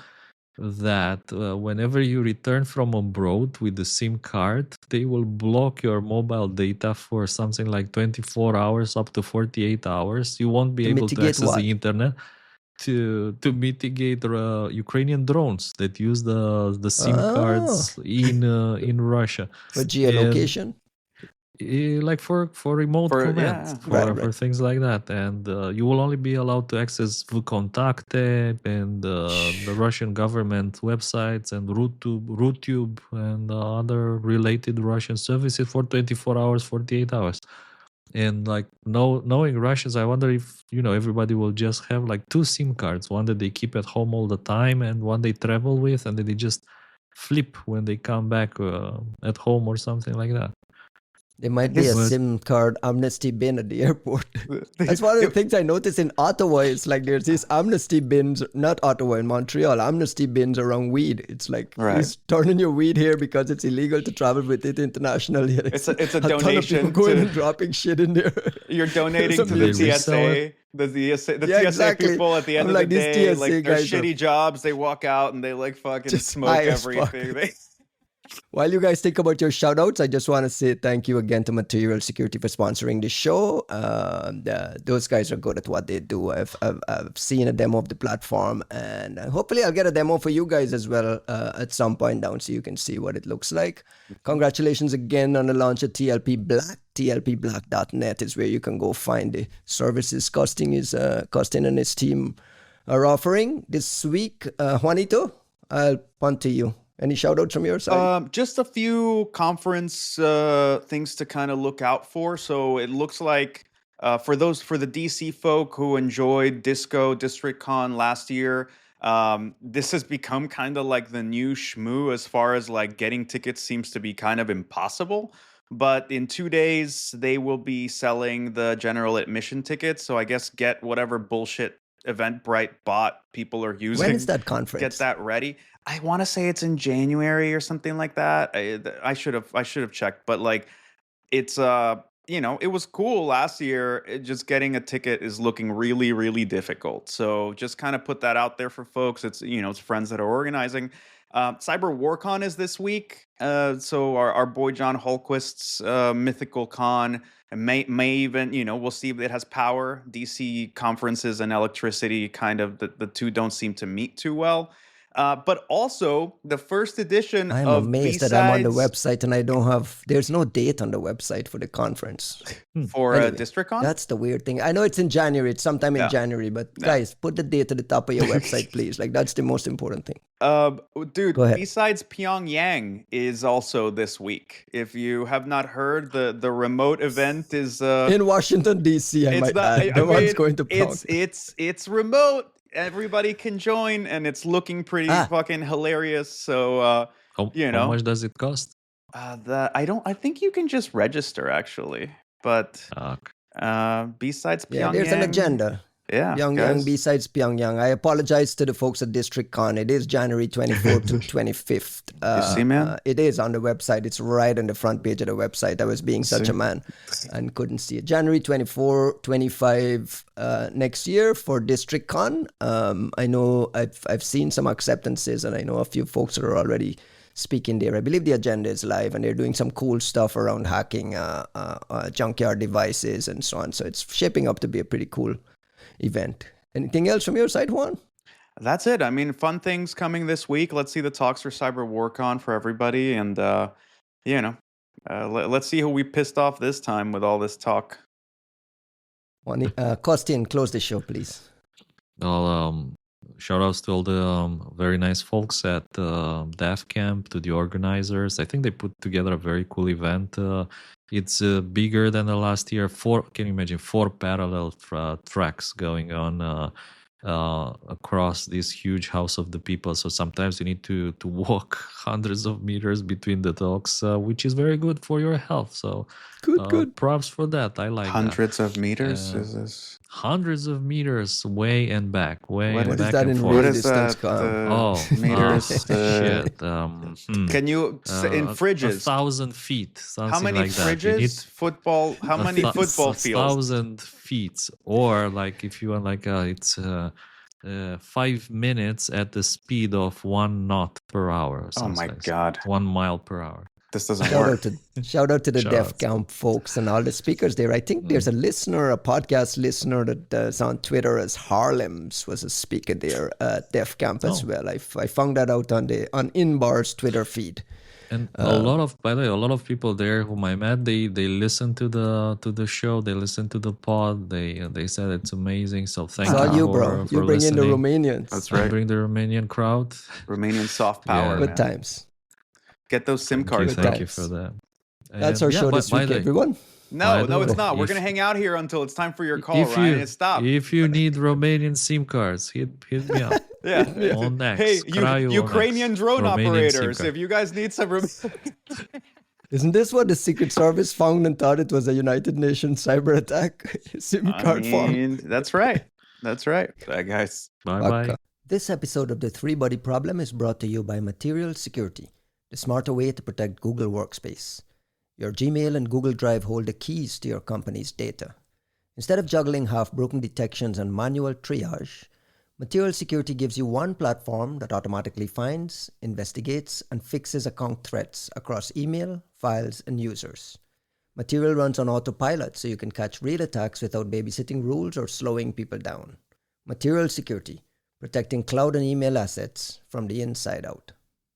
that whenever you return from abroad with the SIM card, they will block your mobile data for something like 24 hours up to 48 hours. You won't be able to access the internet to mitigate Ukrainian drones that use the SIM cards in Russia. For geolocation? Like for remote commands, for things like that. And you will only be allowed to access VKontakte and the Russian government websites and RuTube and other related Russian services for 24 hours, 48 hours. And like knowing Russians, I wonder if everybody will just have like two SIM cards, one that they keep at home all the time and one they travel with, and then they just flip when they come back at home or something like that. There might be a SIM card amnesty bin at the airport. That's one of the things I noticed in Ottawa. It's like there's these amnesty bins, not Ottawa, in Montreal, amnesty bins around weed. It's like, please turn in your weed here because it's illegal to travel with it internationally. It's a donation. Ton of people going and dropping shit in there. You're donating to the TSA. The TSA people at the end of the day, like their shitty jobs, they walk out and they like fucking smoke everything. While you guys think about your shout-outs, I just want to say thank you again to Material Security for sponsoring the show. Those guys are good at what they do. I've seen a demo of the platform, and hopefully I'll get a demo for you guys as well at some point down so you can see what it looks like. Congratulations again on the launch of TLP Black. TLPblack.net is where you can go find the services Costin and his team are offering. This week, Juanito, I'll punt to you. Any shout-outs from your side? Just a few conference things to kind of look out for. So it looks like for the DC folk who enjoyed DistroCon last year, This has become kind of like the new schmoo as far as like getting tickets seems to be kind of impossible. But in 2 days, they will be selling the general admission tickets. So I guess get whatever bullshit Eventbrite bot people are When is using, that get conference? that ready. I want to say it's in January or something like that. I should have checked, but like it's it was cool last year. Just getting a ticket is looking really really difficult, so just kind of put that out there for folks. It's it's friends that are organizing. Cyber WarCon is this week, so our boy John Holquist's mythical con, and may even we'll see if it has power. DC conferences and electricity, kind of the two don't seem to meet too well. But also the first edition I am of amazed that I'm on the B-Sides website and I don't have, there's no date on the website for the conference. for Anyway, DistrictCon. that's the weird thing. I know it's in January, it's sometime in Yeah. January, but Yeah. guys, put the date at the top of your website, please. Like, that's the most important thing. Dude, Go ahead. besides Pyongyang is also this week. If you have not heard, the remote event is In Washington, D.C., I it's might not. add. No one's going to Pyongyang. It's remote. Everybody can join, and it's looking pretty fucking hilarious. So How much does it cost? I think you can just register actually, but besides Pyongyang, Yeah, there's an agenda. Yeah, Pyongyang, guys. besides Pyongyang. I apologize to the folks at DistrictCon. It is January 24th to 25th. You see, man? It is on the website. It's right on the front page of the website. I was being such a man and couldn't see it. January 24, 25 next year for DistrictCon. I know I've seen some acceptances, and I know a few folks that are already speaking there. I believe the agenda is live, and they're doing some cool stuff around hacking junkyard devices and so on. So it's shaping up to be a pretty cool event. Anything else from your side, Juan? That's it. I mean, fun things coming this week. Let's see the talks for Cyber WarCon for everybody, and let's see who we pissed off this time with all this talk. Kostin, close the show, please. Well, shout outs to all the very nice folks at DEF Camp, to the organizers. I think they put together a very cool event. It's bigger than the last year. Can you imagine 4 parallel tracks going on across this huge house of the people? So sometimes you need to walk hundreds of meters between the talks, which is very good for your health. So good. Props for that. I like hundreds of meters. Is this hundreds of meters way and back, What is back that and in forth. real What is distance? that? Meters? Meters. Shit. Can you in fridges? 1,000 feet. Something How many like that. You fridges? need Football. How many football fields? 1,000 feet, or like if you want, like it's 5 minutes at the speed of 1 knot per hour. Oh my like God. 1 mile per hour. This doesn't Shout work. out to the Shout DEF out. Camp folks and all the speakers there. I think there's a listener, a podcast listener that's on Twitter as Harlem's was a speaker there at DEF Camp as well. I found that out on Inbar's Twitter feed. And a lot of people there whom I met, they listen to the show, they listen to the pod, they said it's amazing. So thank It's all you, for, bro. for You bring in the listening. Romanians. That's I right. bring the Romanian crowd. Romanian soft power. Yeah. Good man. times. Get those SIM cards. Thank you times. for that. That's And our yeah, show by- this by week, the way, everyone. No, By the it's way, not. We're if- gonna hang out here until it's time for your call, Ryan. Stop. If you need Romanian SIM cards, hit me up. Yeah. On next. Hey, Cryo on Ukrainian next. drone Romanian SIM operators, card. if you guys need some Isn't this what the Secret Service found and thought it was a United Nations cyber attack? SIM card farm. that's right. That's right. Bye, guys. Bye-bye. This episode of The Three Body Problem is brought to you by Material Security, the smarter way to protect Google Workspace. Your Gmail and Google Drive hold the keys to your company's data. Instead of juggling half-broken detections and manual triage, Material Security gives you one platform that automatically finds, investigates, and fixes account threats across email, files, and users. Material runs on autopilot so you can catch real attacks without babysitting rules or slowing people down. Material Security, protecting cloud and email assets from the inside out.